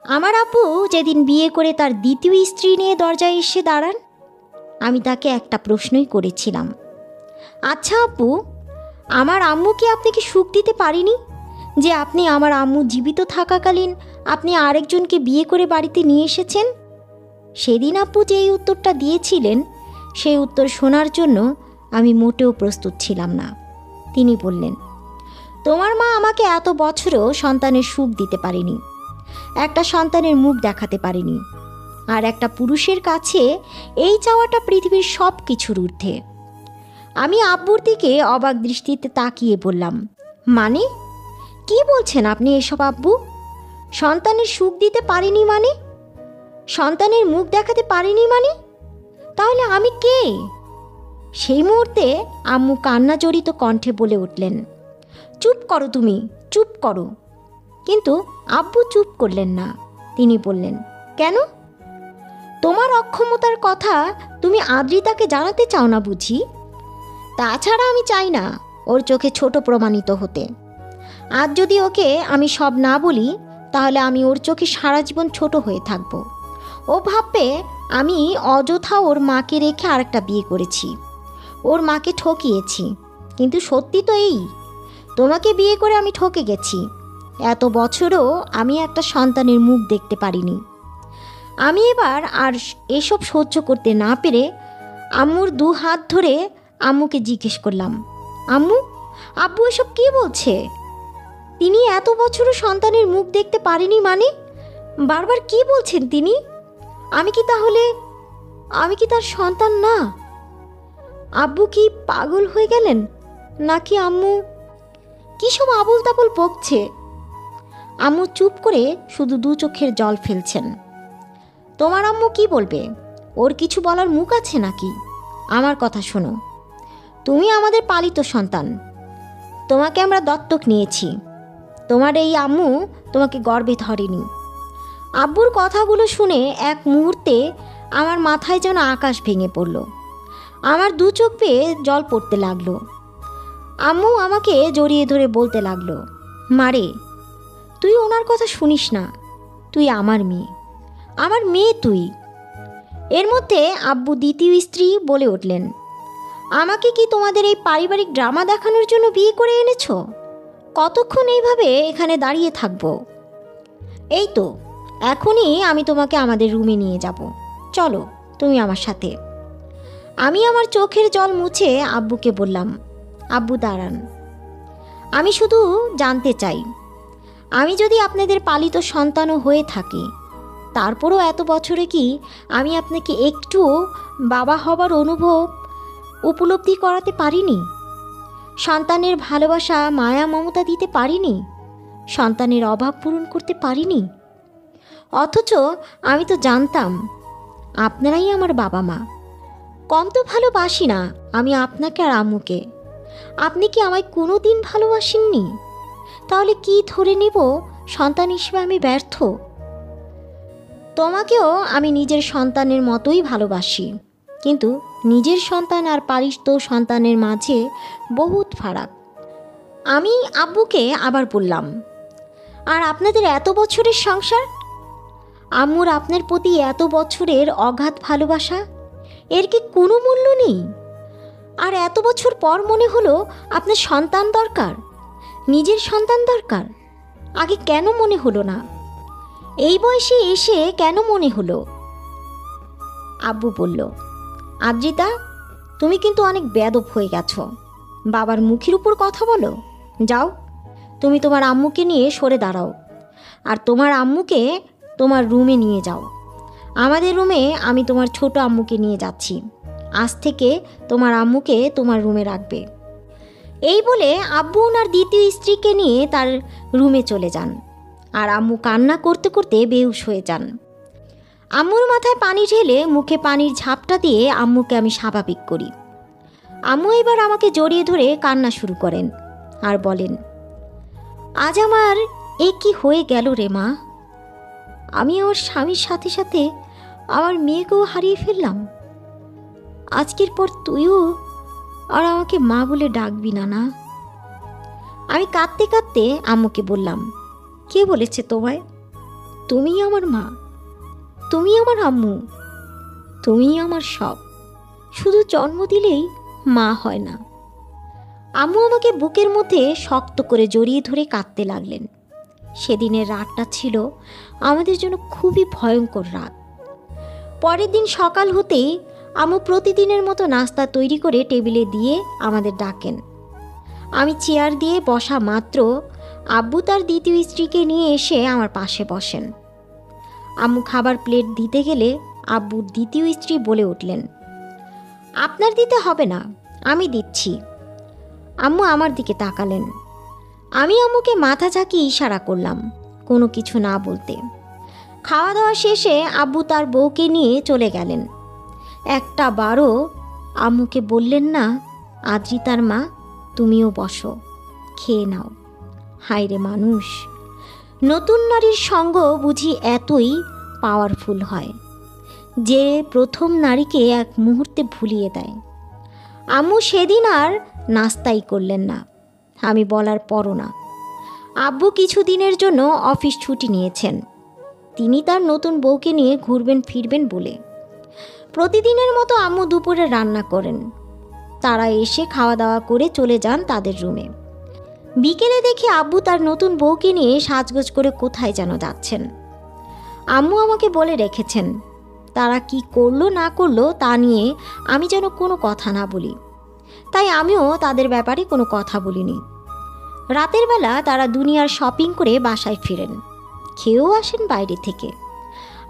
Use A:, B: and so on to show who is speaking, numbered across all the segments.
A: আমার আব্বু যেদিন বিয়ে করে তার দ্বিতীয় স্ত্রী নিয়ে দরজায় এসে দাঁড়ান, আমি তাকে একটা প্রশ্নই করেছিলাম, আচ্ছা আব্বু, আমার আম্মুকে আপনি কি সুখ দিতে পারিনি যে আপনি আমার আম্মু জীবিত থাকাকালীন আপনি আরেকজনকে বিয়ে করে বাড়িতে নিয়ে এসেছেন? সেদিন আব্বু যে এই উত্তরটা দিয়েছিলেন, সেই উত্তর শোনার জন্য আমি মোটেও প্রস্তুত ছিলাম না। তিনি বললেন, তোমার মা আমাকে এত বছরও সন্তানের সুখ দিতে পারেনি, একটা সন্তানের মুখ দেখাতে পারেনি, আর একটা পুরুষের কাছে এই চাওয়াটা পৃথিবীর সব কিছুর ঊর্ধ্বে। আমি আব্বুর দিকে অবাক দৃষ্টিতে তাকিয়ে বললাম, মানে কি বলছেন আপনি এসব আব্বু? সন্তানের সুখ দিতে পারিনি মানে? সন্তানের মুখ দেখাতে পারিনি মানে? তাহলে আমি কে? সেই মুহূর্তে আম্মু কান্না জড়িত কণ্ঠে বলে উঠলেন, চুপ করো তুমি, চুপ করো। কিন্তু আব্বু চুপ করলেন না। তিনি বললেন, কেন? তোমার অক্ষমতার কথা তুমি আদ্রিতাকে জানাতে চাও না বুঝি? তাছাড়া আমি চাই না ওর চোখে ছোট প্রমাণিত হতে। আজ যদি ওকে আমি সব না বলি, তাহলে আমি ওর চোখে সারা জীবন ছোট হয়ে থাকব। ও ভাববে আমি অযথা ওর মাকে রেখে আরেকটা বিয়ে করেছি, ওর মাকে ঠকিয়েছি। কিন্তু সত্যি তো এই, তোমাকে বিয়ে করে আমি ঠকে গেছি। এত বছরও আমি একটা সন্তানের মুখ দেখতে পারিনি। আমি এবার আর এসব সহ্য করতে না পেরে আম্মুর দু হাত ধরে আম্মুকে জিজ্ঞেস করলাম, আম্মু, আব্বু এসব কী বলছে? তিনি এত বছরও সন্তানের মুখ দেখতে পারেনি মানে? বারবার কি বলছেন তিনি? আমি কি তার সন্তান না? আব্বু কি পাগল হয়ে গেলেন নাকি আম্মু কি সব আবল তাবল বকছে? আম্মু চুপ করে শুধু দু চোখের জল ফেলছেন। তোমার আম্মু কি বলবে? ওর কিছু বলার মুখ আছে নাকি? আমার কথা শোনো, তুমি আমাদের পালিত সন্তান, তোমাকে আমরা দত্তক নিয়েছি। তোমার এই আম্মু তোমাকে গর্বে ধরেনি। আব্বুর কথাগুলো শুনে এক মুহূর্তে আমার মাথায় যেন আকাশ ভেঙে পড়ল। আমার দু চোখ বেয়ে জল পড়তে লাগলো। আম্মু আমাকে জড়িয়ে ধরে বলতে লাগলো, মারে, তুই ওনার কথা শুনিস না, তুই আমার মেয়ে, আমার মেয়ে তুই। এর মধ্যে আব্বু দ্বিতীয় স্ত্রী বলে উঠলেন, আমাকে কি তোমাদের এই পারিবারিক ড্রামা দেখানোর জন্য বিয়ে করে এনেছো? কতক্ষণ এইভাবে এখানে দাঁড়িয়ে থাকবো? এই তো এখনই আমি তোমাকে আমাদের রুমে নিয়ে যাব, চলো তুমি আমার সাথে। আমি আমার চোখের জল মুছে আব্বুকে বললাম, আব্বু দাঁড়ান, আমি শুধু জানতে চাই, আমি যদি আপনাদের পালিত সন্তানও হয়ে থাকি, তারপরও এত বছরে কি আমি আপনাকে একটুও বাবা হবার অনুভব উপলব্ধি করাতে পারিনি? সন্তানের ভালোবাসা, মায়া, মমতা দিতে পারিনি? সন্তানের অভাব পূরণ করতে পারিনি? অথচ আমি তো জানতাম আপনারাই আমার বাবা মা। কম তো ভালোবাসি না আমি আপনাকে আর আম্মুকে। আপনি কি আমায় কোনো দিন ভালোবাসেননি? তাহলে কি ধরে নেব সন্তান হিসেবে আমি ব্যর্থ? তোমাকেও আমি নিজের সন্তানের মতোই ভালোবাসি, কিন্তু নিজের সন্তান আর পালিত সন্তানের মাঝে বহুত ফারাক। আমি আব্বুকে আবার বললাম, আর আপনাদের এত বছরের সংসার, আম্মুর আপনার প্রতি এত বছরের অগাধ ভালোবাসা, এর কি কোনো মূল্য নেই? আর এত বছর পর মনে হলো আপনার সন্তান দরকার, নিজের সন্তান দরকার। আগে কেন মনে হলো না? এই বয়সে এসে কেন মনে হলো? আব্বু বলল, আদ্রিতা, তুমি কিন্তু অনেক বেয়াদব হয়ে গেছো। বাবার মুখের উপর কথা বলো। যাও, তুমি তোমার আম্মুকে নিয়ে সরে দাঁড়াও, আর তোমার আম্মুকে তোমার রুমে নিয়ে যাও। আমাদের রুমে আমি তোমার ছোট আম্মুকে নিয়ে যাচ্ছি। আজ থেকে তোমার আম্মুকে তোমার রুমে রাখবে। এই বলে আব্বু ওনার দ্বিতীয় স্ত্রীকে নিয়ে তার রুমে চলে যান, আর আম্মু কান্না করতে করতে বেহুশ হয়ে যান। আম্মুর মাথায় পানি ঢেলে মুখে পানির ঝাপটা দিয়ে আম্মুকে আমি স্বাভাবিক করি। আম্মু এবার আমাকে জড়িয়ে ধরে কান্না শুরু করেন আর বলেন, আজ আমার এ কি হয়ে গেল রে মা? আমি আমার স্বামীর সাথে সাথে আমার মেয়েকেও হারিয়ে ফেললাম। আজকের পর তুইও আর আমাকে মা বলে ডাকবি না, না? আমি কাঁদতে কাঁদতে আম্মুকে বললাম, কে বলেছে তোমায়? তুমিই আমার মা, তুমি আমার আম্মু, তুমিই আমার সব। শুধু জন্ম দিলেই মা হয় না। আম্মু আমাকে বুকের মধ্যে শক্ত করে জড়িয়ে ধরে কাঁদতে লাগলেন। সেদিনের রাতটা ছিল আমাদের জন্য খুবই ভয়ঙ্কর রাত। পরের দিন সকাল হতেই আম্মু প্রতিদিনের মতো নাস্তা তৈরি করে টেবিলে দিয়ে আমাদের ডাকেন। আমি চেয়ার দিয়ে বসা মাত্র আব্বু তার দ্বিতীয় স্ত্রীকে নিয়ে এসে আমার পাশে বসেন। আম্মু খাবার প্লেট দিতে গেলে আব্বুর দ্বিতীয় স্ত্রী বলে উঠলেন, আপনার দিতে হবে না, আমি দিচ্ছি। আম্মু আমার দিকে তাকালেন। আমি আম্মুকে মাথা ঝাঁকিয়ে ইশারা করলাম কোনো কিছু না বলতে। খাওয়া দাওয়া শেষে আব্বু তার বউকে নিয়ে চলে গেলেন। একটা বারও আম্মুকে বললেন না, আদ্রিতার মা, তুমিও বসো, খেয়ে নাও। হায় রে মানুষ, নতুন নারীর সঙ্গ বুঝি এতই পাওয়ারফুল হয় যে প্রথম নারীকে এক মুহূর্তে ভুলিয়ে দেয়। আম্মু সেদিন আর নাস্তাই করলেন না, আমি বলার পরও না। আব্বু কিছু দিনের জন্য অফিস ছুটি নিয়েছেন। তিনি তার নতুন বউকে নিয়ে ঘুরবেন ফিরবেন বলে। প্রতিদিনের মতো আম্মু দুপুরে রান্না করেন। তারা এসে খাওয়া দাওয়া করে চলে যান তাদের রুমে। বিকেলে দেখি আব্বু তার নতুন বউকে নিয়ে সাজগোজ করে কোথায় যেন যাচ্ছেন। আম্মু আমাকে বলে রেখেছেন তারা কি করলো না করলো তা নিয়ে আমি যেন কোনো কথা না বলি। তাই আমিও তাদের ব্যাপারে কোনো কথা বলিনি। রাতের বেলা তারা দুনিয়ার শপিং করে বাসায় ফিরেন, খেয়েও আসেন বাইরে থেকে।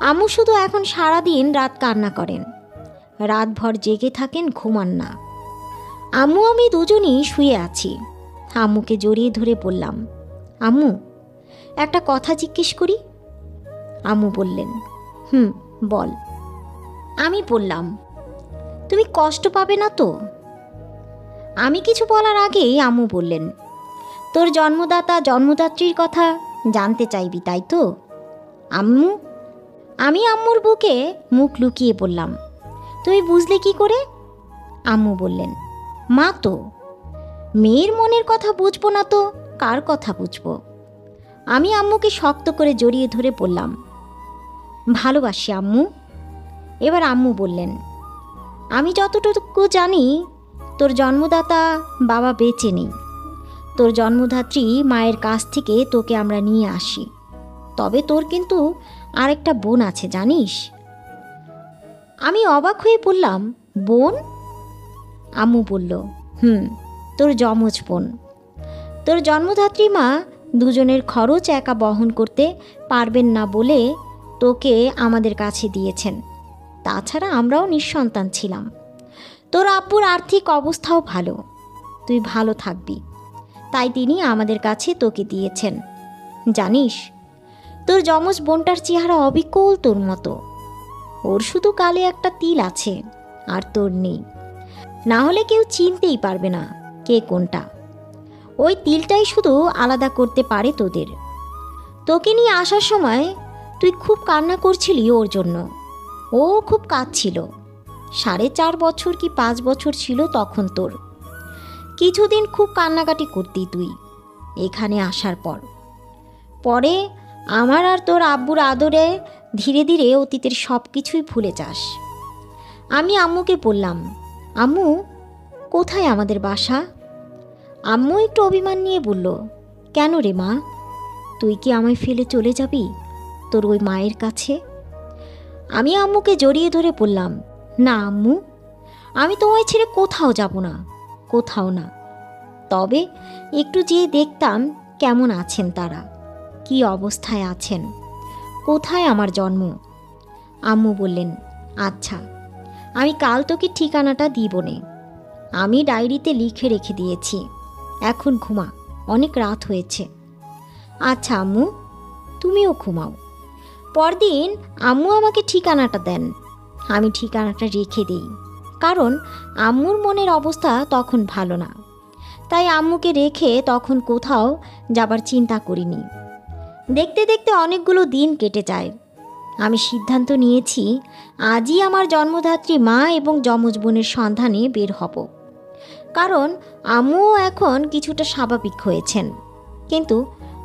A: আম্মু শুধু এখন সারাদিন রাত কান্না করেন, রাতভর জেগে থাকেন, ঘুমান না। আম্মু আমি দুজনই শুয়ে আছি। আম্মুকে জড়িয়ে ধরে বললাম, আম্মু একটা কথা জিজ্ঞেস করি। আম্মু বললেন, বল। আমি বললাম, তুমি কষ্ট পাবে না তো? আমি কিছু বলার আগেই আম্মু বললেন, তোর জন্মদাতা জন্মদাত্রীর কথা জানতে চাইবি তাই তো? আম্মু, আমি আম্মুর বুকে মুখ লুকিয়ে বললাম, তুমি বুঝলে কি করে? আম্মু বললেন, মা তো, মেয়ের মনের কথা বুঝবো না তো কার কথা বুঝবো? আমি আম্মুকে শক্ত করে জড়িয়ে ধরে বললাম, ভালোবাসি আম্মু। এবার আম্মু বললেন, আমি যতটুকু জানি তোর জন্মদাতা বাবা বেঁচে নেই। তোর জন্মদাত্রী মায়ের কাছ থেকে তোকে আমরা নিয়ে আসি। তবে তোর কিন্তু আরেকটা বোন আছে জানিস? আমি অবাক হয়ে বললাম, বোন? আম্মু বলল, তোর যমজ বোন। তোর জন্মদাত্রী মা দুজনের খরচ একা বহন করতে পারবেন না বলে তোকে আমাদের কাছে দিয়েছেন। তাছাড়া আমরাও নিঃসন্তান ছিলাম। তোর আব্বুর আর্থিক অবস্থাও ভালো, তুই ভালো থাকবি, তাই তিনি আমাদের কাছে তোকে দিয়েছেন। জানিস, তোর যমজ বোনটার চেহারা অবিকল তোর মতো। ওর শুধু গালে একটা তিল আছে, আর তোর নেই। না হলে কেউ চিনতেই পারবে না কে কোনটা। ওই তিলটাই শুধু আলাদা করতে পারে তোদের। তোকে নিয়ে আসার সময় তুই খুব কান্না করছিলি ওর জন্য। ও খুব কাঁদছিল। 4.5 বছর কি 5 বছর ছিল তখন তোর। কিছুদিন খুব কান্নাকাটি করতি তুই এখানে আসার পর। পরে আমার আর তোর আব্বুর আদরে ধীরে ধীরে অতীতের সব কিছুই ভুলে যাস। আমি আম্মুকে বললাম, আম্মু কোথায় আমাদের বাসা? আম্মু একটু অভিমান নিয়ে বলল, কেন রে মা, তুই কি আমায় ফেলে চলে যাবি তোর ওই মায়ের কাছে? আমি আম্মুকে জড়িয়ে ধরে বললাম, না আম্মু, আমি তোমায় ছেড়ে কোথাও যাব না, কোথাও না। তবে একটু যেয়ে দেখতাম কেমন আছেন তারা, কি অবস্থায় আছেন, কোথায় আমার জন্ম। আম্মু বললেন, আচ্ছা, আমি কাল তোকে ঠিকানাটা দিব নে। আমি ডায়েরিতে লিখে রেখে দিয়েছি। এখন ঘুমা, অনেক রাত হয়েছে। আচ্ছা আম্মু, তুমিও ঘুমাও। পরদিন আম্মু আমাকে ঠিকানাটা দেন। আমি ঠিকানাটা রেখে দিই, কারণ আম্মুর মনের অবস্থা তখন ভালো না। তাই আম্মুকে রেখে তখন কোথাও যাবার চিন্তা করিনি। দেখতে দেখতে অনেকগুলো দিন কেটে যায়। আমি সিদ্ধান্ত নিয়েছি আজই আমার জন্মদাত্রী মা এবং যমজ বোনের সন্ধানে বের হব। কারণ আম্মুও এখন কিছুটা স্বাভাবিক হয়েছেন। কিন্তু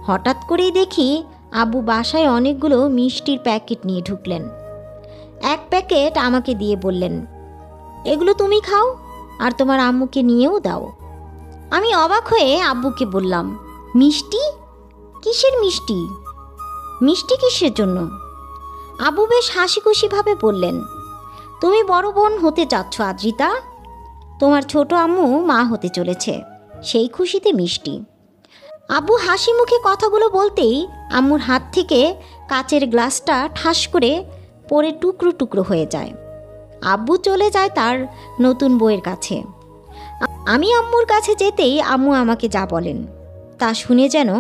A: হঠাৎ করেই দেখি আব্বু বাসায় অনেকগুলো মিষ্টির প্যাকেট নিয়ে ঢুকলেন। এক প্যাকেট আমাকে দিয়ে বললেন, এগুলো তুমি খাও আর তোমার আম্মুকে নিয়েও দাও। আমি অবাক হয়ে আব্বুকে বললাম, মিষ্টি? কিসের মিষ্টি? মিষ্টি কিসের জন্য? আব্বু বেশ হাসি খুশিভাবে বললেন, তুমি বড় বোন হতে চাচ্ছ আদ্রিতা, তোমার ছোট আম্মু মা হতে চলেছে, সেই খুশিতে মিষ্টি। আব্বু হাসি মুখে কথাগুলো বলতেই আম্মুর হাত থেকে কাচের গ্লাসটা ঠাস করে পড়ে টুকরো টুকরো হয়ে যায়। আব্বু চলে যায় তার নতুন বউয়ের কাছে। আমি আম্মুর কাছে যেতেই আম্মু আমাকে যা বলেন তা শুনে যেন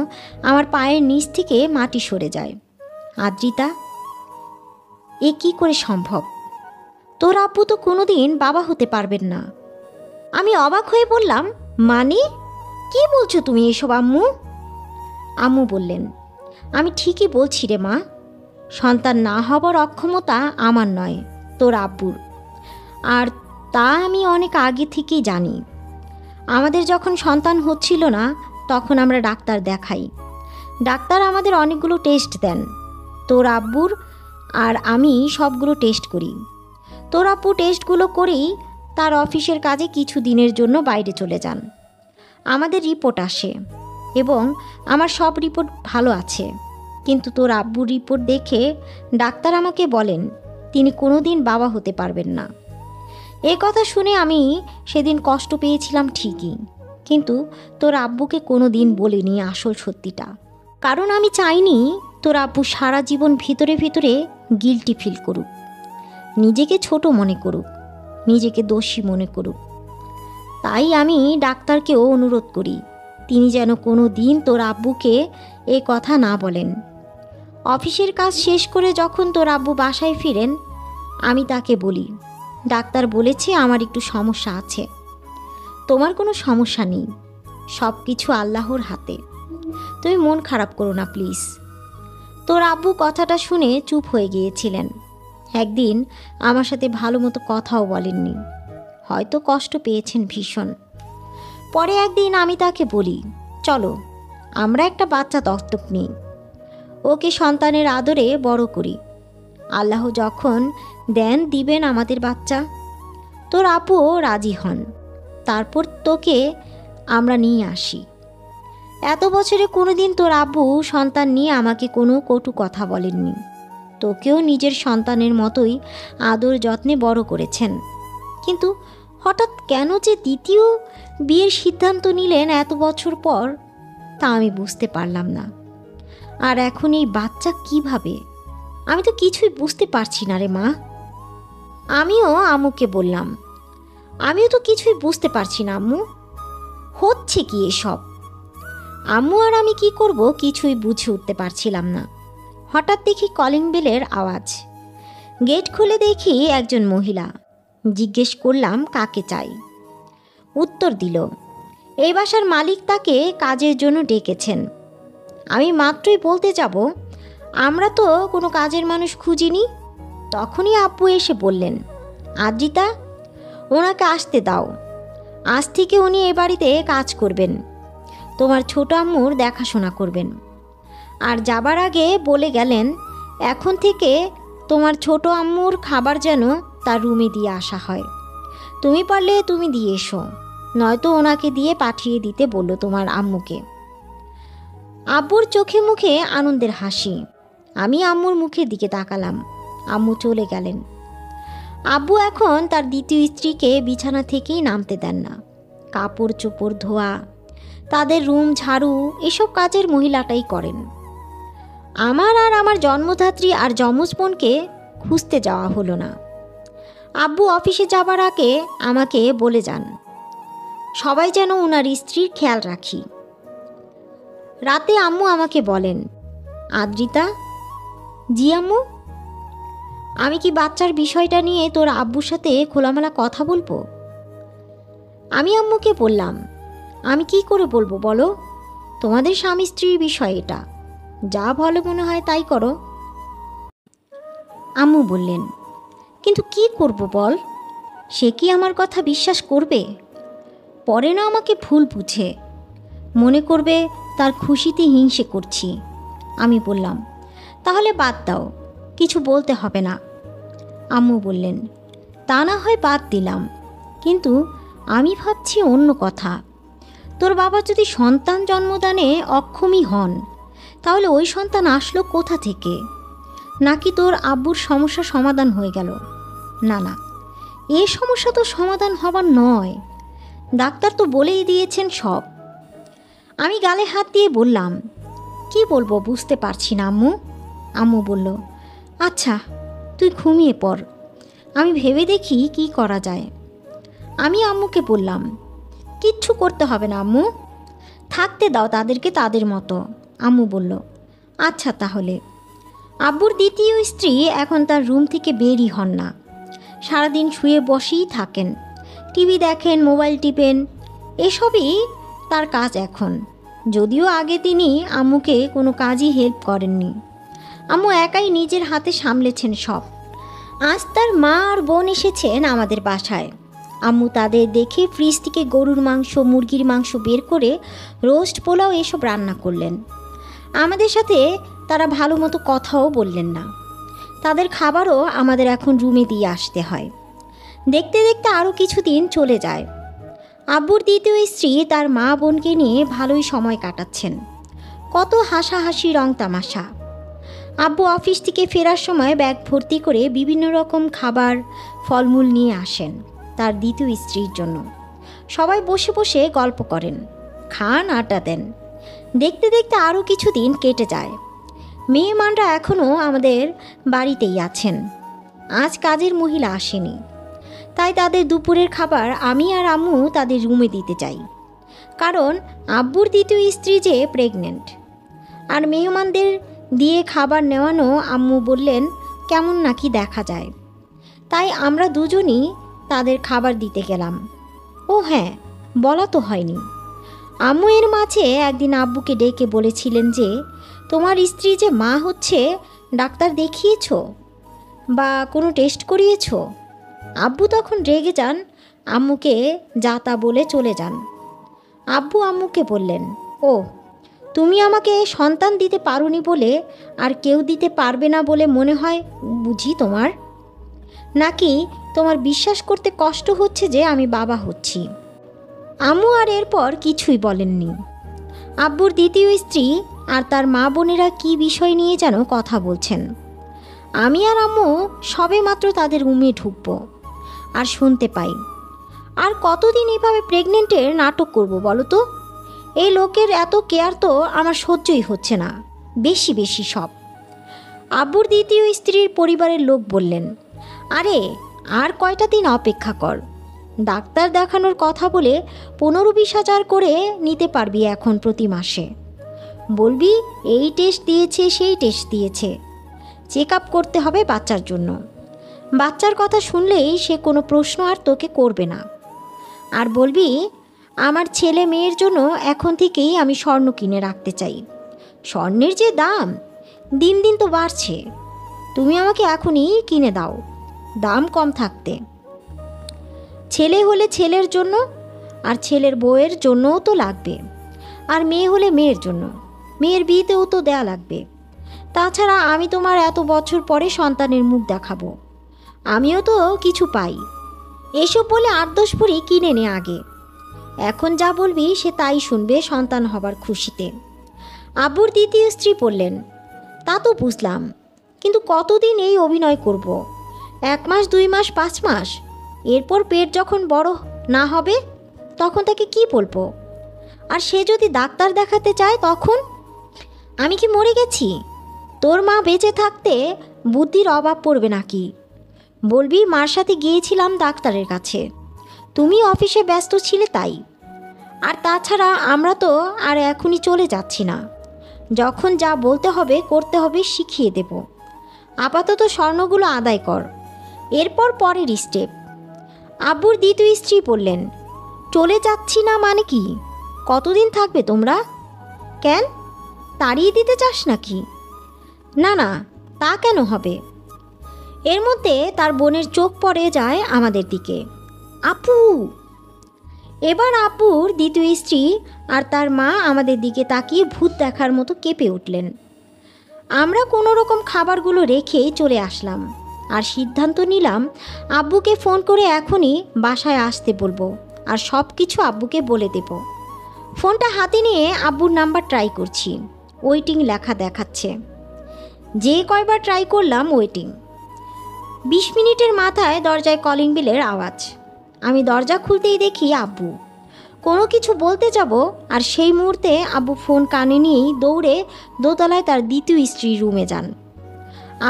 A: আমার পায়ের নিচ থেকে মাটি সরে যায়। আদ্রিতা, এ কি করে সম্ভব? তোর আব্বু তো কোনোদিন বাবা হতে পারবেন না। আমি অবাক হয়ে বললাম, মানে কি বলছো তুমি এসব আম্মু? আম্মু বললেন, আমি ঠিকই বলছি রে মা, সন্তান না হবার অক্ষমতা আমার নয়, তোর আব্বুর। আর তা আমি অনেক আগে থেকেই জানি। আমাদের যখন সন্তান হচ্ছিল না তখন আমরা ডাক্তার দেখাই। ডাক্তার আমাদের অনেকগুলো টেস্ট দেন। তোর আব্বুর আর আমি সবগুলো টেস্ট করি। তোর আব্বু টেস্টগুলো করেই তার অফিসের কাজে কিছু দিনের জন্য বাইরে চলে যান। আমাদের রিপোর্ট আসে এবং আমার সব রিপোর্ট ভালো আছে, কিন্তু তোর আব্বুর রিপোর্ট দেখে ডাক্তার আমাকে বলেন তিনি কোনোদিন বাবা হতে পারবেন না। এ কথা শুনে আমি সেদিন কষ্ট পেয়েছিলাম ঠিকই, কিন্তু তোর আব্বুকে কোনো দিন বলিনি আসল সত্যিটা, কারণ আমি চাইনি তোর আব্বু সারা জীবন ভিতরে ভিতরে গিল্টি ফিল করুক, নিজেকে ছোট মনে করুক, নিজেকে দোষী মনে করুক। তাই আমি ডাক্তারকেও অনুরোধ করি তিনি যেন কোনো দিন তোর আব্বুকে এ কথা না বলেন। অফিসের কাজ শেষ করে যখন তোর আব্বু বাসায় ফিরেন আমি তাকে বলি, ডাক্তার বলেছে আমার একটু সমস্যা আছে। তোমার কোনো সমস্যা নেই, সব কিছু আল্লাহর হাতে, তুমি মন খারাপ করো না প্লিজ। তোর আব্বু কথাটা শুনে চুপ হয়ে গিয়েছিলেন। একদিন আমার সাথে ভালো মতো কথাও বলেননি, হয়তো কষ্ট পেয়েছেন ভীষণ। পরে একদিন আমি তাকে বলি, চলো আমরা একটা বাচ্চা দত্তক নিই, ওকে সন্তানের আদরে বড় করি, আল্লাহ যখন দেন দিবেন আমাদের বাচ্চা। তোর আব্বুও রাজি হন, তারপর তোকে আমরা নিয়ে আসি। এত বছরে কোনোদিন তোর আব্বু সন্তান নিয়ে আমাকে কোনো কটু কথা বলেননি। তোকেও নিজের সন্তানের মতোই আদর যত্নে বড় করেছেন, কিন্তু হঠাৎ কেন যে দ্বিতীয় বিয়ের সিদ্ধান্ত নিলেন এত বছর পর, তা আমি বুঝতে পারলাম না। আর এখন এই বাচ্চা কিভাবে, আমি তো কিছুই বুঝতে পারছি না রে মা। আমিও আম্মুকে বললাম, আমিও তো কিছুই বুঝতে পারছি না আম্মু, হচ্ছে কি এসব? আম্মু আর আমি কি করব কিছুই বুঝে উঠতে পারছিলাম না। হঠাৎ দেখি কলিং বেলের আওয়াজ। গেট খুলে দেখি একজন মহিলা। জিজ্ঞেস করলাম কাকে চাই। উত্তর দিল, এই বাসার মালিক তাকে কাজের জন্য ডেকেছেন। আমি মাত্রই বলতে যাব আমরা তো কোনো কাজের মানুষ খুঁজিনি, তখনই আব্বু এসে বললেন, আদ্রিতা, ওনাকে আসতে দাও, আজ থেকে উনি এ বাড়িতে কাজ করবেন, তোমার ছোট আম্মুর দেখাশোনা করবেন। আর যাবার আগে বলে গেলেন, এখন থেকে তোমার ছোট আম্মুর খাবার যেন তার রুমে দিয়ে আসা হয়, তুমি পারলে তুমি দিয়ে এসো, নয়তো ওনাকে দিয়ে পাঠিয়ে দিতে বললো তোমার আম্মুকে। আব্বুর চোখে মুখে আনন্দের হাসি। আমি আম্মুর মুখের দিকে তাকালাম। আম্মু চলে গেলেন। আব্বু এখন তার দ্বিতীয় স্ত্রীকে বিছানা থেকেই নামতে দেন না। কাপড় চোপড় ধোয়া, তাদের রুম ঝাড়ু, এসব কাজের মহিলাটাই করেন। আমার আর আমার জন্মদাত্রী আর যমজ বোনকে খুঁজতে যাওয়া হলো না। আব্বু অফিসে যাবার আগে আমাকে বলে যান, সবাই যেন ওনার স্ত্রীর খেয়াল রাখি। রাতে আম্মু আমাকে বলেন, আদ্রিতা। জি আম্মু। আমি কি বাচ্চার বিষয়টা নিয়ে তোর আব্বুর সাথে খোলামেলা কথা বলবো? আমি আম্মুকে বললাম, আমি কি করে বলবো বলো, তোমাদের স্বামী স্ত্রীর বিষয় এটা, যা ভালো মনে হয় তাই করো। আম্মু বললেন, কিন্তু কি করব বল, সে কি আমার কথা বিশ্বাস করবে? পরে না আমাকে ভুল বুঝে মনে করবে তার খুশিতে হিংসে করছি, আমি বললাম, তাহলে বাদ দাও, কিছু বলতে হবে না। আম্মু বললেন, তা না হয় বাদ দিলাম, কিন্তু আমি ভাবছি অন্য কথা। তোর বাবা যদি সন্তান জন্মদানে অক্ষমই হন, তাহলে ওই সন্তান আসলো কোথা থেকে? নাকি তোর আব্বুর সমস্যা সমাধান হয়ে গেল? না না, এ সমস্যা তো সমাধান হবার নয়, ডাক্তার তো বলেই দিয়েছেন সব। আমি গালে হাত দিয়ে বললাম, কি বলবো বুঝতে পারছি না আম্মু। আম্মু বলল, আচ্ছা তুই ঘুমিয়ে পড়, আমি ভেবে দেখি কি করা যায়। আমি আম্মুকে বললাম, কিচ্ছু করতে হবে না আম্মু, থাকতে দাও তাদেরকে তাদের মতো। আম্মু বলল, আচ্ছা তাহলে। আব্বুর দ্বিতীয় স্ত্রী এখন তার রুম থেকে বেরই হন না, সারাদিন শুয়ে বসেই থাকেন, টিভি দেখেন, মোবাইল টিপেন, এসবই তার কাজ এখন। যদিও আগে তিনি আম্মুকে কোনো কাজই হেল্প করেননি, আম্মু একাই নিজের হাতে সামলেছেন সব। আজ তার মা আর বোন এসেছেন আমাদের বাসায়। আম্মু তাদের দেখে ফ্রিজ থেকে গরুর মাংস, মুরগির মাংস বের করে রোস্ট, পোলাও এসব রান্না করলেন। আমাদের সাথে তারা ভালো মতো কথাও বললেন না। তাদের খাবারও আমাদের এখন রুমে দিয়ে আসতে হয়। দেখতে দেখতে আরও কিছুদিন চলে যায়। আব্বুর দ্বিতীয় স্ত্রী তার মা বোনকে নিয়ে ভালোই সময় কাটাচ্ছেন, কত হাসাহাসি, রং তামাশা। আব্বু অফিস থেকে ফেরার সময় ব্যাগ ভর্তি করে বিভিন্ন রকম খাবার, ফলমূল নিয়ে আসেন তার দ্বিতীয় স্ত্রীর জন্য। সবাই বসে বসে গল্প করেন, খান, আড্ডা দেন। দেখতে দেখতে আরও কিছুদিন কেটে যায়। মেহমানরা এখনও আমাদের বাড়িতেই আছেন। আজ কাজের মহিলা আসেনি, তাই তাদের দুপুরের খাবার আমি আর আম্মু তাদের রুমে দিতে চাই, কারণ আব্বুর দ্বিতীয় স্ত্রী যে প্রেগনেন্ট। আর মেহমানদের দিয়ে খাবার নেওয়ানো আম্মু বললেন কেমন নাকি দেখা যায়, তাই আমরা দুজনই তাদের খাবার দিতে গেলাম। ও হ্যাঁ, বলা তো হয়নি, আম্মু এর মাঝে একদিন আব্বুকে ডেকে বলেছিলেন যে তোমার স্ত্রী যে মা হচ্ছে, ডাক্তার দেখিয়েছো বা কোনো টেস্ট করিয়েছো? আব্বু তখন রেগে যান, আম্মুকে যা তা বলে চলে যান। আব্বু আম্মুকে বললেন, ও তুমি আমাকে সন্তান দিতে পারোনি বলে আর কেউ দিতে পারবে না বলে মনে হয় বুঝি তোমার? নাকি তোমার বিশ্বাস করতে কষ্ট হচ্ছে যে আমি বাবা হচ্ছি? আম্মু আর এরপর কিছুই বলেননি। আব্বুর দ্বিতীয় স্ত্রী আর তার মা বোনেরা কি বিষয় নিয়ে যেন কথা বলছেন। আমি আর আম্মু সবে মাত্র তাদের রুমে ঢুকবো আর শুনতে পাই, আর কতদিন এইভাবে প্রেগনেন্টের নাটক করব বলো তো? এই লোকের এত কেয়ার তো আমার সহ্যই হচ্ছে না, বেশি বেশি সব। আব্বুর দ্বিতীয় স্ত্রীর পরিবারের লোক বললেন, আরে আর কয়টা দিন অপেক্ষা কর, ডাক্তার দেখানোর কথা বলে 15-20 হাজার করে নিতে পারবি এখন প্রতি মাসে। বলবি এই টেস্ট দিয়েছে, সেই টেস্ট দিয়েছে, চেক আপ করতে হবে বাচ্চার জন্য। বাচ্চার কথা শুনলেই সে কোনো প্রশ্ন আর তোকে করবে না। আর বলবি আমার ছেলে মেয়ের জন্য এখন থেকেই আমি স্বর্ণ কিনে রাখতে চাই। স্বর্ণের যে দাম দিন দিন তো বাড়ছে, তুমি আমাকে এখনই কিনে দাও, দাম কম থাকতে। ছেলে হলে ছেলের জন্য, আর ছেলের বউয়ের জন্যও তো লাগবে, আর মেয়ে হলে মেয়ের জন্য, মেয়ের বিয়েতেও তো দেয়া লাগবে। তাছাড়া আমি তোমার এত বছর পরে সন্তানের মুখ দেখাবো, আমিও তো কিছু পাই। এসব বলে 8-10 ভরি কিনে নে আগে, এখন যা বলবি সে তাই শুনবে সন্তান হবার খুশিতে। আব্বুর দ্বিতীয় স্ত্রী বললেন, তা তো বুঝলাম, কিন্তু কতদিন এই অভিনয় করব? 1 মাস, 2 মাস, 5 মাস, এরপর পেট যখন বড় না হবে তখন তাকে কি বলবো? আর সে যদি ডাক্তার দেখাতে চায় তখন? আমি কি মরে গেছি? তোর মা বেঁচে থাকতে বুদ্ধির অভাব পড়বে নাকি? বলবি মার সাথে গিয়েছিলাম ডাক্তারের কাছে, তুমি অফিসে ব্যস্ত ছিলে তাই। আর তাছাড়া আমরা তো আর এখনই চলে যাচ্ছি না, যখন যা বলতে হবে করতে হবে শিখিয়ে দেব। আপাতত স্বর্ণগুলো আদায় কর, এরপর পরের স্টেপ। আব্বুর দ্বিতীয় স্ত্রী বললেন, চলে যাচ্ছি না মানে কি? কতদিন থাকবে তোমরা? কেন, তাড়িয়ে দিতে চাস নাকি? না না, তা কেন হবে? এর মধ্যে তার বোনের চোখ পড়ে যায় আমাদের দিকে। আপু! এবার আব্বুর দ্বিতীয় স্ত্রী আর তার মা আমাদের দিকে তাকিয়ে ভূত দেখার মতো কেঁপে উঠলেন। আমরা কোনো রকম খাবারগুলো রেখেই চলে আসলাম আর সিদ্ধান্ত নিলাম আব্বুকে ফোন করে এখনই বাসায় আসতে বলবো আর সব কিছু আব্বুকে বলে দেব। ফোনটা হাতে নিয়ে আব্বুর নাম্বার ট্রাই করছি, ওয়েটিং লেখা দেখাচ্ছে। যে কয়বার ট্রাই করলাম ওয়েটিং। 20 মিনিটের মাথায় দরজায় কলিং বেলের আওয়াজ। আমি দরজা খুলতেই দেখি আব্বু। কোনো কিছু বলতে যাব আর সেই মুহূর্তে আব্বু ফোন কানে নিয়েই দৌড়ে দোতলায় তার দ্বিতীয় স্ত্রীর রুমে যান।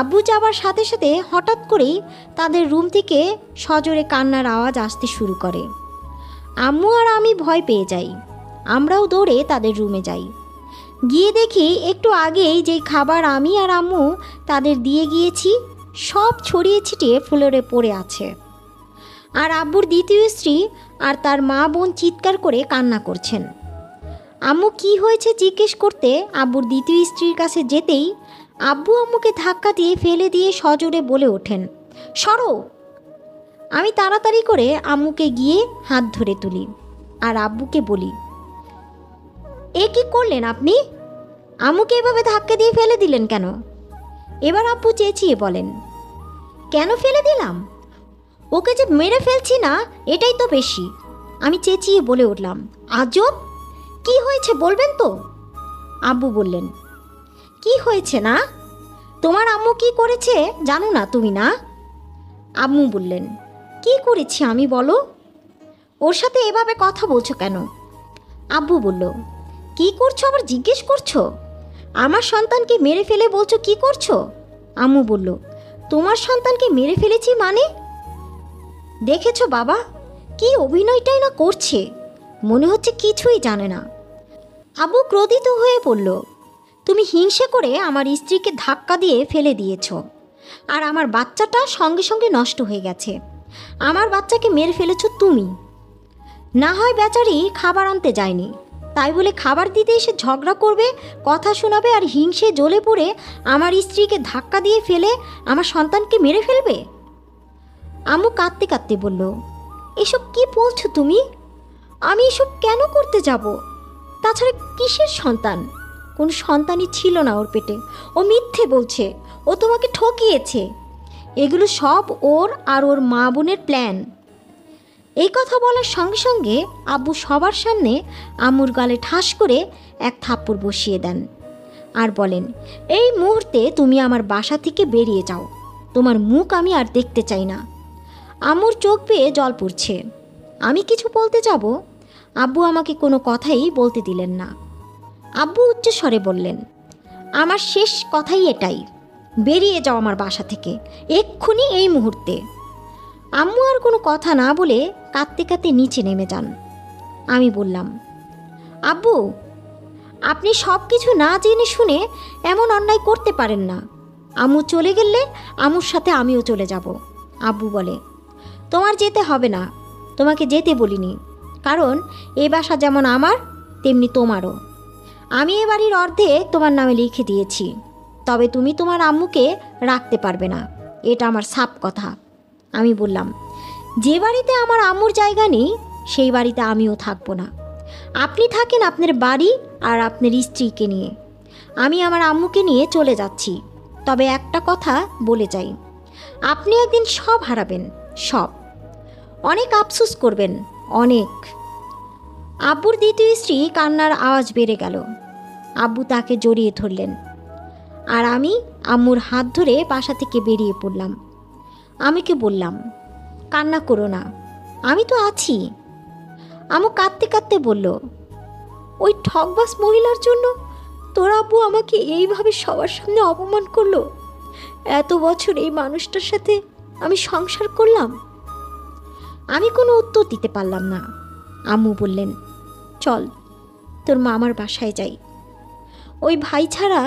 A: আব্বু যাবার সাথে সাথে হঠাৎ করেই তাদের রুম থেকে সজোরে কান্নার আওয়াজ আসতে শুরু করে। আম্মু আর আমি ভয় পেয়ে যাই। আমরাও দৌড়ে তাদের রুমে যাই। গিয়ে দেখি একটু আগেই যেই খাবার আমি আর আম্মু তাদের দিয়ে গিয়েছি সব ছড়িয়ে ছিটিয়ে ফ্লোরে পড়ে আছে। আর আব্বুর দ্বিতীয় স্ত্রী আর তার মা বোন চিৎকার করে কান্না করছেন। আম্মু কি হয়েছে জিজ্ঞেস করতে আব্বুর দ্বিতীয় স্ত্রীর কাছে যেতেই আব্বু আম্মুকে ধাক্কা দিয়ে ফেলে দিয়ে সজোরে বলে ওঠেন, সরো। আমি তাড়াতাড়ি করে আম্মুকে গিয়ে হাত ধরে তুলি আর আব্বুকে বলি, এ কি করলেন আপনি? আম্মুকে এভাবে ধাক্কা দিয়ে ফেলে দিলেন কেন? এবার আব্বু চেঁচিয়ে বলেন, কেন ফেলে দিলাম? ওকে যে মেরে ফেলছি না এটাই তো বেশি। আমি চেঁচিয়ে বলে উঠলাম, আজব, কি হয়েছে বলবেন তো? আব্বু বললেন, কি হয়েছে না? তোমার আম্মু কি করেছে জানো না তুমি না? আম্মু বললেন, কি করেছি আমি বলো? ওর সাথে এভাবে কথা বলছো কেন? আব্বু বলল, কি করছো আবার জিজ্ঞেস করছো? আমার সন্তানকে মেরে ফেলে বলছো কি করছো? আম্মু বলল, তোমার সন্তানকে মেরে ফেলেছি মানে? দেখেছো বাবা, কি অভিনয়টাই না করছে, মনে হচ্ছে কিছুই জানে না। আব্বু ক্রোধিত হয়ে বলল, তুমি হিংসে করে আমার স্ত্রীকে ধাক্কা দিয়ে ফেলে দিয়েছ আর আমার বাচ্চাটা সঙ্গে সঙ্গে নষ্ট হয়ে গেছে। আমার বাচ্চাকে মেরে ফেলেছ তুমি। না হয় বেচারি খাবার আনতে যায়নি, তাই বলে খাবার দিতে এসে ঝগড়া করবে, কথা শোনাবে আর হিংসে জ্বলে পড়ে আমার স্ত্রীকে ধাক্কা দিয়ে ফেলে আমার সন্তানকে মেরে ফেলবে? আম্মু কাঁদতে কাঁদতে বলল, এসব কি বলছো তুমি? আমি এসব কেন করতে যাব? তাছাড়া কিসের সন্তান? কোন সন্তানই ছিল না ওর পেটে। ও মিথ্যে বলছে, ও তোমাকে ঠকিয়েছে। এগুলো সব ওর আর ওর মা বোনের প্ল্যান। এই কথা বলার সঙ্গে সঙ্গে আব্বু সবার সামনে আম্মুর গালে ঠাস করে এক থাপ্পড় বসিয়ে দেন আর বলেন, এই মুহূর্তে তুমি আমার বাসা থেকে বেরিয়ে যাও, তোমার মুখ আমি আর দেখতে চাই না। আম্মুর চোখ বেয়ে জল পড়ছে। আমি কিছু বলতে যাব, আব্বু আমাকে কোনো কথাই বলতে দিলেন না। আব্বু উচ্চস্বরে বললেন, আমার শেষ কথাই এটাই, বেরিয়ে যাও আমার বাসা থেকে এক্ষুনি, এই মুহূর্তে। আম্মু আর কোনো কথা না বলে কাঁদতে কাঁদতে নিচে নেমে যান। আমি বললাম, আব্বু, আপনি সব কিছু না জেনে শুনে এমন অন্যায় করতে পারেন না। আম্মু চলে গেলে আম্মুর সাথে আমিও চলে যাব। আব্বু বলে, তোমার যেতে হবে না, তোমাকে যেতে বলিনি, কারণ এই বাসা যেমন আমার তেমনি তোমারও। আমি এ বাড়ির অর্ধেক তোমার নামে লিখে দিয়েছি, তবে তুমি তোমার আম্মুকে রাখতে পারবে না, এটা আমার সাপ কথা। আমি বললাম, যে বাড়িতে আমার আম্মুর জায়গা নেই সেই বাড়িতে আমিও থাকবো না। আপনি থাকেন আপনার বাড়ি আর আপনার স্ত্রীকে নিয়ে, আমি আমার আম্মুকে নিয়ে চলে যাচ্ছি। তবে একটা কথা বলে যাই, আপনি একদিন সব হারাবেন, সব। অনেক আফসোস করবেন, অনেক। আব্বুর দ্বিতীয় স্ত্রী কান্নার আওয়াজ বেড়ে গেল। আব্বু তাকে জড়িয়ে ধরলেন আর আমি আম্মুর হাত ধরে বাসা থেকে বেরিয়ে পড়লাম। আমিকে বললাম, কান্না করো না, আমি তো আছি। আম্মু কাঁদতে কাঁদতে বলল, ওই ঠকবাজ মহিলার জন্য তোর আব্বু আমাকে এইভাবে সবার সামনে অপমান করলো। এত বছর এই মানুষটার সাথে আমি সংসার করলাম। আমি কোনো উত্তর দিতে পারলাম না। আম্মু বললেন, চল তোর মামার বাসায় যাই, ওই ভাই ছাড়া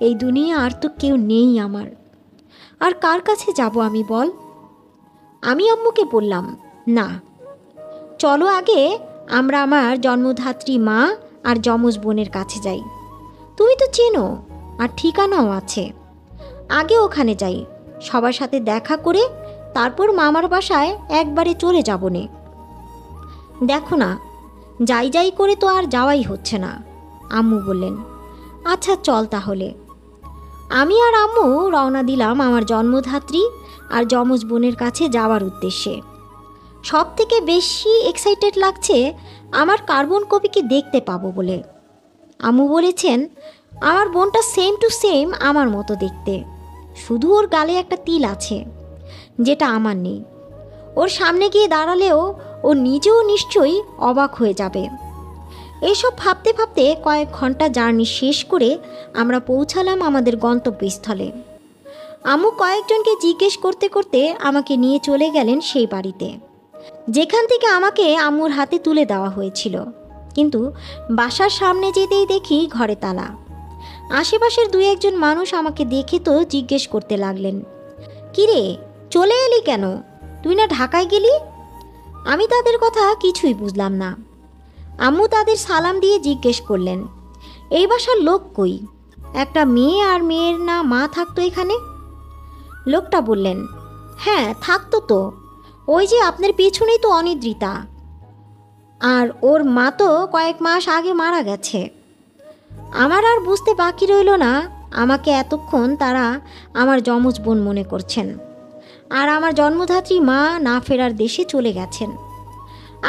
A: এই দুনিয়া আর তো কেউ নেই আমার। আর কার কাছে যাব আমি বল? আমি আম্মুকে বললাম, না, চলো আগে আমরা আমার জন্মধাত্রী মা আর যমজ বোনের কাছে যাই, তুমি তো চেনো আর ঠিকানাও আছে। আগে ওখানে যাই, সবার সাথে দেখা করে তারপর মামার বাসায় একবারে চলে যাব নে। দেখো না, যাই যাই করে তো আর যাওয়াই হচ্ছে না। আম্মু বললেন, আচ্ছা চল তাহলে। আমি আর আম্মু রওনা দিলাম আমার জন্মধাত্রী আর যমজ বোনের কাছে যাওয়ার উদ্দেশ্যে। সব থেকে বেশি এক্সাইটেড লাগছে আমার কার্বন কপিকে দেখতে পাবো বলে। আম্মু বলেছেন আমার বোনটা সেম টু সেম আমার মতো দেখতে, শুধু ওর গালে একটা তিল আছে যেটা আমার নেই। ওর সামনে গিয়ে দাঁড়ালেও ও নিজেও নিশ্চয়ই অবাক হয়ে যাবে। এইসব ভাবতে ভাবতে কয়েক ঘন্টা জার্নি শেষ করে আমরা পৌঁছালাম আমাদের গন্তব্যস্থলে। আম্মু কয়েকজনকে জিজ্ঞেস করতে করতে আমাকে নিয়ে চলে গেলেন সেই বাড়িতে, যেখান থেকে আমাকে আম্মুর হাতে তুলে দেওয়া হয়েছিল। কিন্তু বাসার সামনে যেতেই দেখি ঘরে তালা। আশেপাশের দুই একজন মানুষ আমাকে দেখে তো জিজ্ঞেস করতে লাগলেন, কিরে চলে এলি কেন, তুই না ঢাকায় গেলি? আমি তাদের কথা কিছুই বুঝলাম না। আম্মু তাদের সালাম দিয়ে জিজ্ঞেস করলেন, এই বাসার লোক কই? একটা মেয়ে আর মেয়ের না মা থাকতো এখানে? লোকটা বললেন, হ্যাঁ থাকতো তো, ওই যে আপনার পেছনেই তো অনিদ্রিতা, আর ওর মা তো কয়েক মাস আগে মারা গেছে। আমার আর বুঝতে বাকি রইল না আমাকে এতক্ষণ তারা আমার যমজ বোন মনে করছেন, আর আমার জন্মধাত্রী মা না ফেরার দেশে চলে গেছেন।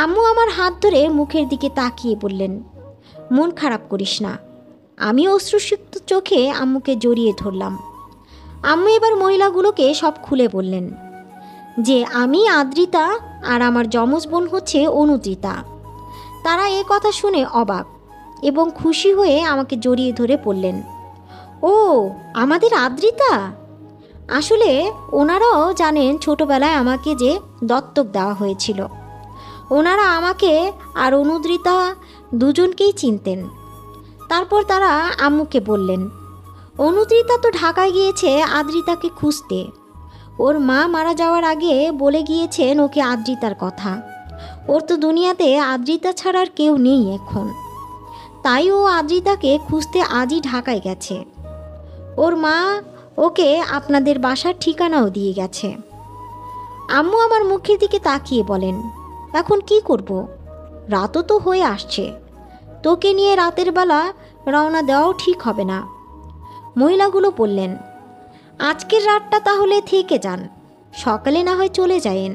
A: আম্মু আমার হাত ধরে মুখের দিকে তাকিয়ে বললেন, মন খারাপ করিস না। আমি অশ্রুসিক্ত চোখে আম্মুকে জড়িয়ে ধরলাম। আম্মু এবার মহিলাগুলোকে সব খুলে বললেন যে আমি আদ্রিতা আর আমার যমজ বোন হচ্ছে অনুদ্রিতা। তারা এ কথা শুনে অবাক এবং খুশি হয়ে আমাকে জড়িয়ে ধরে বললেন, ও আমাদের আদ্রিতা। আসলে ওনারাও জানেন ছোটবেলায় আমাকে যে দত্তক দেওয়া হয়েছিল। ওনারা আমাকে আর অনুদ্রিতা দুজনকেই চিনতেন। তারপর তারা আম্মুকে বললেন, অনুদ্রিতা তো ঢাকায় গিয়েছে আদ্রিতাকে খুঁজতে। ওর মা মারা যাওয়ার আগে বলে গিয়েছেন ওকে আদ্রিতার কথা। ওর তো দুনিয়াতে আদ্রিতা ছাড়ার কেউ নেই এখন, তাই ও আদ্রিতাকে খুঁজতে আজই ঢাকায় গেছে। ওর মা ওকে আপনাদের বাসার ঠিকানাও দিয়ে গেছে। আম্মু আমার মুখের দিকে তাকিয়ে বলেন, এখন কি করব? রাতও তো হয়ে আসছে, তোকে নিয়ে রাতের বেলা রওনা দেওয়াও ঠিক হবে না। মহিলাগুলো বললেন, আজকের রাতটা তাহলে থেকে যান, সকালে না হয় চলে যায়েন।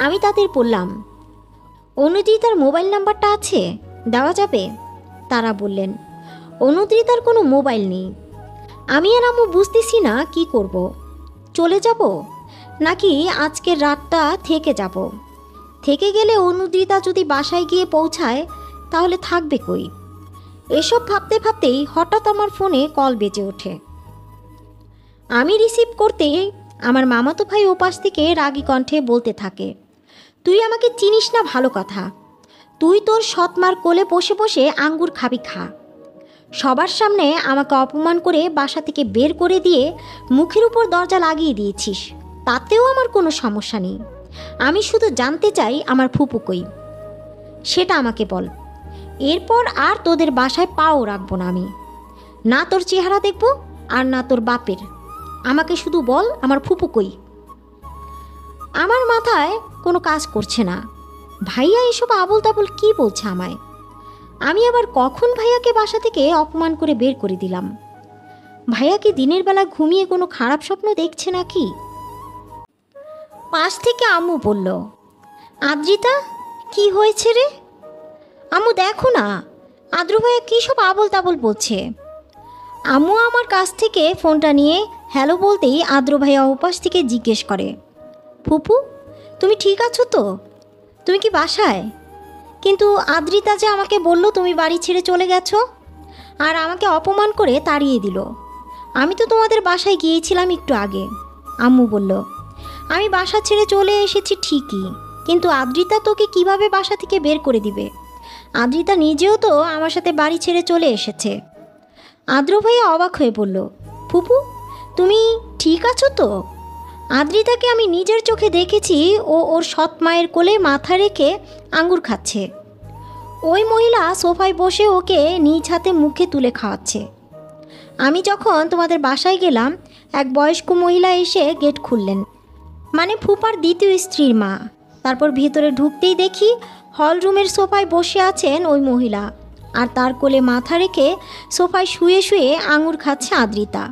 A: আমি তাদের বললাম, অনুদ্রিতার মোবাইল নাম্বারটা আছে, দেওয়া যাবে? তারা বললেন, অনুদ্রিতার কোনো মোবাইল নেই। আমি আর আম্মু বুঝতেছি না কি করব, চলে যাব নাকি আজকের রাতটা থেকে যাব। থেকে গেলে অনুদ্রিতা যদি বাসায় গিয়ে পৌঁছায় তাহলে থাকবে কই? এসব ভাবতে ভাবতেই হঠাৎ আমার ফোনে কল বেজে ওঠে। আমি রিসিভ করতেই আমার মামাতো ভাই ওপাশ থেকে রাগী কণ্ঠে বলতে থাকে, তুই আমাকে চিনিস না ভালো কথা, তুই তোর সৎমার কোলে বসে বসে আঙ্গুর খাবি খা। সবার সামনে আমাকে অপমান করে বাসা থেকে বের করে দিয়ে মুখের উপর দরজা লাগিয়ে দিয়েছিস, তাতেও আমার কোনো সমস্যা নেই। আমি শুধু জানতে চাই আমার ফুপু কই, সেটা আমাকে বল। এরপর আর তোদের বাসায় পাও রাখবো না আমি, না তোর চেহারা দেখব আর না তোর বাপের। আমাকে শুধু বল আমার ফুপু কই। আমার মাথায় কোনো কাজ করছে না, ভাইয়া এসব আবল তাবল কী বলছে আমায়। আমি আবার কখন ভাইয়াকে বাসা থেকে অপমান করে বের করে দিলাম? ভাইয়া কি দিনের বেলা ঘুমিয়ে কোনো খারাপ স্বপ্ন দেখছে নাকি? পাশ থেকে আম্মু বলল, আদ্রিতা কি হয়েছে রে? আম্মু দেখো না, আদ্র ভাইয়া কী সব আবল তাবল বলছে। আম্মু আমার কাছ থেকে ফোনটা নিয়ে হ্যালো বলতেই আদ্র ভাইয়া ওপাশ থেকে জিজ্ঞেস করে, ফুপু তুমি ঠিক আছো তো? তুমি কি বাসায়? কিন্তু আদ্রিতা যে আমাকে বলল তুমি বাড়ি ছেড়ে চলে গেছো, আর আমাকে অপমান করে তাড়িয়ে দিল। আমি তো তোমাদের বাসায় গিয়েছিলাম একটু আগে। আম্মু বলল, আমি বাসা ছেড়ে চলে এসেছি ঠিকই, কিন্তু আদ্রিতা তোকে কিভাবে বাসা থেকে বের করে দিবে? আদ্রিতা নিজেও তো আমার সাথে বাড়ি ছেড়ে চলে এসেছে। আদ্র ভাইয়া অবাক হয়ে বলল, ফুপু তুমি ঠিক আছো তো? আদ্রিতাকে আমি নিজের চোখে দেখেছি, ও ওর সৎ মায়ের কোলে মাথা রেখে আঙ্গুর খাচ্ছে। ওই মহিলা সোফায় বসে ওকে নিজ হাতে মুখে তুলে খাওয়াচ্ছে। আমি যখন তোমাদের বাসায় গেলাম, এক বয়স্ক মহিলা এসে গেট খুললেন, মানে ফুপার দ্বিতীয় স্ত্রীর মা। তারপর ভেতরে ঢুকতেই দেখি হল রুমের সোফায় বসে আছেন ওই মহিলা আর তার কোলে মাথা রেখে সোফায় শুয়ে শুয়ে আঙুর খাচ্ছে আদ্রিতা।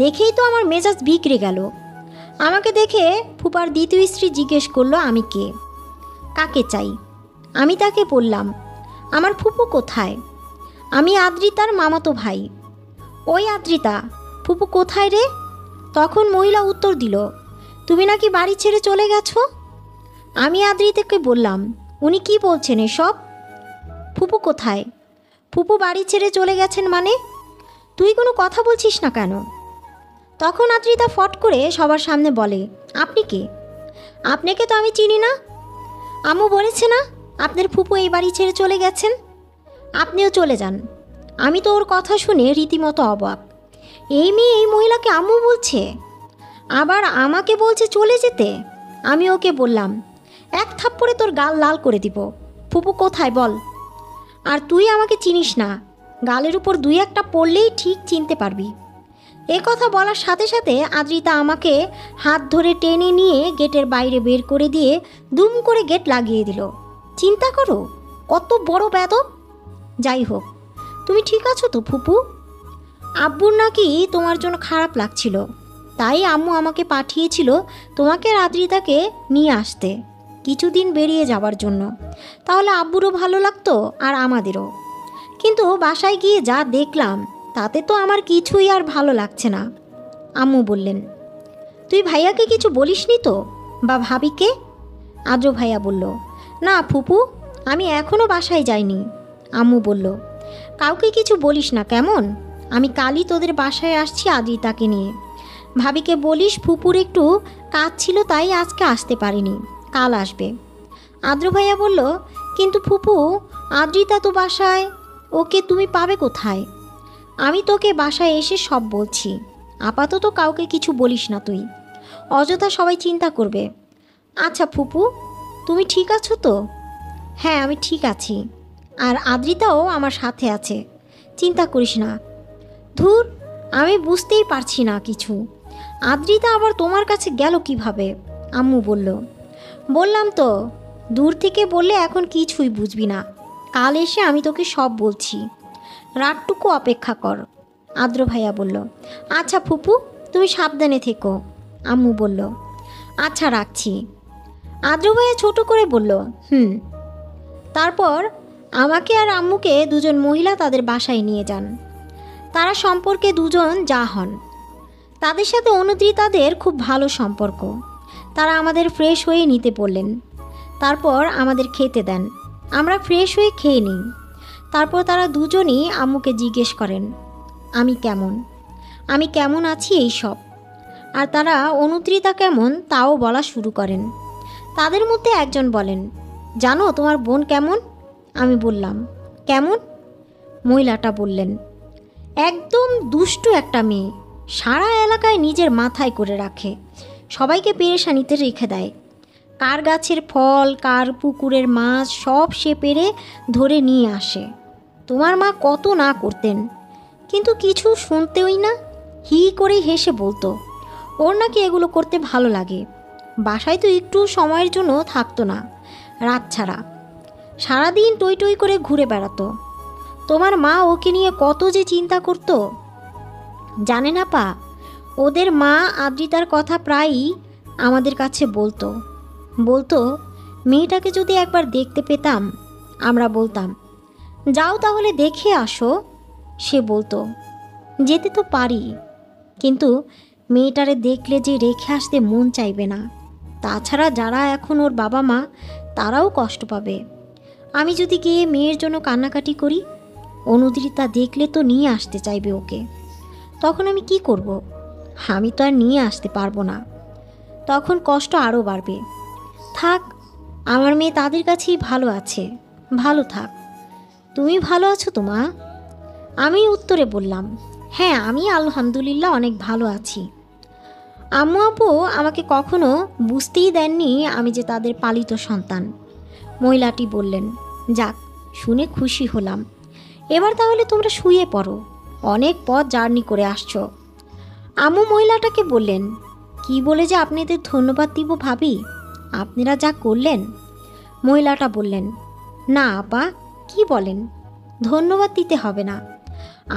A: দেখেই তো আমার মেজাজ বিগড়ে গেল। আমাকে দেখে ফুপার দ্বিতীয় স্ত্রী জিজ্ঞেস করলো আমি কে, কাকে চাই। আমি তাকে বললাম আমার ফুপু কোথায়, আমি আদ্রিতার মামাতো ভাই। ওই আদ্রিতা, ফুপু কোথায় রে? তখন মহিলা উত্তর দিল, তুমি নাকি বাড়ি ছেড়ে চলে গেছো। আমি আদ্রিতাকে বললাম, উনি কি বলছেন এসব? ফুপু কোথায়? ফুপু বাড়ি ছেড়ে চলে গেছেন মানে? তুই কোনো কথা বলছিস না কেন? তখন আদ্রিতা ফট করে সবার সামনে বলে, আপনি কে? আপনাকে তো আমি চিনি না। আম্মু বলেছে না আপনার ফুপু এই বাড়ি ছেড়ে চলে গেছেন, আপনিও চলে যান। আমি তো ওর কথা শুনে রীতিমতো অবাক। এই মেয়ে এই মহিলাকে আম্মু বলছে, আবার আমাকে বলছে চলে যেতে। আমি ওকে বললাম, এক থাপ্পড়ে তোর গাল লাল করে দিব, ফুপু কোথায় বল। আর তুই আমাকে চিনিস না, গালের উপর দুই একটা পড়লেই ঠিক চিনতে পারবি। এ কথা বলার সাথে সাথে আদ্রিতা আমাকে হাত ধরে টেনে নিয়ে গেটের বাইরে বের করে দিয়ে দুম করে গেট লাগিয়ে দিল। চিন্তা করো কত বড় বেদব। যাই হোক, তুমি ঠিক আছো তো ফুপু? আব্বুর নাকি তোমার জন্য খারাপ লাগছিল, তাই আম্মু আমাকে পাঠিয়েছিল তোমাকে আর আদ্রিতাকে নিয়ে আসতে, কিছুদিন বেরিয়ে যাবার জন্য। তাহলে আব্বুরও ভালো লাগতো আর আমাদেরও। কিন্তু বাসায় গিয়ে যা দেখলাম তাতে তো আমার কিছুই আর ভালো লাগছে না। আম্মু বললেন, তুই ভাইয়াকে কিছু বলিসনি তো, বা ভাবিকে? আদ্র ভাইয়া বলল, না ফুপু, আমি এখনও বাসায় যাইনি। আম্মু বলল, কাউকে কিছু বলিস না কেমন, আমি কালই তোদের বাসায় আসছি আদ্রিতাকে নিয়ে। ভাবিকে বলিস ফুপুর একটু কাজ ছিল তাই আজকে আসতে পারিনি, কাল আসবে। আদ্র ভাইয়া বলল, কিন্তু ফুপু, আদ্রিতা তো বাসায়, ওকে তুমি পাবে কোথায়? আমি তোকে বাসায় এসে সব বলছি, আপাতত কাউকে কিছু বলিস না তুই, অযথা সবাই চিন্তা করবে। আচ্ছা ফুপু, তুমি ঠিক আছো তো? হ্যাঁ আমি ঠিক আছি, আর আদ্রিতাও আমার সাথে আছে, চিন্তা করিস না। ধুর, আমি বুঝতেই পারছি না কিছু, আদ্রিতা আবার তোমার কাছে গেল কিভাবে? আম্মু বলল, বললাম তো, দূর থেকে বললে এখন কিছুই বুঝবি না, কাল এসে আমি তোকে সব বলছি, রাতটুকু অপেক্ষা কর। আদ্র ভাইয়া বলল, আচ্ছা ফুপু, তুমি সাবধানে থেকো। আম্মু বলল, আচ্ছা রাখছি। আদ্র ভাইয়া ছোট করে বলল, তারপর আমাকে আর আম্মুকে দুজন মহিলা তাদের বাসায় নিয়ে যান। তারা সম্পর্কে দুজন যা হন। তাদের সাথে অনুদ্রিতাদের খুব ভালো সম্পর্ক। তারা আমাদের ফ্রেশ হয়ে নিতে বললেন, তারপর আমাদের খেতে দেন, আমরা ফ্রেশ হয়ে খেয়ে নিই। তারপর তারা দুজনই আম্মুকে জিজ্ঞেস করেন আমি কেমন আছি এই সব। আর তারা অনুদ্রিতা কেমন তাও বলা শুরু করেন। তাদের মধ্যে একজন বলেন, জানো তোমার বোন কেমন? আমি বললাম, কেমন? মহিলাটা বললেন, একদম দুষ্টু একটা মেয়ে, সারা এলাকায় নিজের মাথায় করে রাখে, সবাইকে পেরেশানিতে রেখে দেয়। কার গাছের ফল, কার পুকুরের মাছ সব সে পেরে ধরে নিয়ে আসে। তোমার মা কত না করতেন, কিন্তু কিছু শুনতেই না, হি করে হেসে বলতো ওর নাকি এগুলো করতে ভালো লাগে। বাসায় তো একটু সময়ের জন্য থাকতো না, রাত ছাড়া সারাদিন টই টই করে ঘুরে বেড়াতো। তোমার মা ওকে নিয়ে কত যে চিন্তা করতো জানে না পা। ওদের মা আদ্রিতার কথা প্রায়ই আমাদের কাছে বলতো মেয়েটাকে যদি একবার দেখতে পেতাম। আমরা বলতাম, যাও তাহলে দেখে আসো। সে বলতো, যেতে তো পারি, কিন্তু মেয়েটারে দেখলে যে রেখে আসতে মন চাইবে না। তাছাড়া যারা এখন ওর বাবা মা তারাও কষ্ট পাবে। আমি যদি গিয়ে মেয়ের জন্য কান্নাকাটি করি, অনুদ্রিতা দেখলে তো নিয়ে আসতে চাইবে ওকে। তখন আমি কি করব? আমি তো আর নিয়ে আসতে পারবো না, তখন কষ্ট আরও বাড়বে। থাক, আমার মেয়ে তাদের কাছেই ভালো আছে, ভালো থাক। তুমি ভালো আছো তো মা? আমি উত্তরে বললাম, হ্যাঁ আমি আলহামদুলিল্লাহ অনেক ভালো আছি। আম্মু আপু আমাকে কখনো বুঝতেই দেননি আমি যে তাদের পালিত সন্তান। মহিলাটি বললেন, যাক, শুনে খুশি হলাম। এবার তাহলে তোমরা শুয়ে পড়ো, অনেক পথ জার্নি করে আসছো। আম্মু মহিলাটাকে বললেন, কি বলে যে আপনাদের ধন্যবাদ দিব ভাবি, আপনারা যা করলেন। মহিলাটা বললেন, না আপা, কি বলেন? ধন্যবাদ দিতে হবে না।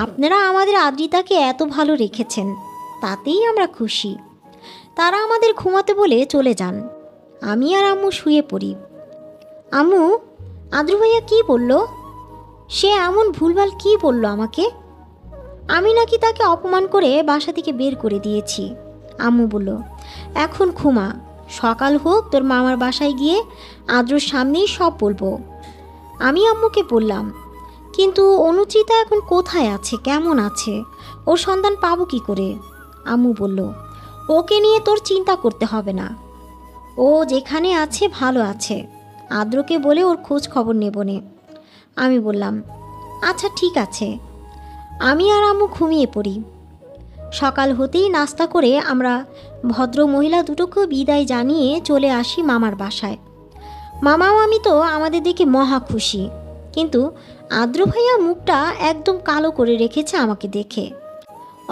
A: আপনারা আমাদের আদ্রিতাকে এত ভালো রেখেছেন, তাতেই আমরা খুশি। তারা আমাদের ঘুমাতে বলে চলে যান। আমি আর আম্মু শুয়ে পড়ি। আম্মু, আদ্রু ভাইয়া কী বলল? সে এমন ভুলভাল কী বলল আমাকে? আমি নাকি তাকে অপমান করে বাসা থেকে বের করে দিয়েছি। আম্মু বলল, এখন ঘুমা, সকাল হোক তোর মামার বাসায় গিয়ে আদ্রুর সামনেই সব বলবো। আমি আম্মুকে বললাম, কিন্তু অনুচিতা এখন কোথায় আছে, কেমন আছে, ওর সন্ধান পাবো কি করে? আম্মু বলল, ওকে নিয়ে তোর চিন্তা করতে হবে না, ও যেখানে আছে ভালো আছে। আদ্রকে বলে ওর খোঁজ খবর নেব নে। আমি বললাম, আচ্ছা ঠিক আছে। আমি আর আম্মু ঘুমিয়ে পড়ি। সকাল হতেই নাস্তা করে আমরা ভদ্র মহিলা দুটোকেও বিদায় জানিয়ে চলে আসি মামার বাসায়। মামা মামি তো আমাদের দেখে মহা খুশি, কিন্তু আদ্র ভাইয়া মুখটা একদম কালো করে রেখেছে আমাকে দেখে।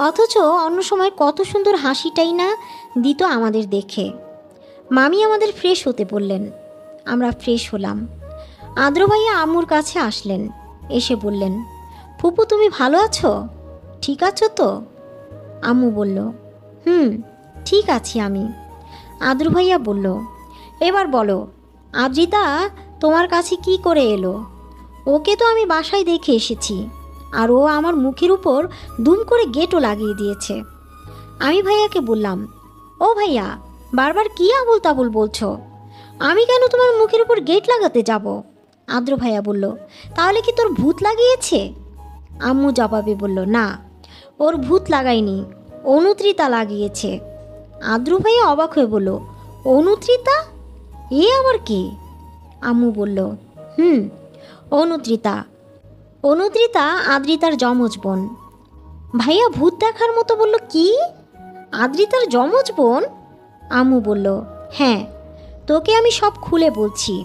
A: অথচ অন্য সময় কত সুন্দর হাসিটাই না দিত আমাদের দেখে। মামি আমাদের ফ্রেশ হতে বললেন। আমরা ফ্রেশ হলাম। আদ্র ভাইয়া আম্মুর কাছে আসলেন, এসে বললেন, ফুপু তুমি ভালো আছো? ঠিক আছো তো? আম্মু বলল, ঠিক আছি আমি। আদ্র ভাইয়া বলল, এবার বলো আদ্রিতা তোমার কাছে কি করে এলো? ওকে তো আমি বাসায় দেখে এসেছি, আর ও আমার মুখের উপর দুম করে গেটও লাগিয়ে দিয়েছে। আমি ভাইয়াকে বললাম, ও ভাইয়া, বারবার কি আবল তাবল বলছো? আমি কেন তোমার মুখের উপর গেট লাগাতে যাব? আদ্র ভাইয়া বলল, তাহলে কি তোর ভূত লাগিয়েছে? আম্মু জবাবে বলল, না, ওর ভূত লাগায়নি, অনুত্রিতা লাগিয়েছে। আদ্র ভাইয়া অবাক হয়ে বলল, অনুত্রিতা? এ আবার কি? আম্মু বলল, অনুত্রিতা। অনুত্রিতা আদ্রিতার যমজ বোন। ভাইয়া ভূত দেখার মতো বলল, কি, আদ্রিতার যমজ বোন? আম্মু বলল, হ্যাঁ, তোকে আমি সব খুলে বলছি।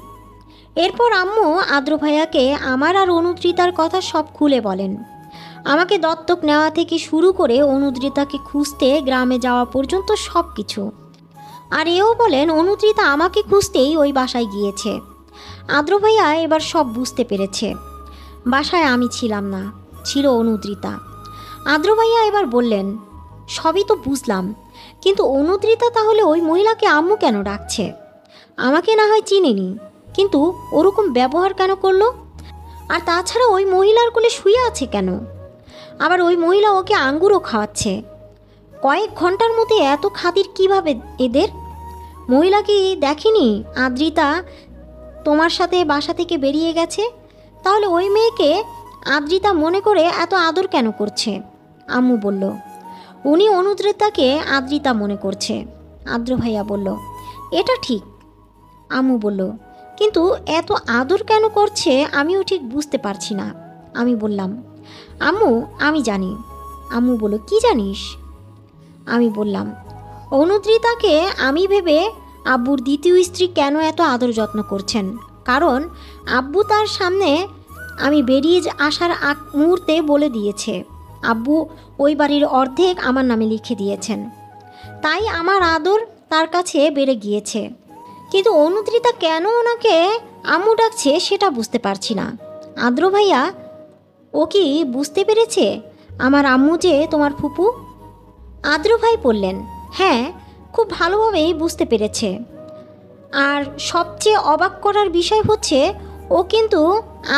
A: এরপর আম্মু আদ্র ভাইয়াকে আমার আর অনুত্রিতার কথা সব খুলে বলেন। আমাকে দত্তক নেওয়া থেকে শুরু করে অনুদ্রিতাকে খুঁজতে গ্রামে যাওয়া পর্যন্ত সব কিছু। আর এও বলেন অনুদ্রিতা আমাকে খুঁজতেই ওই বাসায় গিয়েছে। আদ্র ভাইয়া এবার সব বুঝতে পেরেছে। বাসায় আমি ছিলাম না, ছিল অনুদ্রিতা। আদ্র ভাইয়া এবার বললেন, সবই তো বুঝলাম, কিন্তু অনুদ্রিতা তাহলে ওই মহিলাকে আম্মু কেন ডাকছে? আমাকে না হয় চিনেনি, কিন্তু ওরকম ব্যবহার কেন করলো? আর তাছাড়া ওই মহিলার কোলে শুয়ে আছে কেন? আবার ওই মহিলা ওকে আঙ্গুরও খাওয়াচ্ছে। কয়েক ঘন্টার মধ্যে এত খাতির কিভাবে এদের? মহিলা কি দেখেনি আদ্রিতা তোমার সাথে বাসা থেকে বেরিয়ে গেছে? তাহলে ওই মেয়েকে আদ্রিতা মনে করে এত আদর কেন করছে? আম্মু বলল, উনি অনুদ্রিতাকে আদ্রিতা মনে করছে। আদ্র ভাইয়া বলল, এটা ঠিক। আম্মু বলল, কিন্তু এত আদর কেন করছে আমিও ঠিক বুঝতে পারছি না। আমি বললাম, আম্মু আমি জানি। আম্মু বলল, কি জানিস? আমি বললাম, অনুদ্রিতাকে আমি ভেবে আব্বুর দ্বিতীয় স্ত্রী কেন এত আদর যত্ন করছেন, কারণ আব্বু তার সামনে আমি বেরিয়ে আসার মুহূর্তে বলে দিয়েছে আব্বু ওই বাড়ির অর্ধেক আমার নামে লিখে দিয়েছেন, তাই আমার আদর তার কাছে বেড়ে গিয়েছে। কিন্তু অনুদ্রিতা কেন ওনাকে আম্মু ডাকছে সেটা বুঝতে পারছি না। আদ্র ভাইয়া, ও কি বুঝতে পেরেছে আমার আম্মু যে তোমার ফুপু? আদ্র ভাই বললেন, হ্যাঁ, খুব ভালোভাবেই বুঝতে পেরেছে। আর সবচেয়ে অবাক করার বিষয় হচ্ছে ও কিন্তু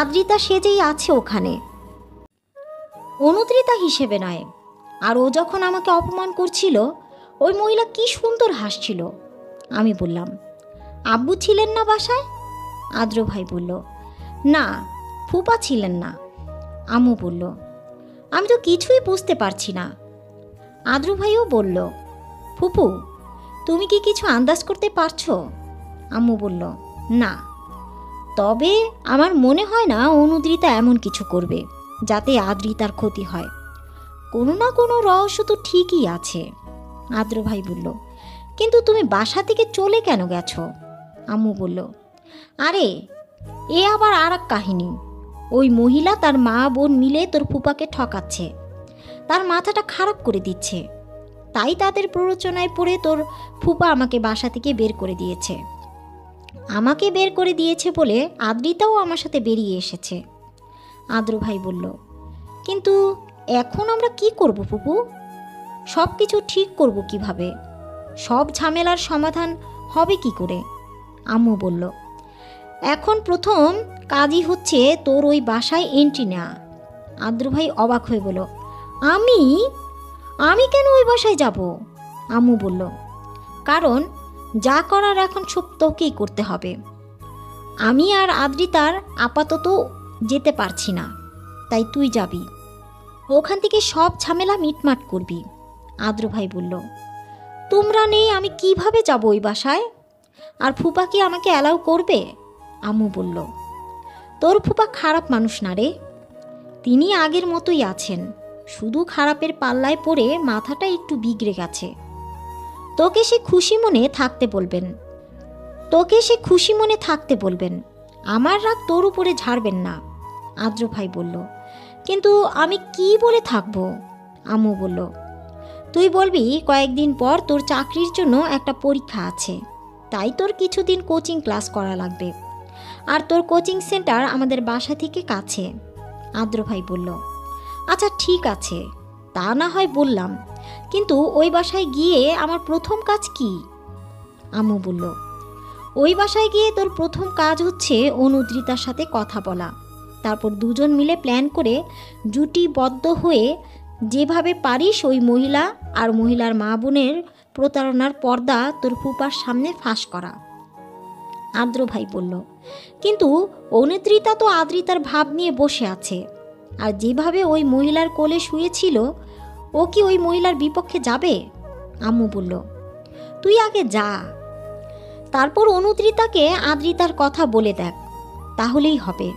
A: আদ্রিতা সেজেই আছে ওখানে, অনুদ্রিতা হিসেবে নয়। আর ও যখন আমাকে অপমান করছিল ওই মহিলা কি সুন্দর হাসছিল। আমি বললাম, আব্বু ছিলেন না বাসায়? আদ্র ভাই বলল, না, ফুপা ছিলেন না। আম্মু বলল, আমি তো কিছুই বুঝতে পারছি না। আদ্র ভাইও বলল, ফুপু তুমি কি কিছু আন্দাজ করতে পারছো? আম্মু বলল, না, তবে আমার মনে হয় না অনুদ্রিতা এমন কিছু করবে যাতে আদ্রিতার ক্ষতি হয়। কোনো না কোনো রহস্য তো ঠিকই আছে। আদ্র ভাই বলল, কিন্তু তুমি বাসা থেকে চলে কেন গেছো? আম্মু বলল, আরে এ আবার আর এক কাহিনী। ওই মহিলা তার মা বোন মিলে তোর ফুপাকে ঠকাচ্ছে, তার মাথাটা খারাপ করে দিচ্ছে, তাই তাদের প্ররোচনায় পড়ে তোর ফুপা আমাকে বাসা থেকে বের করে দিয়েছে। আমাকে বের করে দিয়েছে বলে আদ্রিতাও আমার সাথে বেরিয়ে এসেছে। আদ্র ভাই বলল। কিন্তু এখন আমরা কি করব ফুপু? সব কিছু ঠিক করব কিভাবে? সব ঝামেলার সমাধান হবে কি করে? আম্মু বলল, এখন প্রথম কাজই হচ্ছে তোর ওই বাসায় এন্ট্রি নেওয়া। আদ্র ভাই অবাক হয়ে বলল, আমি আমি কেন ওই বাসায় যাব? আম্মু বলল, কারণ যা করার এখন সব তোকেই করতে হবে। আমি আর আদ্রিতার আপাতত যেতে পারছি না, তাই তুই যাবি। ওখান থেকে সব ঝামেলা মিটমাট করবি। আদ্র ভাই বলল, তোমরা নেই আমি কিভাবে যাব ওই বাসায়? আর ফুপা কি আমাকে অ্যালাউ করবে? আম্মু বলল, তোর ফুপা খারাপ মানুষ না রে, তিনি আগের মতোই আছেন, শুধু খারাপের পাল্লায় পড়ে মাথাটা একটু বিগড়ে গেছে। তোকে সে খুশি মনে থাকতে বলবেন। আমার রাগ তোর উপরে ঝাড়বেন না। আদ্র ভাই বলল, কিন্তু আমি কি বলে থাকবো? আম্মু বলল, তুই বলবি কয়েকদিন পর তোর চাকরির জন্য একটা পরীক্ষা আছে, তাই তোর কিছুদিন কোচিং ক্লাস করা লাগবে। আর তোর কোচিং সেন্টার আমাদের বাসা থেকে কাছে। আদ্র ভাই বলল, আচ্ছা ঠিক আছে, তা না হয় বললাম, কিন্তু ওই বাসায় গিয়ে আমার প্রথম কাজ কি? আম্মু বলল, ওই বাসায় গিয়ে তোর প্রথম কাজ হচ্ছে অনুদ্রিতার সাথে কথা বলা। তারপর দুজন মিলে প্ল্যান করে জুটিবদ্ধ হয়ে যেভাবে পারিস ওই মহিলা আর মহিলার মা বোনের প্রতারণার পর্দা তোর ফুপার সামনে ফাঁস করা। আদ্র ভাই বলল, কিন্তু অনুদ্রিতা তো আদ্রিতার ভাব নিয়ে বসে আছে, আর যেভাবে ওই মহিলার কোলে শুয়েছিল, ও কি ওই মহিলার বিপক্ষে যাবে? আম্মু বলল, তুই আগে যা, তারপর অনুদ্রিতাকে আদ্রিতার কথা বলে দেখ, তাহলেই হবে।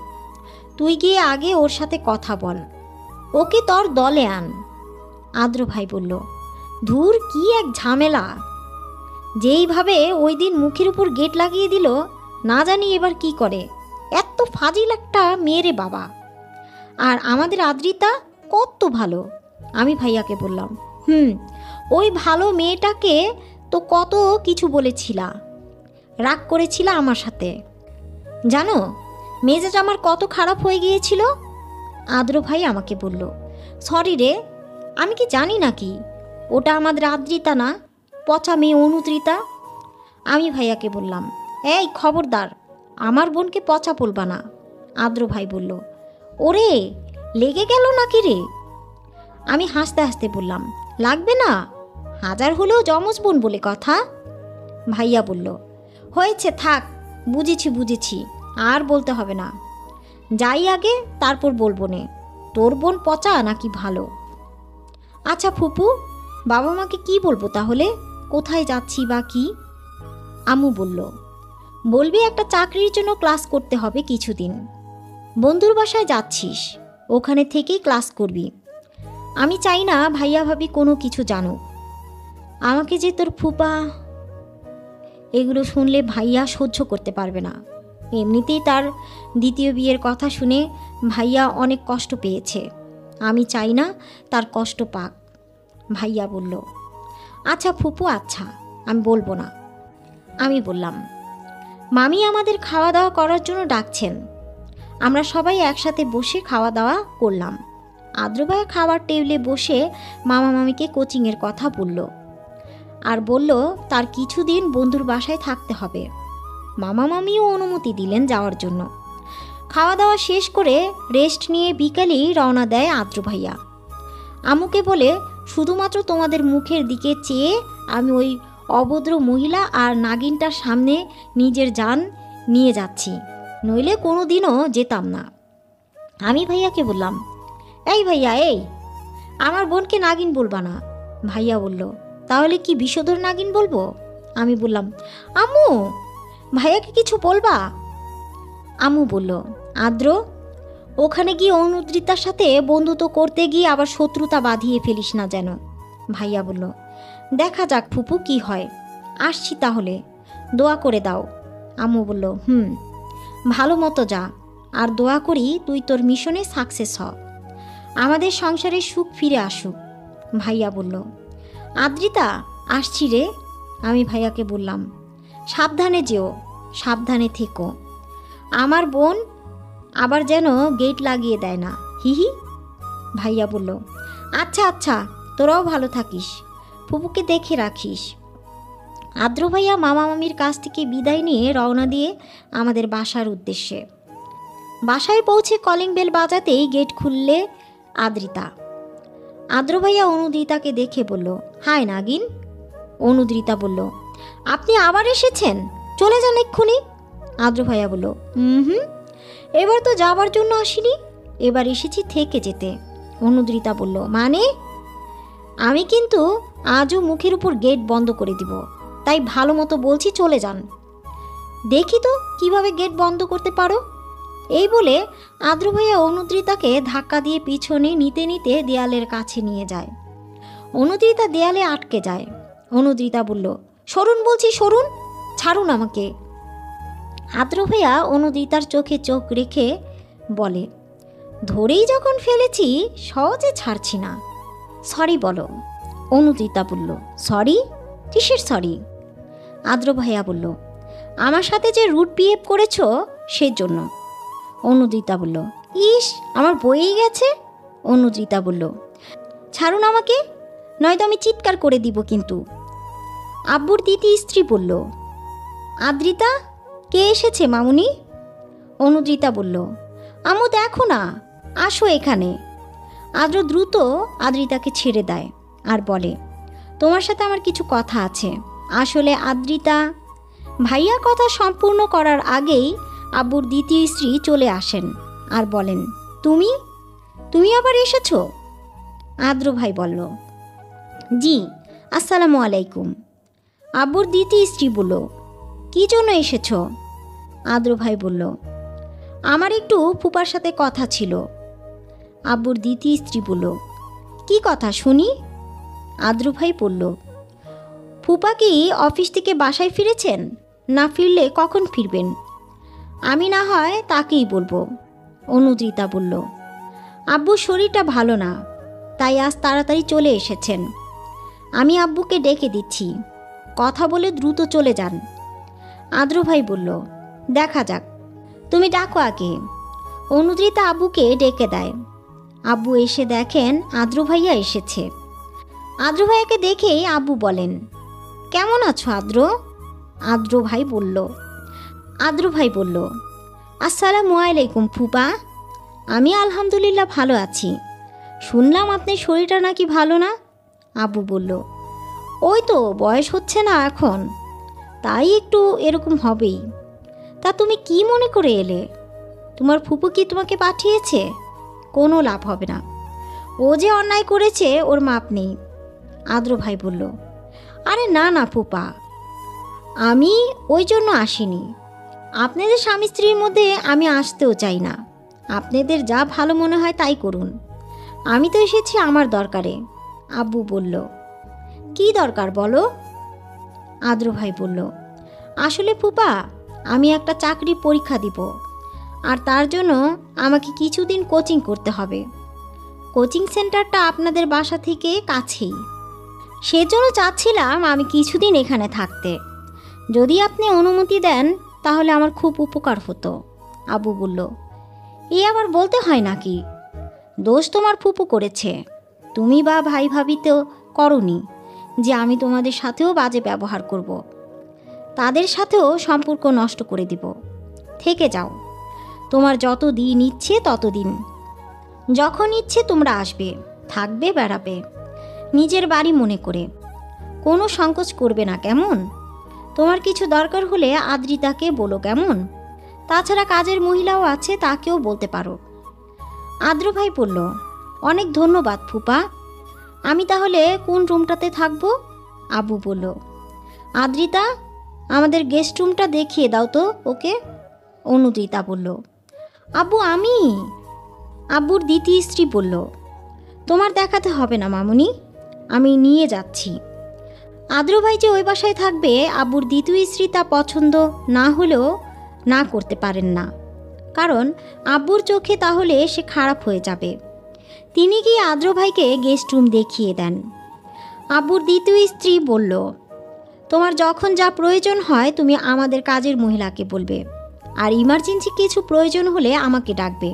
A: তুই গিয়ে আগে ওর সাথে কথা বল, ওকে তোর দলে আন। আদ্র ভাই বলল, ধুর কি এক ঝামেলা! যেইভাবে ওই দিন মুখের উপর গেট লাগিয়ে দিল, না জানি এবার কি করে। এত ফাজিল একটা মেয়েরে বাবা। আর আমাদের আদ্রিতা কত ভালো। আমি ভাইয়াকে বললাম, ওই ভালো মেয়েটাকে তো কত কিছু বলেছিলা, রাগ করেছিলা আমার সাথে, জানো মেজাজ আমার কত খারাপ হয়ে গিয়েছিল। আদ্র ভাই আমাকে বলল, সরি রে, আমি কি জানি নাকি ওটা আমাদের আদ্রিতা না, পচা মেয়ে অনুদ্রিতা। আমি ভাইয়াকে বললাম, এই খবরদার, আমার বোনকে পচা বলবা না। আদ্র ভাই বলল, ওরে লেগে গেল নাকি রে? আমি হাসতে হাসতে বললাম, লাগবে না, হাজার হলেও যমজ বোন বলে কথা। ভাইয়া বলল, হয়েছে থাক, বুঝেছি, আর বলতে হবে না, যাই আগে তারপর বলবো নে, তোর বোন পচা নাকি ভালো। আচ্ছা ফুপু, বাবা মাকে কি বলবো তাহলে, কোথায় যাচ্ছি বা কি? আম্মু বলল, বলবি একটা চাকরির জন্য ক্লাস করতে হবে কিছুদিন, বন্ধুর বাসায় যাচ্ছিস, ওখানে থেকেই ক্লাস করবি। আমি চাই না ভাইয়া ভাবি কোনো কিছু জানুক। আমাকে যে তোর ফুপা, এগুলো শুনলে ভাইয়া সহ্য করতে পারবে না। এমনিতেই তার দ্বিতীয় বিয়ের কথা শুনে ভাইয়া অনেক কষ্ট পেয়েছে, আমি চাই না তার কষ্ট পাক। ভাইয়া বলল, আচ্ছা ফুপু, আচ্ছা, আমি বলবো না। আমি বললাম, মামি আমাদের খাওয়া দাওয়া করার জন্য ডাকছেন। আমরা সবাই একসাথে বসে খাওয়া দাওয়া করলাম। আদ্র ভাইয়া খাওয়ার টেবিলে বসে মামা মামিকে কোচিংয়ের কথা বলল, আর বলল তার কিছুদিন বন্ধুর বাসায় থাকতে হবে। মামা মামিও অনুমতি দিলেন যাওয়ার জন্য। খাওয়া দাওয়া শেষ করে রেস্ট নিয়ে বিকালেই রওনা দেয় আদ্র ভাইয়া। আম্মুকে বলে, শুধুমাত্র তোমাদের মুখের দিকে চেয়ে আমি ওই অভদ্র মহিলা আর নাগিনটার সামনে নিজের জান নিয়ে যাচ্ছি, নইলে কোনো দিনও যেতাম না। আমি ভাইয়াকে বললাম, এই ভাইয়া, এই আমার বোনকে নাগিন বলবা না। ভাইয়া বলল, তাহলে কি বিষধর নাগিন বলবো? আমি বললাম, আম্মু ভাইয়াকে কিছু বলবা? আম্মু বলল, আদ্র, ওখানে গিয়ে অনুদ্রিতার সাথে বন্ধুত্ব করতে গিয়ে আবার শত্রুতা বাঁধিয়ে ফেলিস না যেন। ভাইয়া বলল, দেখা যাক ফুপু কি হয়, আসছি তাহলে, দোয়া করে দাও। আম্মু বলল, ভালো মতো যা, আর দোয়া করি তুই তোর মিশনে সাকসেস হ, আমাদের সংসারে সুখ ফিরে আসুক। ভাইয়া বলল, আদ্রিতা আসছি রে। আমি ভাইয়াকে বললাম, সাবধানে যেও, সাবধানে থেকো। আমার বোন আবার যেন গেট লাগিয়ে দেয় না, হিহি। ভাইয়া বলল, আচ্ছা আচ্ছা, তোরাও ভালো থাকিস, ফুপুকে দেখে রাখিস। আদ্র ভাইয়া মামা মামির কাছ থেকে বিদায় নিয়ে রওনা দিয়ে আমাদের বাসার উদ্দেশ্যে। বাসায় পৌঁছে কলিং বেল বাজাতেই গেট খুললে আদ্রিতা। আদ্র ভাইয়া অনুদ্রিতাকে দেখে বলল, হাই নাগিন। অনুদ্রিতা বলল, আপনি আবার এসেছেন, চলে যান এক্ষুনি। আদ্র ভাইয়া বলল, হুম, এবার তো যাবার জন্য আসিনি, এবার এসেছি থেকে যেতে। অনুদ্রিতা বলল, মানে? আমি কিন্তু আজও মুখের উপর গেট বন্ধ করে দিব, তাই ভালো মতো বলছি চলে যান। দেখি তো কিভাবে গেট বন্ধ করতে পারো। এই বলে আদ্র ভাইয়া অনুদ্রিতাকে ধাক্কা দিয়ে পিছনে নিতে নিতে দেয়ালের কাছে নিয়ে যায়। অনুদ্রিতা দেয়ালে আটকে যায়। অনুদ্রিতা বলল, সরুন বলছি, সরুন, ছাড়ুন আমাকে। আদ্র ভাইয়া অনুদ্রিতার চোখে চোখ রেখে বলে, ধরেই যখন ফেলেছি সহজে ছাড়ছি না, সরি বলো। অনুদ্রিতা বলল, সরি? কিসের সরি? আদ্র ভাইয়া বলল, আমার সাথে যে রুট বিহেভ করেছ সেজন্য। অনুদ্রিতা বলল, ইস, আমার বইয়েই গেছে। অনুদ্রিতা বলল, ছাড়ুন আমাকে, নয়তো আমি চিৎকার করে দিব কিন্তু। আব্বুর দ্বিতীয় স্ত্রী বলল, আদ্রিতা, কে এসেছে মামুনি? অনুদ্রিতা বলল, আম্মু দেখো না, আসো এখানে। আদ্র দ্রুত আদ্রিতাকে ছেড়ে দেয় আর বলে, তোমার সাথে আমার কিছু কথা আছে। আসলে আদ্রিতা। ভাইয়া কথা সম্পূর্ণ করার আগেই আব্বুর দ্বিতীয় স্ত্রী চলে আসেন আর বলেন, তুমি তুমি আবার এসেছো? আদ্র ভাই বলল, জি, আসসালামু আলাইকুম। আব্বুর দ্বিতীয় স্ত্রী বলল, কী জন্য এসেছো? আদ্র ভাই বলল, আমার একটু ফুপার সাথে কথা ছিল। আব্বুর দ্বিতীয় স্ত্রী বলল, কি কথা শুনি? আদ্র ভাই বলল, ফুপা কি অফিস থেকে বাসায় ফিরেছেন? না ফিরলে কখন ফিরবেন? আমি না হয় তাকেই বলবো। অনুদ্রিতা বলল, আব্বুর শরীরটা ভালো না, তাই আজ তাড়াতাড়ি চলে এসেছেন। আমি আব্বুকে ডেকে দিচ্ছি, কথা বলে দ্রুত চলে যান। আদ্র ভাই বলল, দেখা যাক, তুমি ডাকো আগে। অনুদ্রিতা আব্বুকে ডেকে দেয়। আব্বু এসে দেখেন আদ্র ভাইয়া এসেছে। আদ্র ভাইয়াকে দেখেই আব্বু বলেন, কেমন আছো আদ্র? আদ্র ভাই বলল, আসসালামু আলাইকুম ফুপা। আমি আলহামদুলিল্লাহ ভালো আছি। শুনলাম আপনার শরীরটা নাকি ভালো না? আব্বু বলল, ওই তো বয়স হচ্ছে না এখন, তাই একটু এরকম হবেই। তা তুমি কি মনে করে এলে? তোমার ফুপু কি তোমাকে পাঠিয়েছে? কোনো লাভ হবে না, ও যে অন্যায় করেছে ওর মাপ নেই। আদ্র ভাই বলল, আরে না না ফুপা, আমি ওই জন্য আসিনি। আপনাদের স্বামী স্ত্রীর মধ্যে আমি আসতেও চাই না। আপনাদের যা ভালো মনে হয় তাই করুন, আমি তো এসেছি আমার দরকারে। আব্বু বলল, কি দরকার বলো? আদ্র ভাই বলল, আসলে ফুপা, আমি একটা চাকরির পরীক্ষা দিব, আর তার জন্য আমাকে কিছুদিন কোচিং করতে হবে। কোচিং সেন্টারটা আপনাদের বাসা থেকে কাছেই, সেজন্য চাচ্ছিলাম আমি কিছুদিন এখানে থাকতে। যদি আপনি অনুমতি দেন তাহলে আমার খুব উপকার হতো। আব্বু বলল, এ আবার বলতে হয় নাকি? দোষ তোমার ফুপু করেছে, তুমি বা ভাই ভাবিতেও করনি যে আমি তোমাদের সাথেও বাজে ব্যবহার করব, তাদের সাথেও সম্পর্ক নষ্ট করে দিব। থেকে যাও, তোমার যত দিন ইচ্ছে ততদিন, যখন ইচ্ছে তোমরা আসবে, থাকবে, বেড়াবে, নিজের বাড়ি মনে করে। কোনো সংকোচ করবে না, কেমন? তোমার কিছু দরকার হলে আদ্রিতাকে বলো, কেমন? তাছাড়া কাজের মহিলাও আছে, তাকেও বলতে পারো। আদ্র ভাই বলল, অনেক ধন্যবাদ ফুপা। আমি তাহলে কোন রুমটাতে থাকবো? আব্বু বলল, আদ্রিতা, আমাদের গেস্ট রুমটা দেখিয়ে দাও তো ওকে। অনুদ্রিতা বলল, আব্বু আমি? আব্বুর দ্বিতীয় স্ত্রী বলল, তোমার দেখাতে হবে না মামুনি, আমি নিয়ে যাচ্ছি। আদ্র ভাই যে ওই বাসায় থাকবে আব্বুর দ্বিতীয় স্ত্রী তা পছন্দ না হলেও না করতে পারেন না, কারণ আব্বুর চোখে তাহলে সে খারাপ হয়ে যাবে। তিনি গিয়ে আদ্র ভাইকে গেস্ট রুম দেখিয়ে দেন। আব্বুর দ্বিতীয় স্ত্রী বলল, তোমার যখন যা প্রয়োজন হয় তুমি আমাদের কাজের মহিলাকে বলবে, আর ইমার্জেন্সি কিছু প্রয়োজন হলে আমাকে ডাকবে।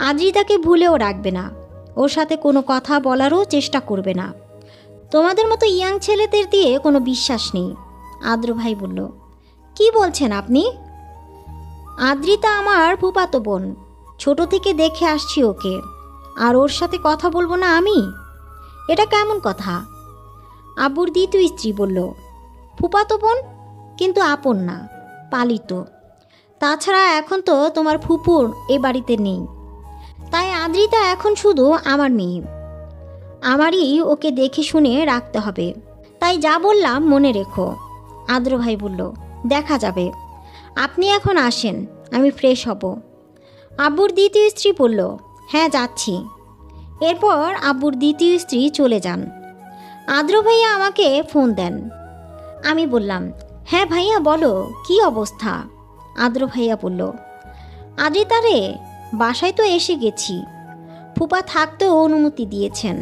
A: আদ্রিতাকে ভুলেও রাখবে না, ওর সাথে কোনো কথা বলারও চেষ্টা করবে না। তোমাদের মতো ইয়াং ছেলেদের দিয়ে কোনো বিশ্বাস নেই। আদ্র ভাই বলল, কি বলছেন আপনি? আদ্রিতা আমার ফুফাতো বোন, ছোট থেকে দেখে আসছি ওকে, আর ওর সাথে কথা বলবো না আমি? এটা কেমন কথা? আব্বুর দ্বিতীয় স্ত্রী বলল, ফুফাতো বোন কিন্তু আপন না, পালিত। তাছাড়া এখন তো তোমার ফুপুর এ বাড়িতে নেই, তাই আদ্রিতা এখন শুধু আমার মেয়ে। আমারই ওকে দেখে শুনে রাখতে হবে, তাই যা বললাম মনে রেখো। আদ্র ভাই বলল, দেখা যাবে, আপনি এখন আসেন, আমি ফ্রেশ হব। আব্বুর দ্বিতীয় স্ত্রী বলল, হ্যাঁ যাচ্ছি। এরপর আব্বুর দ্বিতীয় স্ত্রী চলে যান। আদ্র ভাইয়া আমাকে ফোন দেন। আমি বললাম, হ্যাঁ ভাইয়া বলো, কি অবস্থা? আদ্র ভাইয়া বলল, আদ্রিতা রে, বাসায় তো এসে গেছি, ফুপা থাকতেও অনুমতি দিয়েছেন,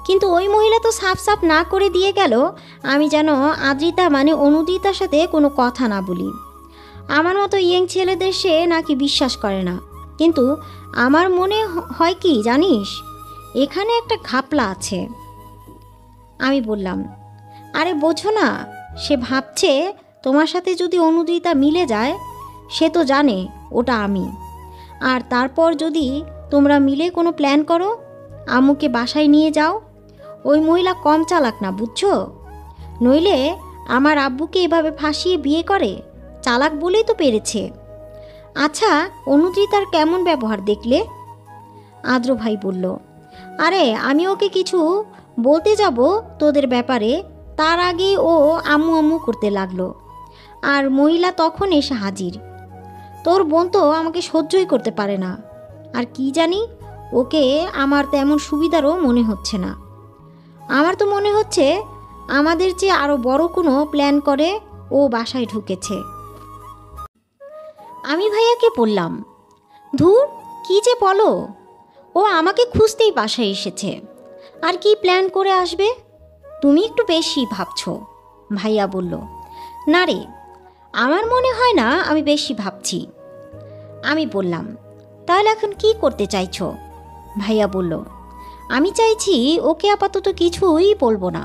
A: কিন্তু ওই মহিলা তো সাফ সাফ না করে দিয়ে গেল আমি যেন আদ্রিতা মানে অনুদিতার সাথে কোনো কথা না বলি। আমার মতো ইয়ং ছেলেদের সে নাকি বিশ্বাস করে না, কিন্তু আমার মনে হয় কি জানিস, এখানে একটা ঘাপলা আছে। আমি বললাম, আরে বোঝো না, সে ভাবছে তোমার সাথে যদি অনুদিতা মিলে যায়, সে তো জানে ওটা আমি, আর তারপর যদি তোমরা মিলে কোনো প্ল্যান করো, আম্মুকে বাসায় নিয়ে যাও। ওই মহিলা কম চালাক না, বুঝছো? নইলে আমার আব্বুকে এভাবে ফাঁসিয়ে বিয়ে করে, চালাক বলেই তো পেরেছে। আচ্ছা, অনুদিতার কেমন ব্যবহার দেখলে? আদ্র ভাই বলল, আরে আমি ওকে কিছু বলতে যাব তোদের ব্যাপারে, তার আগে ও আম্মু আম্মু করতে লাগলো, আর মহিলা তখন এসে হাজির। তোর বোন তো আমাকে সহ্যই করতে পারে না, আর কি জানি ওকে আমার তেমন সুবিধারও মনে হচ্ছে না। আমার তো মনে হচ্ছে আমাদের চেয়ে আরও বড় কোনো প্ল্যান করে ও বাসায় ঢুকেছে। আমি ভাইয়াকে বললাম, ধুর, কি যে বলো, ও আমাকে খুঁজতেই বাসায় এসেছে, আর কি প্ল্যান করে আসবে? তুমি একটু বেশি ভাবছো। ভাইয়া বলল, না রে, আমার মনে হয় না আমি বেশি ভাবছি। আমি বললাম, তাহলে এখন কি করতে চাইছো? ভাইয়া বলল, আমি চাইছি ওকে আপাতত কিছুই বলবো না,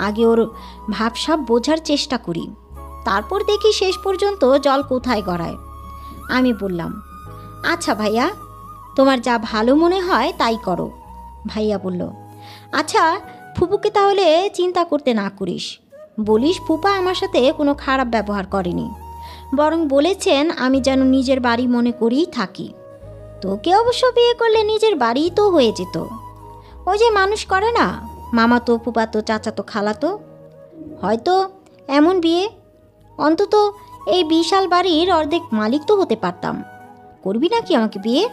A: আগে ওর ভাবসাব বোঝার চেষ্টা করি, তারপর দেখি শেষ পর্যন্ত জল কোথায় গড়ায়। আমি বললাম, আচ্ছা ভাইয়া, তোমার যা ভালো মনে হয় তাই করো। ভাইয়া বলল, আচ্ছা ফুপুকে তাহলে চিন্তা করতে না করিস, বলিস ফুপা আমার সাথে কোনো খারাপ ব্যবহার করেনি, বরং বলেছেন আমি যেন নিজের বাড়ি মনে করেই থাকি। তোকে অবশ্য বিয়ে করলে নিজের বাড়িই তো হয়ে যেত। ওই যে মানুষ করে না, মামাতো ফুপাতো চাচাতো খালাতো, হয়তো এমন বিয়ে, অন্তত এই বিশাল বাড়ির অর্ধেক মালিক তো হতে পারতাম। করবি নাকি আমাকে বিয়ে?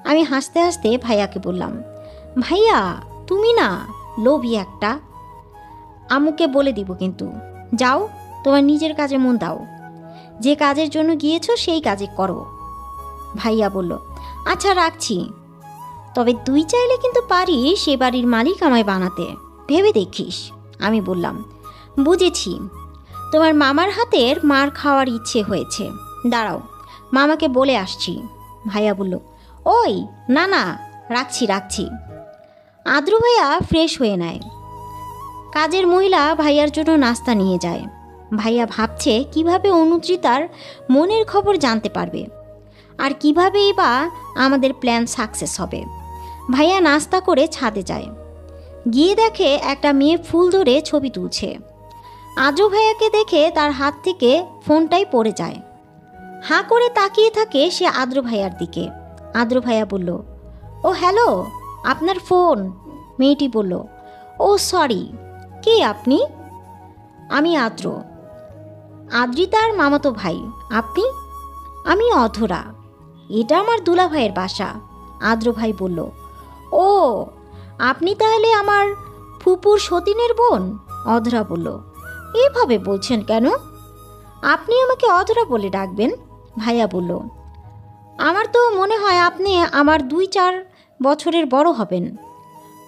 A: আমি হাসতে হাসতে ভাইয়াকে বললাম, ভাইয়া তুমি না লোভী একটা। আম্মুকে বলে দিব কিন্তু, যাও তোমার নিজের কাজে মন দাও, যে কাজের জন্য গিয়েছো সেই কাজে করো। ভাইয়া বলল, আচ্ছা রাখছি, তবে তুই চাইলে কিন্তু পারিস সে বাড়ির মালিক আমায় বানাতে, ভেবে দেখিস। আমি বললাম, বুঝেছি, তোমার মামার হাতের মার খাওয়ার ইচ্ছে হয়েছে, দাঁড়াও মামাকে বলে আসছি। ভাইয়া বলল, ওই না না, রাখছি রাখছি। আদ্র ভাইয়া ফ্রেশ হয়ে নেয়, কাজের মহিলা ভাইয়ার জন্য নাস্তা নিয়ে যায়। ভাইয়া ভাবছে কিভাবে অনুদ্রিতার মনের খবর জানতে পারবে, আর কীভাবেই বা আমাদের প্ল্যান সাকসেস হবে। ভাইয়া নাস্তা করে ছাদে যায়, গিয়ে দেখে একটা মেয়ে ফুল ধরে ছবি তুলছে। আদ্র ভাইয়াকে দেখে তার হাত থেকে ফোনটাই পড়ে যায়। হাঁ করে তাকিয়ে থাকে সে আদ্র ভাইয়ার দিকে। আদ্র ভাইয়া বলল, ও হ্যালো, আপনার ফোন। মেয়েটি বলল, ও সরি, কে আপনি? আমি আদ্র, আদ্রিতার মামাতো ভাই। আপনি? আমি অধরা, এটা আমার দুলা ভাইয়ের বাসা। আদ্র ভাই বলল, ও আপনি তাহলে আমার ফুপুর সতীনের বোন? অধরা বলল, এভাবে বলছেন কেন? আপনি আমাকে অধরা বলে ডাকবেন। ভাইয়া বলল, আমার তো মনে হয় আপনি আমার 2-4 বছরের বড় হবেন।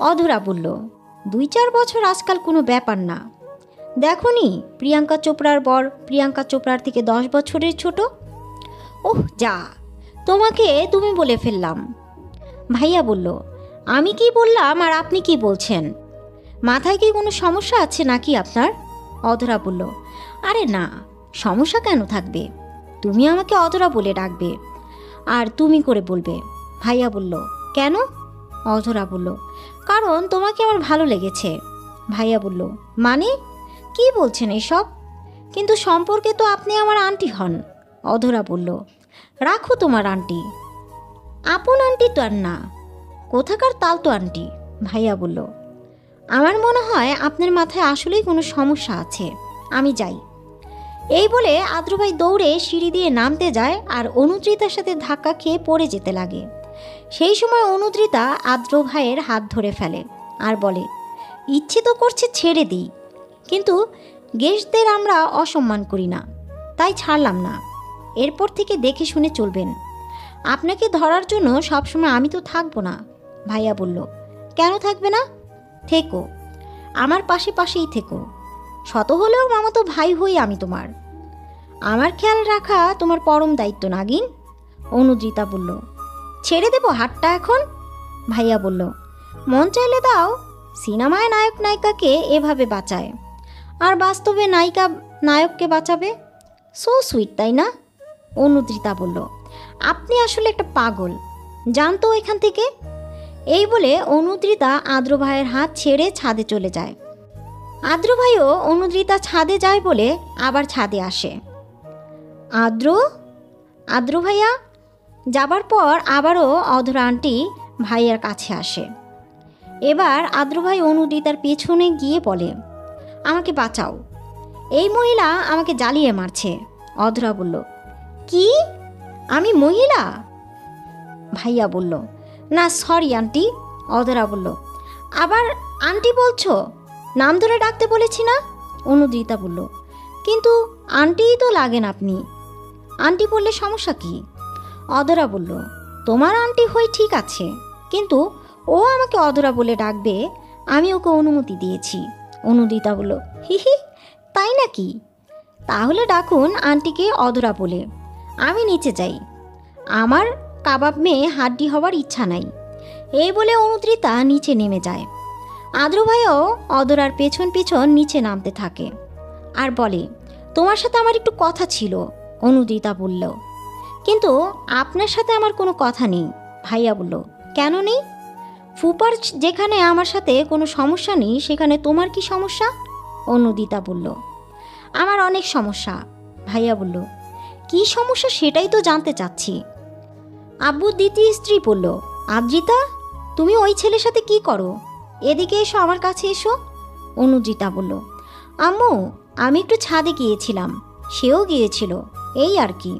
A: অধরা বলল, 2-4 বছর আজকাল কোনো ব্যাপার না, দেখনি প্রিয়াঙ্কা চোপড়ার বর প্রিয়াঙ্কা চোপড়ার থেকে 10 বছরের ছোট। ওহ যা, তোমাকে তুমি বলে ফেললাম। ভাইয়া বলল, আমি কি বললাম আর আপনি কি বলছেন? মাথায় কি কোনো সমস্যা আছে নাকি আপনার? অধরা বলল, আরে না, সমস্যা কেন থাকবে? তুমি আমাকে অধরা বলে ডাকবে আর তুমি করে বলবে। ভাইয়া বলল, কেন? অধরা বলল, কারণ তোমাকে আমার ভালো লেগেছে। ভাইয়া বলল, মানে কি বলছেন এসব? কিন্তু সম্পর্কে তো আপনি আমার আন্টি হন। অধরা বলল, রাখো তোমার আন্টি, আপন আন্টি তো আর না, কোথাকার তাল তো আন্টি। ভাইয়া বলল, আমার মনে হয় আপনার মাথায় আসলেই কোনো সমস্যা আছে, আমি যাই। এই বলে আদ্র ভাই দৌড়ে সিঁড়ি দিয়ে নামতে যায় আর অনুদ্রিতার সাথে ধাক্কা খেয়ে পড়ে যেতে লাগে। সেই সময় অনুদ্রিতা আদ্র ভাইয়ের হাত ধরে ফেলে আর বলে, ইচ্ছে তো করছে ছেড়ে দিই, কিন্তু গেস্টদের আমরা অসম্মান করি না, তাই ছাড়লাম না। এরপর থেকে দেখে শুনে চলবেন, আপনাকে ধরার জন্য সবসময় আমি তো থাকবো না। ভাইয়া বলল, কেন থাকবে না? থেকো, আমার পাশে পাশেই থেকো, শত হলেও মামাতো ভাই হই আমি তোমার। আমার খেয়াল রাখা তোমার পরম দায়িত্ব নাগিন। অনুদ্রিতা বলল, ছেড়ে দেবো হাতটা এখন? ভাইয়া বলল, মন চাইলে দাও, সিনেমায় নায়ক নায়িকাকে এভাবে বাঁচায়, আর বাস্তবে নায়িকা নায়ককে বাঁচাবে। সো সুইট, তাই না? অনুদ্রিতা বলল, আপনি আসলে একটা পাগল, জানতো এখান থেকে। এই বলে অনুদ্রিতা আদ্র ভাইয়ের হাত ছেড়ে ছাদে চলে যায়। আদ্র ভাইও অনুদ্রিতা ছাদে যায় বলে আবার ছাদে আসে। আদ্র ভাইয়া যাবার পর আবারও অধরা আন্টি ভাইয়ার কাছে আসে। এবার আদ্র ভাই অনুদ্রিতার পেছনে গিয়ে বলে, আমাকে বাঁচাও, এই মহিলা আমাকে জ্বালিয়ে মারছে। অধরা বলল, কি, আমি মহিলা? ভাইয়া বলল, না সরি আন্টি। অধরা বলল, আবার আন্টি বলছো? নাম ধরে ডাকতে বলেছি না? অনুদ্রিতা বলল, কিন্তু আন্টিই তো লাগেন আপনি, আন্টি বললে সমস্যা কি? অধরা বলল, তোমার আন্টি হই ঠিক আছে, কিন্তু ও আমাকে অধরা বলে ডাকবে, আমি ওকে অনুমতি দিয়েছি। অনুদ্রিতা বলল, হি হি, তাই নাকি? তাহলে ডাকুন আন্টিকে অধরা বলে, আমি নিচে যাই, আমার কাবাব মেয়ে হাড্ডি হওয়ার ইচ্ছা নাই। এই বলে অনুদ্রিতা নিচে নেমে যায়। আদ্র ভাইও অধরার পেছন পেছন নিচে নামতে থাকে আর বলে, তোমার সাথে আমার একটু কথা ছিল। অনুদ্রিতা বলল, কিন্তু আপনার সাথে আমার কোনো কথা নেই। ভাইয়া বলল, কেন নেই? ফুপার যেখানে আমার সাথে কোনো সমস্যা নেই, সেখানে তোমার কি সমস্যা? অনুদ্রিতা বলল, আমার অনেক সমস্যা। ভাইয়া বলল, কি সমস্যা সেটাই তো জানতে চাচ্ছি। আব্বুর দ্বিতীয় স্ত্রী বলল, আদ্রিতা, তুমি ওই ছেলের সাথে কি করো? এদিকে এসো, আমার কাছে এসো। অনুদ্রিতা বলল, আম্মু, আমি একটু ছাদে গিয়েছিলাম, সেও গিয়েছিল, এই আর কি।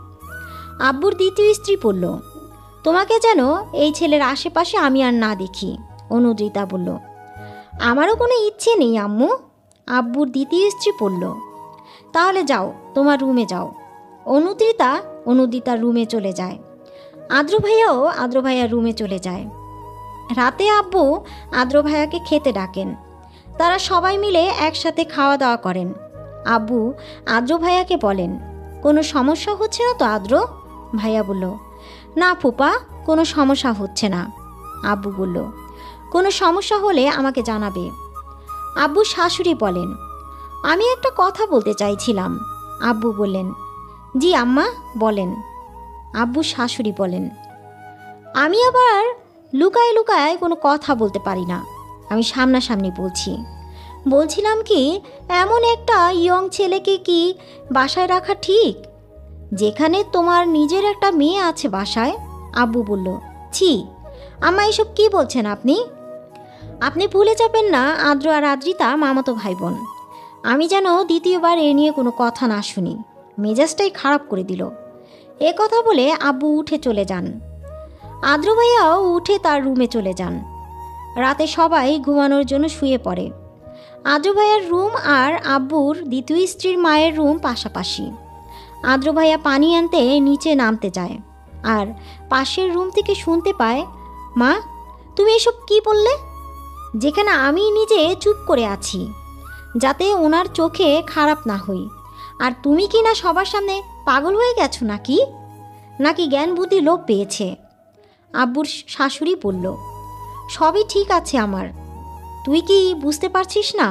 A: আব্বুর দ্বিতীয় স্ত্রী বলল, তোমাকে যেন এই ছেলের আশেপাশে আমি আর না দেখি। অনুদ্রিতা বলল, আমারও কোনো ইচ্ছে নেই আম্মু। আব্বুর দ্বিতীয় স্ত্রী বলল, তাহলে যাও, তোমার রুমে যাও। অনুদ্রিতার রুমে চলে যায়। আদ্র ভাইয়ার রুমে চলে যায়। রাতে আব্বু আদ্র ভাইয়াকে খেতে ডাকেন। তারা সবাই মিলে একসাথে খাওয়া দাওয়া করেন। আব্বু আদ্র ভাইয়াকে বলেন, কোনো সমস্যা হচ্ছে না তো আদ্র? ভাইয়া বলল, না ফুপা, কোনো সমস্যা হচ্ছে না। আব্বু বলল, কোনো সমস্যা হলে আমাকে জানাবে। আব্বুর শাশুড়ি বলেন, আমি একটা কথা বলতে চাইছিলাম। আব্বু বললেন, জি আম্মা বলেন। আব্বুর শাশুড়ি বলেন, আমি আবার লুকায় লুকায় কোনো কথা বলতে পারি না, আমি সামনাসামনি বলছিলাম কি, এমন একটা ইয়ং ছেলেকে কি বাসায় রাখা ঠিক, যেখানে তোমার নিজের একটা মেয়ে আছে বাসায়? আব্বু বলল, ছি আম্মা, এসব কি বলছেন আপনি? আপনি ভুলে যাবেন না আদ্র আর আদ্রিতা মামাতো ভাই বোন। আমি যেন দ্বিতীয়বার এ নিয়ে কোনো কথা না শুনি। মেজাজটাই খারাপ করে দিল। এ কথা বলে আব্বু উঠে চলে যান। আদ্র ভাইয়াও উঠে তার রুমে চলে যান। রাতে সবাই ঘুমানোর জন্য শুয়ে পড়ে। আদ্র ভাইয়ার রুম আর আব্বুর দ্বিতীয় স্ত্রীর মায়ের রুম পাশাপাশি। আদ্র ভাইয়া পানি আনতে নিচে নামতে যায় আর পাশের রুম থেকে শুনতে পায়, মা তুমি এসব কি বললে? যেখানে আমি নিজে চুপ করে আছি যাতে ওনার চোখে খারাপ না হই, আর তুমি কি না সবার সামনে পাগল হয়ে গেছো নাকি? নাকি জ্ঞান বুদ্ধি লোপ পেয়েছে? আব্বুর শাশুড়ি বলল, সবই ঠিক আছে আমার। তুই কি বুঝতে পারছিস না?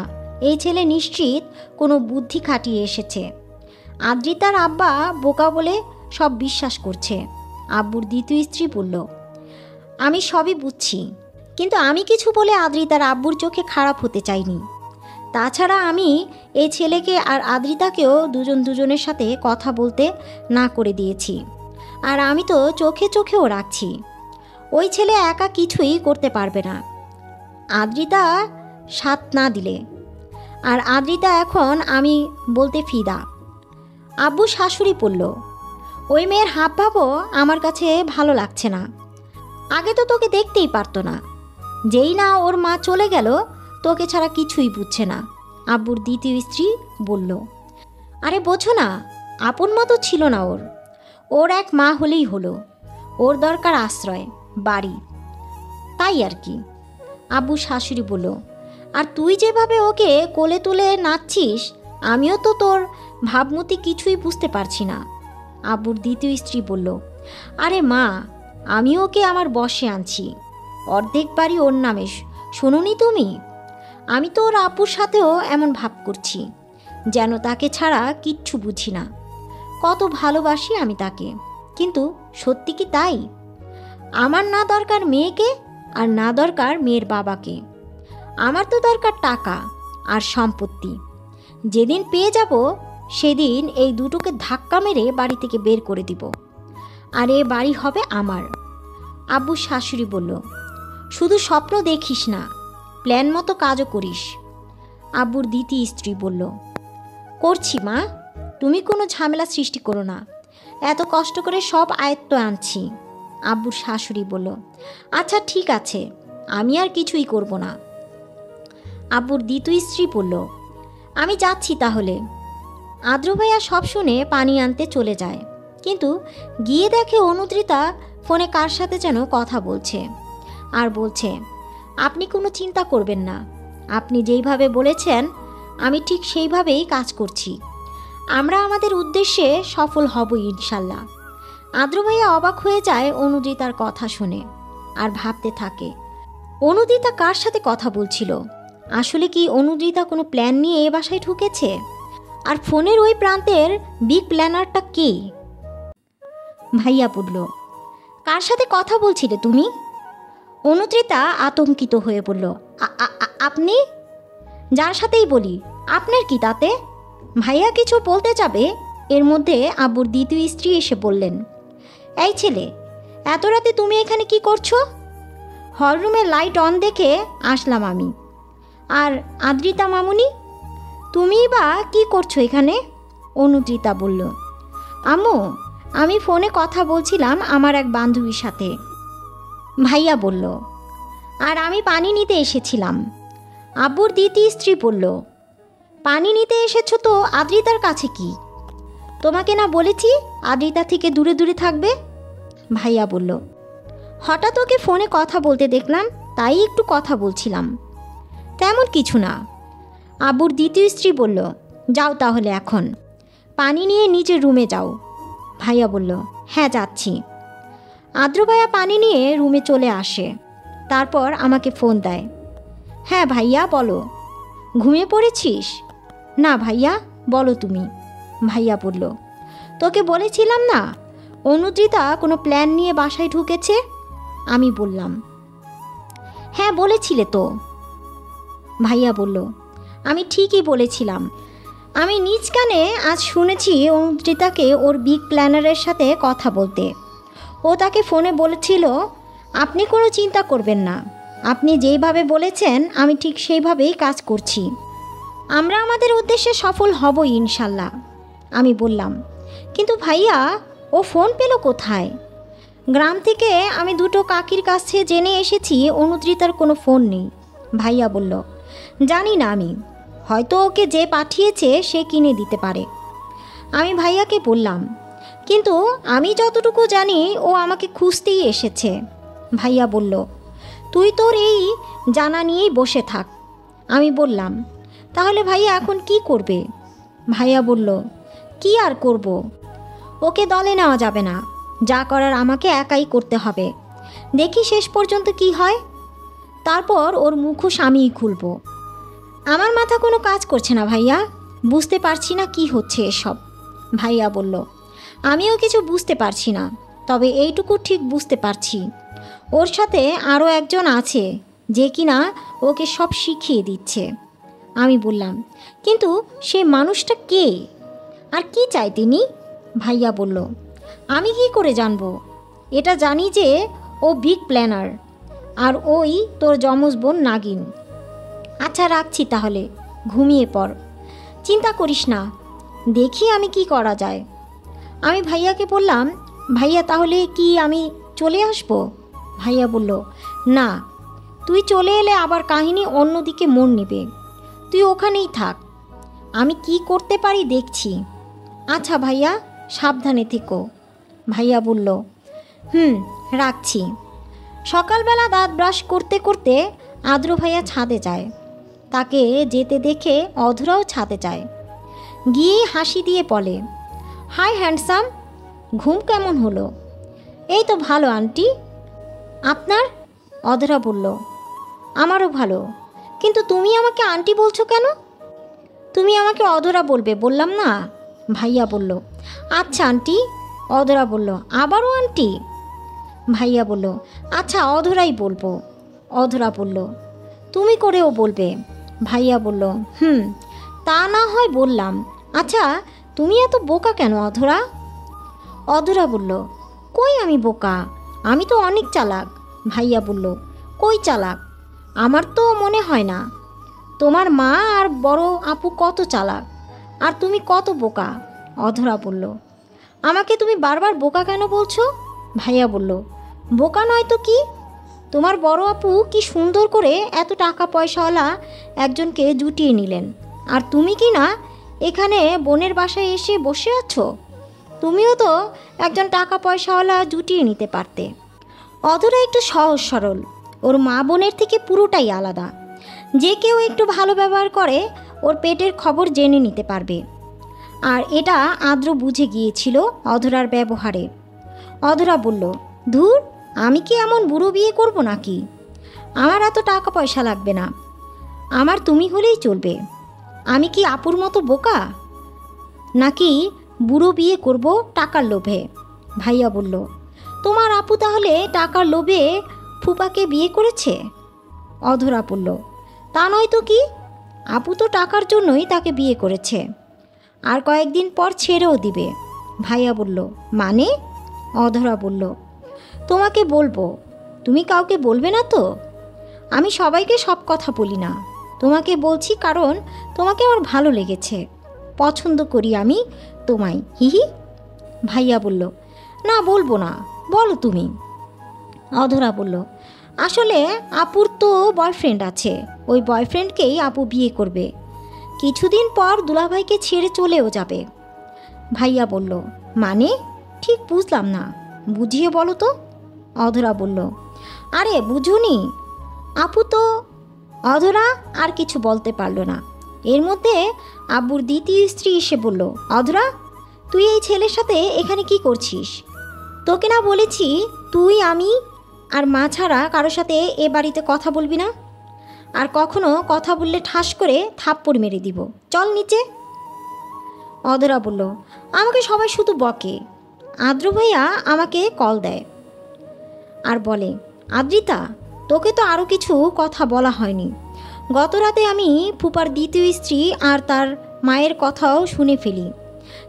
A: এই ছেলে নিশ্চিত কোনো বুদ্ধি খাটিয়ে এসেছে। আদ্রিতার আব্বা বোকা বলে সব বিশ্বাস করছে। আব্বুর দ্বিতীয় স্ত্রী বলল, আমি সবই বুঝছি, কিন্তু আমি কিছু বলে আদ্রিতার আব্বুর চোখে খারাপ হতে চাইনি। তাছাড়া আমি এই ছেলেকে আর আদ্রিতাকেও দুজনের সাথে কথা বলতে না করে দিয়েছি। আর আমি তো চোখে চোখেও রাখছি। ওই ছেলে একা কিছুই করতে পারবে না আদ্রিতা সাথ না দিলে। আর আদ্রিতা এখন আমি বলতে ফিদা। আব্বু শাশুড়ি বলল, ওই মেয়ের হাবভাবও আমার কাছে ভালো লাগছে না। আগে তো তোকে দেখতেই পারতো না, যেই না ওর মা চলে গেল তোকে ছাড়া কিছুই বুঝছে না। আব্বুর দ্বিতীয় স্ত্রী বলল, আরে বোঝো না, আপন মা তো ছিল না ওর এক মা হলেই হলো। ওর দরকার আশ্রয়, বাড়ি, তাই আর কি। আব্বু শাশুড়ি বলল, আর তুই যেভাবে ওকে কোলে তুলে নাচছিস, আমিও তো তোর ভাবমতি কিছুই বুঝতে পারছি না। আব্বুর দ্বিতীয় স্ত্রী বলল, আরে মা, আমি ওকে আমার বশে আনছি, অর্ধেক বাড়ি ওর নামে, শোনোনি তুমি? আমি তো ওর আব্বুর সাথেও এমন ভাব করছি যেন তাকে ছাড়া কিচ্ছু বুঝি না। কত ভালোবাসি আমি তাকে, কিন্তু সত্যি কি তাই? আমার না দরকার মেয়েকে, আর না দরকার মেয়ের বাবাকে। আমার তো দরকার টাকা আর সম্পত্তি। যেদিন পেয়ে যাব সেদিন এই দুটোকে ধাক্কা মেরে বাড়ি থেকে বের করে দিব, আর এ বাড়ি হবে আমার। আব্বু শাশুড়ি বলল, শুধু স্বপ্ন দেখিস না, প্ল্যান মতো কাজও করিস। আব্বুর দ্বিতীয় স্ত্রী বলল, করছি মা, তুমি কোনো ঝামেলা সৃষ্টি করো না, এত কষ্ট করে সব আয়ত্ত আনছি। আব্বুর শাশুড়ি বলল, আচ্ছা ঠিক আছে, আমি আর কিছুই করব না। আব্বুর দ্বিতীয় স্ত্রী বলল, আমি যাচ্ছি তাহলে। আদ্র ভাইয়া সব শুনে পানি আনতে চলে যায়, কিন্তু গিয়ে দেখে অনুদ্রিতা ফোনে কার সাথে যেন কথা বলছে, আর বলছে, আপনি কোনো চিন্তা করবেন না, আপনি যেইভাবে বলেছেন আমি ঠিক সেইভাবেই কাজ করছি। আমরা আমাদের উদ্দেশ্যে সফল হব ইনশাল্লাহ। আদ্র ভাইয়া অবাক হয়ে যায় অনুদ্রিতার কথা শুনে, আর ভাবতে থাকে, অনুদ্রিতা কার সাথে কথা বলছিল? আসলে কি অনুদ্রিতা কোনো প্ল্যান নিয়ে এ বাসায় ঢুকেছে? আর ফোনের ওই প্রান্তের বিগ প্ল্যানারটা কে? ভাইয়া বলল, কার সাথে কথা বলছিলে তুমি? অনুদ্রিতা আতঙ্কিত হয়ে বলল, আপনি? যার সাথেই বলি, আপনার কি তাতে? ভাইয়া কিছু বলতে যাবে, এর মধ্যে আব্বুর দ্বিতীয় স্ত্রী এসে বললেন, এই ছেলে, এত রাতে তুমি এখানে কি করছো? হলরুমে লাইট অন দেখে আসলাম আমি। আর আদ্রিতা মামুনি, তুমি বা কি করছো এখানে? অনুদ্রিতা বলল, আম্মু, আমি ফোনে কথা বলছিলাম আমার এক বান্ধবীর সাথে। ভাইয়া বলল, আর আমি পানি নিতে এসেছিলাম। আব্বুর দ্বিতীয় স্ত্রী বলল, পানি নিতে এসেছো তো আদ্রিতার কাছে কি? তোমাকে না বলেছি আদ্রিতা থেকে দূরে দূরে থাকবে? ভাইয়া বলল, হঠাৎ ওকে ফোনে কথা বলতে দেখলাম, তাই একটু কথা বলছিলাম, তেমন কিছু না। আব্বুর দ্বিতীয় স্ত্রী বলল, যাও তাহলে এখন পানি নিয়ে নিজের রুমে যাও। ভাইয়া বলল, হ্যাঁ যাচ্ছি। আদ্র ভাইয়া পানি নিয়ে রুমে চলে আসে, তারপর আমাকে ফোন দেয়। হ্যাঁ ভাইয়া বলো। ঘুমিয়ে পড়েছিস? না ভাইয়া, বলো তুমি। ভাইয়া বলল, তোকে বলেছিলাম না অনুদ্রিতা কোনো প্ল্যান নিয়ে বাসায় ঢুকেছে? আমি বললাম, হ্যাঁ বলেছিলে তো। ভাইয়া বলল, আমি ঠিকই বলেছিলাম। আমি নিজ কানে আজ শুনেছি অনুদ্রিতাকে ওর বিগ প্ল্যানারের সাথে কথা বলতে। ও তাকে ফোনে বলেছিল, আপনি কোনো চিন্তা করবেন না, আপনি যেইভাবে বলেছেন আমি ঠিক সেইভাবেই কাজ করছি, আমরা আমাদের উদ্দেশ্যে সফল হব ইনশাল্লাহ। আমি বললাম, কিন্তু ভাইয়া ও ফোন পেল কোথায়? গ্রাম থেকে আমি দুটো কাকির কাছে জেনে এসেছি অনুদ্রিতার কোনো ফোন নেই। ভাইয়া বলল, জানি না আমি, হয়তো ওকে যে পাঠিয়েছে সে কিনে দিতে পারে। আমি ভাইয়াকে বললাম, কিন্তু আমি যতটুকু জানি ও আমাকে খুঁজতেই এসেছে। ভাইয়া বলল, তুই তোর এই জানা নিয়েই বসে থাক। আমি বললাম, তাহলে ভাইয়া এখন কি করবে? ভাইয়া বলল, কি আর করব, ওকে দলে নেওয়া যাবে না, যা করার আমাকে একাই করতে হবে। দেখি শেষ পর্যন্ত কি হয়, তারপর ওর মুখও স্বামীই খুলব। আমার মাথা কোনো কাজ করছে না ভাইয়া, বুঝতে পারছি না কি হচ্ছে এসব। ভাইয়া বলল, আমিও কিছু বুঝতে পারছি না, তবে এইটুকু ঠিক বুঝতে পারছি ওর সাথে আরও একজন আছে যে কিনা ওকে সব শিখিয়ে দিচ্ছে। আমি বললাম, কিন্তু সে মানুষটা কে আর কি চায় তিনি? ভাইয়া বলল, আমি কি করে জানবো? এটা জানি যে ও বিগ প্ল্যানার, আর ওই তোর যমজ বোন নাগিন। আচ্ছা রাখছি তাহলে, ঘুমিয়ে পড়, চিন্তা করিস না, দেখি আমি কি করা যায়। আমি ভাইয়াকে বললাম, ভাইয়া তাহলে কি আমি চলে আসব? ভাইয়া বলল, না, তুই চলে এলে আবার কাহিনী অন্যদিকে মোড় নেবে, তুই ওখানেই থাক, আমি কি করতে পারি দেখছি। আচ্ছা ভাইয়া, সাবধানে থেকো। ভাইয়া বলল, রাখছি। সকালবেলা দাঁত ব্রাশ করতে করতে আদ্র ভাইয়া ছাদে যায়। তাকে যেতে দেখে অধরাও ছাদে যায়। গিয়েই হাসি দিয়ে বলে, হাই হ্যান্ডসাম, ঘুম কেমন হলো? এই তো ভালো আন্টি, আপনার? অধরা বলল, আমারও ভালো, কিন্তু তুমি আমাকে আন্টি বলছো কেন? তুমি আমাকে অধরা বলবে বললাম না? ভাইয়া বলল, আচ্ছা আন্টি। অধরা বলল, আবারও আন্টি? ভাইয়া বলল, আচ্ছা অধরাই বলবো। অধরা বলল, তুমি করেও বলবে। ভাইয়া বলল, তা না হয় বললাম। আচ্ছা তুমি এত বোকা কেন অধরা? অধরা বলল, কই আমি বোকা, আমি তো অনেক চালাক। ভাইয়া বলল, কই চালাক? আমার তো মনে হয় না। তোমার মা আর বড় আপু কত চালাক, আর তুমি কত বোকা। অধরা বলল, আমাকে তুমি বারবার বোকা কেন বলছো? ভাইয়া বলল, বোকা নয় তো কি, তোমার বড় আপু কি সুন্দর করে এত টাকা পয়সাওয়ালা একজনকে জুটিয়ে নিলেন, আর তুমি কি না এখানে বোনের বাসায় এসে বসে আছো? তুমিও তো একজন টাকা পয়সাওয়ালা জুটিয়ে নিতে পারতে। অধরা একটু সহজ সরল, ওর মা বোনের থেকে পুরোটাই আলাদা। যে কেউ একটু ভালো ব্যবহার করে ওর পেটের খবর জেনে নিতে পারবে, আর এটা আদ্র বুঝে গিয়েছিল অধরার ব্যবহারে। অধরা বলল, ধুর, আমি কি এমন বুড়ো বিয়ে করব নাকি? আমার এত টাকা পয়সা লাগবে না, আমার তুমি হলেই চলবে। আমি কি আপুর মতো বোকা নাকি বুড়ো বিয়ে করব টাকার লোভে? ভাইয়া বলল, তোমার আপু তাহলে টাকার লোভে ফুপাকে বিয়ে করেছে? অধরা বলল, তা নয় তো কি, আপু তো টাকার জন্যই তাকে বিয়ে করেছে, আর কয়েকদিন পর ছেড়েও দিবে। ভাইয়া বলল, মানে? অধরা বলল, তোমাকে বলবো, তুমি কাউকে বলবে না তো? আমি সবাইকে সব কথা বলি না, তোমাকে বলছি কারণ তোমাকে আমার ভালো লেগেছে, পছন্দ করি আমি তোমায়, হিহি। ভাইয়া বলল, না বলবো না, বলো তুমি। অধরা বলল, আসলে আপুর তো বয়ফ্রেন্ড আছে, ওই বয়ফ্রেন্ডকেই আপু বিয়ে করবে, কিছুদিন পর দুলাভাইকে ছেড়ে চলেও যাবে। ভাইয়া বলল, মানে ঠিক বুঝলাম না, বুঝিয়ে বলো তো। অধরা বলল, আরে বুঝুনি আপু তো। অধরা আর কিছু বলতে পারল না। এর মধ্যে আব্বুর দ্বিতীয় স্ত্রী এসে বলল, অধরা, তুই এই ছেলের সাথে এখানে কি করছিস? তোকে না বলেছি তুই, আমি আর মা ছাড়া কারোর সাথে এ বাড়িতে কথা বলবি না, আর কখনো কথা বললে ঠাস করে থাপ্পড় মেরে দিব, চল নিচে। অধরা বলল, আমাকে সবাই শুধু বকে। আদ্র ভাইয়া আমাকে কল দেয় আর বলে, আদ্রিতা, তোকে তো আরও কিছু কথা বলা হয়নি। গত রাতে আমি ফুপার দ্বিতীয় স্ত্রী আর তার মায়ের কথাও শুনে ফেলি।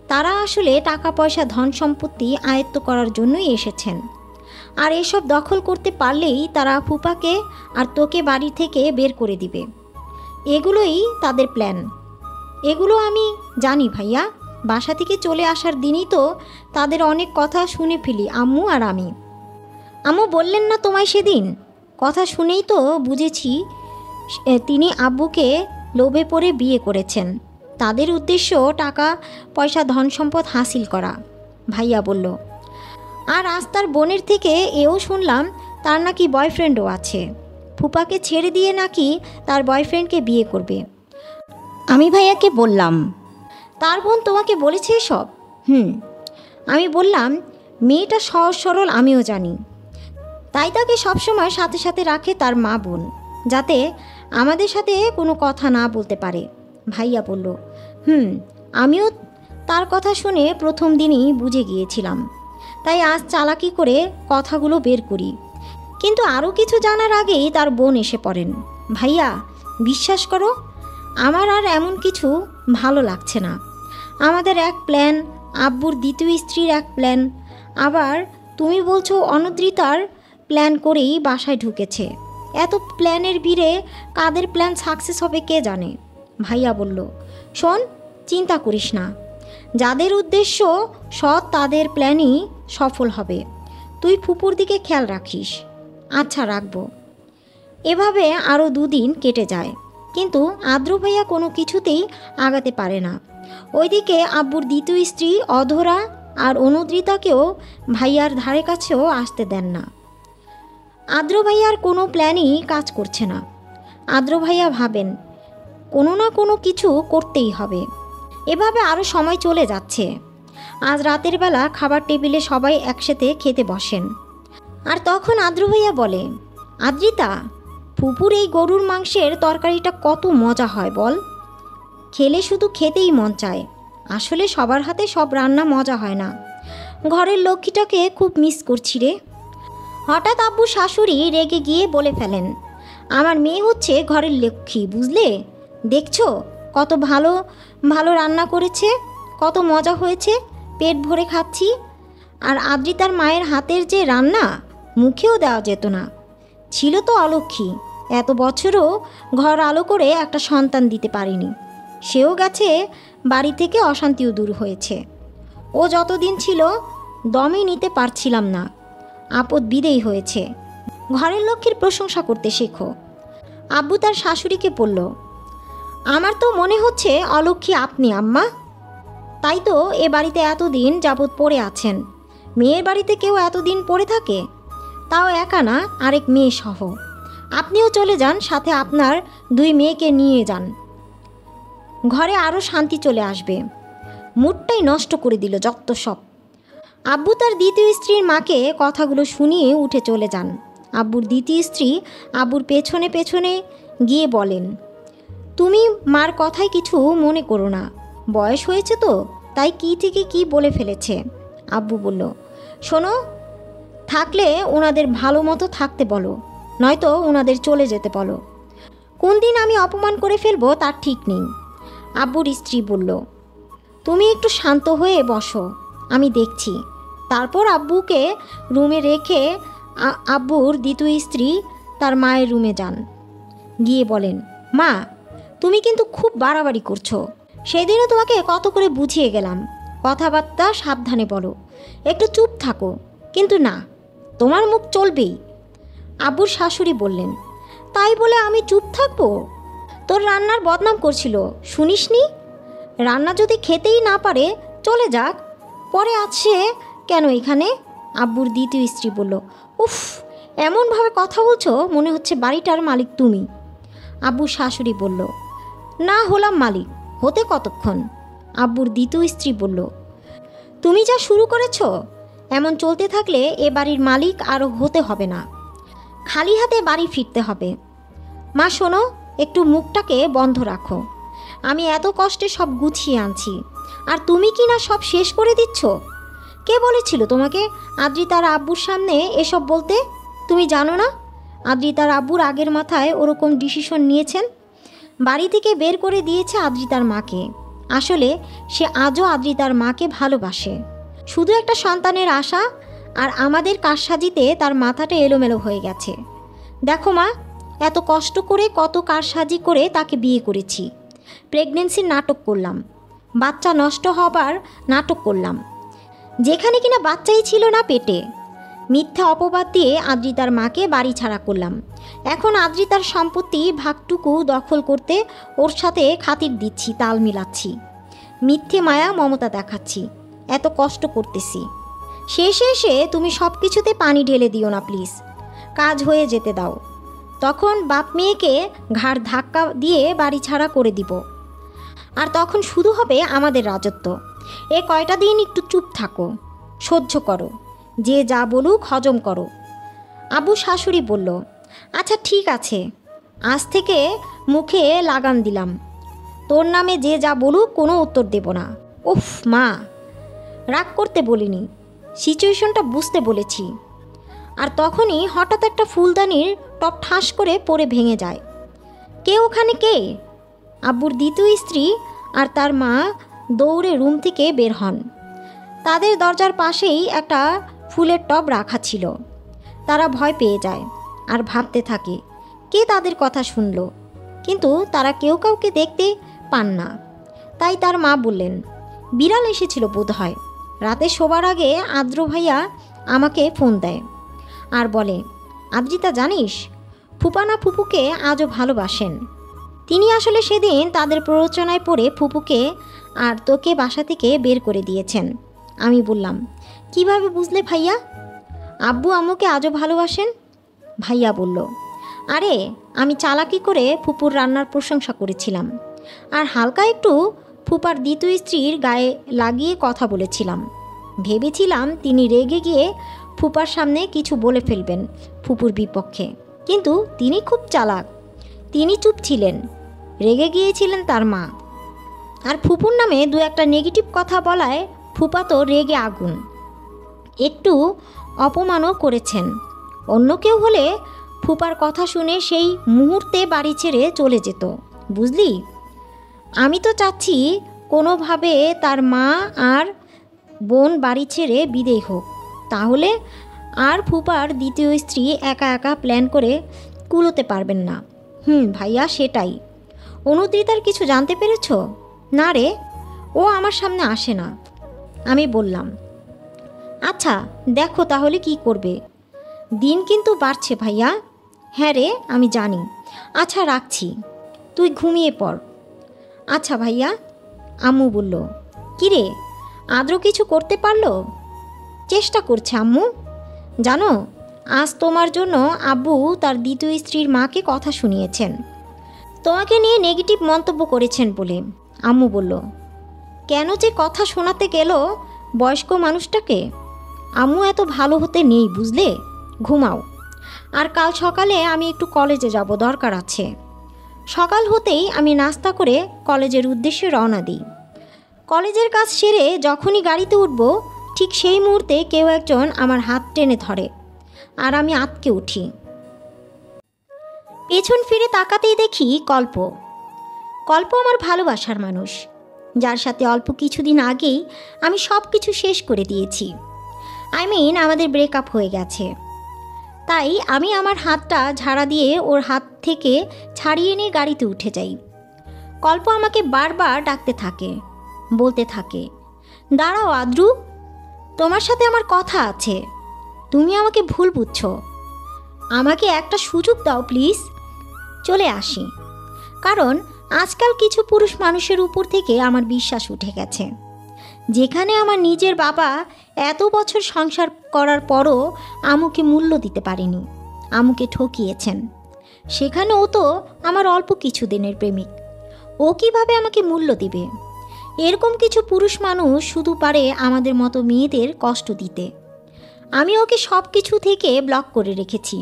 A: তারা আসলে টাকা পয়সা ধন সম্পত্তি আয়ত্ত করার জন্যই এসেছেন, আর এসব দখল করতে পারলেই তারা ফুপাকে আর তোকে বাড়ি থেকে বের করে দিবে। এগুলোই তাদের প্ল্যান। এগুলো আমি জানি ভাইয়া, বাসা থেকে চলে আসার দিনই তো তাদের অনেক কথা শুনে ফেলি আম্মু আর আমি। আম্মু বললেন না তোমায় সেদিন? কথা শুনেই তো বুঝেছি তিনি আব্বুকে লোভে পড়ে বিয়ে করেছেন, তাদের উদ্দেশ্য টাকা পয়সা ধন সম্পদ হাসিল করা। ভাইয়া বলল, আর আজ তার বোনের থেকে এও শুনলাম তার নাকি বয়ফ্রেন্ডও আছে, ফুপাকে ছেড়ে দিয়ে নাকি তার বয়ফ্রেন্ডকে বিয়ে করবে। আমি ভাইয়াকে বললাম, তার বোন তোমাকে বলেছে এসব? আমি বললাম, মেয়েটা সহজ সরল আমিও জানি, তাই তাকে সবসময় সাথে সাথে রাখে তার মা বোন, যাতে আমাদের সাথে কোনো কথা না বলতে পারে। ভাইয়া বলল, আমিও তার কথা শুনে প্রথম দিনই বুঝে গিয়েছিলাম, তাই আজ চালাকি করে কথাগুলো বের করি। কিন্তু আরও কিছু জানার আগেই তার বোন এসে পড়েন। ভাইয়া, বিশ্বাস করো, আমার আর এমন কিছু ভালো লাগছে না। আমাদের এক প্ল্যান, আব্বুর দ্বিতীয় স্ত্রীর এক প্ল্যান, আবার তুমি বলছো অনদ্রিতার প্ল্যান করেই বাসায় ঢুকেছে। এত প্ল্যানের ভিড়ে কাদের প্ল্যান সাকসেস হবে কে জানে। ভাইয়া বলল, শোন, চিন্তা করিস না, যাদের উদ্দেশ্য সৎ তাদের প্ল্যানই সফল হবে। তুই ফুপুর দিকে খেয়াল রাখিস। আচ্ছা, রাখবো। এভাবে আরও 2 দিন কেটে যায়, কিন্তু আদ্র ভাইয়া কোনো কিছুতেই আগাতে পারে না। ওইদিকে আব্বুর দ্বিতীয় স্ত্রী অধরা আর অনুদ্রিতাকেও ভাইয়ার ধারে কাছেও আসতে দেন না। আদ্র ভাইয়ার কোনো প্ল্যানই কাজ করছে না। আদ্র ভাইয়া ভাবেন কোনো না কোনো কিছু করতেই হবে। এভাবে আরও সময় চলে যাচ্ছে। আজ রাতের বেলা খাবার টেবিলে সবাই একসাথে খেতে বসেন। আর তখন আদ্র ভাইয়া বলে, আদ্রিতা, ফুপুর এই গরুর মাংসের তরকারিটা কত মজা হয় বল। খেলে শুধু খেতেই মন চায়। আসলে সবার হাতে সব রান্না মজা হয় না। ঘরের লক্ষ্মীটাকে খুব মিস করছি রে। হঠাৎ আব্বু শাশুড়ি রেগে গিয়ে বলে ফেলেন, আমার মেয়ে হচ্ছে ঘরের লক্ষ্মী, বুঝলে? দেখছো কত ভালো ভালো রান্না করেছে, কত মজা হয়েছে, পেট ভরে খাচ্ছি। আর আদ্রিতার মায়ের হাতের যে রান্না মুখেও দেওয়া যেত না। ছিল তো অলক্ষ্মী, এত বছরও ঘর আলো করে একটা সন্তান দিতে পারিনি। সেও গেছে বাড়ি থেকে, অশান্তিও দূর হয়েছে। ও যতদিন ছিল দমই নিতে পারছিলাম না, আপদ বিদেয় হয়েছে। ঘরের লক্ষ্মীর প্রশংসা করতে শেখো। আব্বু তার শাশুড়িকে বলল, আমার তো মনে হচ্ছে অলক্ষ্মী আপনি আম্মা। তাই তো এ বাড়িতে এতদিন যাবৎ পড়ে আছেন। মেয়ের বাড়িতে কেউ এতদিন পড়ে থাকে, তাও একা না, আরেক মেয়ে সহ। আপনিও চলে যান, সাথে আপনার 2 মেয়েকে নিয়ে যান। ঘরে আরও শান্তি চলে আসবে। মুডটাই নষ্ট করে দিল যত সব। আব্বু তার দ্বিতীয় স্ত্রীর মাকে কথাগুলো শুনিয়ে উঠে চলে যান। আব্বুর দ্বিতীয় স্ত্রী আব্বুর পেছনে পেছনে গিয়ে বলেন, তুমি মার কথায় কিছু মনে করো না, বয়স হয়েছে তো, তাই কী থেকে কী বলে ফেলেছে। আব্বু বলল, শোনো, থাকলে ওনাদের ভালো মতো থাকতে বলো, নয়তো ওনাদের চলে যেতে বলো। কোন দিন আমি অপমান করে ফেলবো তার ঠিক নেই। আব্বুর স্ত্রী বলল, তুমি একটু শান্ত হয়ে বসো, আমি দেখছি। তারপর আব্বুকে রুমে রেখে আব্বুর দ্বিতীয় স্ত্রী তার মায়ের রুমে যান। গিয়ে বলেন, মা, তুমি কিন্তু খুব বাড়াবাড়ি করছো। সেদিনও তোমাকে কত করে বুঝিয়ে গেলাম, কথাবার্তা সাবধানে বলো, একটু চুপ থাকো। কিন্তু না, তোমার মুখ চলবেই। আব্বুর শাশুড়ি বললেন, তাই বলে আমি চুপ থাকবো? তোর রান্নার বদনাম করছিল, শুনিসনি? রান্না যদি খেতেই না পারে চলে যাক, পরে আছে কেন এখানে? আব্বুর দ্বিতীয় স্ত্রী বলল, উফ, এমনভাবে কথা বলছো মনে হচ্ছে বাড়িটার মালিক তুমি। আব্বুর শাশুড়ি বলল, না হলাম মালিক, হতে কতক্ষণ? আব্বুর দ্বিতীয় স্ত্রী বলল, তুমি যা শুরু করেছ, এমন চলতে থাকলে এ বাড়ির মালিক আরও হতে হবে না, খালি হাতে বাড়ি ফিরতে হবে। মা শোনো, একটু মুখটাকে বন্ধ রাখো। আমি এত কষ্টে সব গুছিয়ে আনছি, আর তুমি কি না সব শেষ করে দিচ্ছ? কে বলেছিল তোমাকে আদ্রিতার আব্বুর সামনে এসব বলতে? তুমি জানো না আদ্রিতার আব্বুর আগের মাথায় ওরকম ডিসিশন নিয়েছেন? বাড়ি থেকে বের করে দিয়েছে আদ্রিতার মাকে। আসলে সে আজও আদ্রিতার মাকে ভালোবাসে। শুধু একটা সন্তানের আশা আর আমাদের কারসাজিতে তার মাথাটা এলোমেলো হয়ে গেছে। দেখো মা, এত কষ্ট করে কত কারসাজি করে তাকে বিয়ে করেছি, প্রেগনেন্সির নাটক করলাম, বাচ্চা নষ্ট হবার নাটক করলাম, যেখানে কিনা বাচ্চাই ছিল না পেটে। মিথ্যা অপবাদ দিয়ে আদ্রিতার মাকে বাড়ি ছাড়া করলাম। এখন আদ্রিতার সম্পত্তি ভাগটুকু দখল করতে ওর সাথে খাতির দিচ্ছি, তাল মিলাচ্ছি, মিথ্যে মায়া মমতা দেখাচ্ছি, এত কষ্ট করতেছি। শেষে এসে তুমি সব কিছুতে পানি ঢেলে দিও না প্লিজ, কাজ হয়ে যেতে দাও। তখন বাপ মেয়েকে ঘাড় ধাক্কা দিয়ে বাড়ি ছাড়া করে দিব, আর তখন শুরু হবে আমাদের রাজত্ব। এ কয়টা দিন একটু চুপ থাকো, সহ্য করো। যে যা বলুক হজম করো। আব্বু শাশুড়ি বলল, আচ্ছা ঠিক আছে, আজ থেকে মুখে লাগাম দিলাম, তোর নামে যে যা বলুক কোনো উত্তর দেব না। উফ মা, রাগ করতে বলিনি, সিচুয়েশনটা বুঝতে বলেছি। আর তখনই হঠাৎ একটা ফুলদানির টপ ঠাস করে পড়ে ভেঙে যায়। কে ওখানে কে? আব্বুর দ্বিতীয় স্ত্রী আর তার মা দৌড়ে রুম থেকে বের হন। তাদের দরজার পাশেই একটা ফুলের টব রাখা ছিল। তারা ভয় পেয়ে যায় আর ভাবতে থাকে কে তাদের কথা শুনল, কিন্তু তারা কেউ কাউকে দেখতে পান না। তাই তার মা বললেন, বিড়াল এসেছিল বোধহয়। রাতে শোবার আগে আদ্র ভাইয়া আমাকে ফোন দেয় আর বলে, আদ্রিতা জানিস, ফুপানা ফুপুকে আজও ভালোবাসেন। তিনি আসলে সেদিন তাদের প্ররোচনায় পড়ে ফুপুকে আর তোকে বাসা থেকে বের করে দিয়েছেন। আমি বললাম, কিভাবে বুঝলে ভাইয়া? আব্বু আম্মুকে আজও ভালোবাসেন? ভাইয়া বলল, আরে আমি চালাকি করে ফুপুর রান্নার প্রশংসা করেছিলাম আর হালকা একটু ফুপার দ্বিতীয় স্ত্রীর গায়ে লাগিয়ে কথা বলেছিলাম। ভেবেছিলাম তিনি রেগে গিয়ে ফুপার সামনে কিছু বলে ফেলবেন ফুপুর বিপক্ষে, কিন্তু তিনি খুব চালাক। তিনি চুপ ছিলেন, রেগে গিয়েছিলেন তার মা। আর ফুপুর নামে দু একটা নেগেটিভ কথা বলায় ফুপা তো রেগে আগুন। একটু অপমানও করেছেন। অন্য কেউ হলে ফুপার কথা শুনে সেই মুহূর্তে বাড়ি ছেড়ে চলে যেত, বুঝলি? আমি তো চাচ্ছি কোনোভাবে তার মা আর বোন বাড়ি ছেড়ে বিদেয় হোক, তাহলে আর ফুপার দ্বিতীয় স্ত্রী একা একা প্ল্যান করে কুলোতে পারবেন না। ভাইয়া, সেটাই। অনুদ্রিতার কিছু জানতে পেরেছ? না রে, ও আমার সামনে আসে না। আমি বললাম, আচ্ছা দেখো তাহলে কি করবে। দিন কিন্তু বাড়ছে ভাইয়া। হ্যাঁ রে, আমি জানি। আচ্ছা রাখছি, তুই ঘুমিয়ে পড়। আচ্ছা ভাইয়া। আম্মু বলল, কিরে আদ্র কিছু করতে পারলো? চেষ্টা করছে আম্মু। জানো, আজ তোমার জন্য আব্বু তার দ্বিতীয় স্ত্রীর মাকে কথা শুনিয়েছেন, তোমাকে নিয়ে নেগেটিভ মন্তব্য করেছেন বলে। আম্মু বলল, কেন যে কথা শোনাতে গেল বয়স্ক মানুষটাকে? আম্মু এত ভালো হতে নেই, বুঝলে? ঘুমাও। আর কাল সকালে আমি একটু কলেজে যাব, দরকার আছে। সকাল হতেই আমি নাস্তা করে কলেজের উদ্দেশ্যে রওনা দিই। কলেজের কাজ সেরে যখনই গাড়িতে উঠব, ঠিক সেই মুহূর্তে কেউ একজন আমার হাত টেনে ধরে আর আমি আঁতকে উঠি। পেছন ফিরে তাকাতেই দেখি কল্প। কল্প আমার ভালোবাসার মানুষ, যার সাথে অল্প কিছুদিন আগেই আমি সব কিছু শেষ করে দিয়েছি। আমাদের ব্রেকআপ হয়ে গেছে। তাই আমি আমার হাতটা ঝাড়া দিয়ে ওর হাত থেকে ছাড়িয়ে নিয়ে গাড়িতে উঠে যাই। কল্প আমাকে বারবার ডাকতে থাকে, বলতে থাকে, দাঁড়াও আদ্রু, তোমার সাথে আমার কথা আছে। তুমি আমাকে ভুল বুঝছো, আমাকে একটা সুযোগ দাও প্লিজ। চলে আসি, কারণ আজকাল কিছু পুরুষ মানুষের উপর থেকে আমার বিশ্বাস উঠে গেছে। যেখানে আমার নিজের বাবা এত বছর সংসার করার পরও আমুকে মূল্য দিতে পারেনি, আমুকে ঠকিয়েছেন, সেখানে ও তো আমার অল্প কিছু দিনের প্রেমিক। ও কিভাবে আমাকে মূল্য দিবে? এরকম কিছু পুরুষ মানুষ শুধু পারে আমাদের মতো মেয়েদের কষ্ট দিতে। আমি ওকে সব কিছু থেকে ব্লক করে রেখেছি,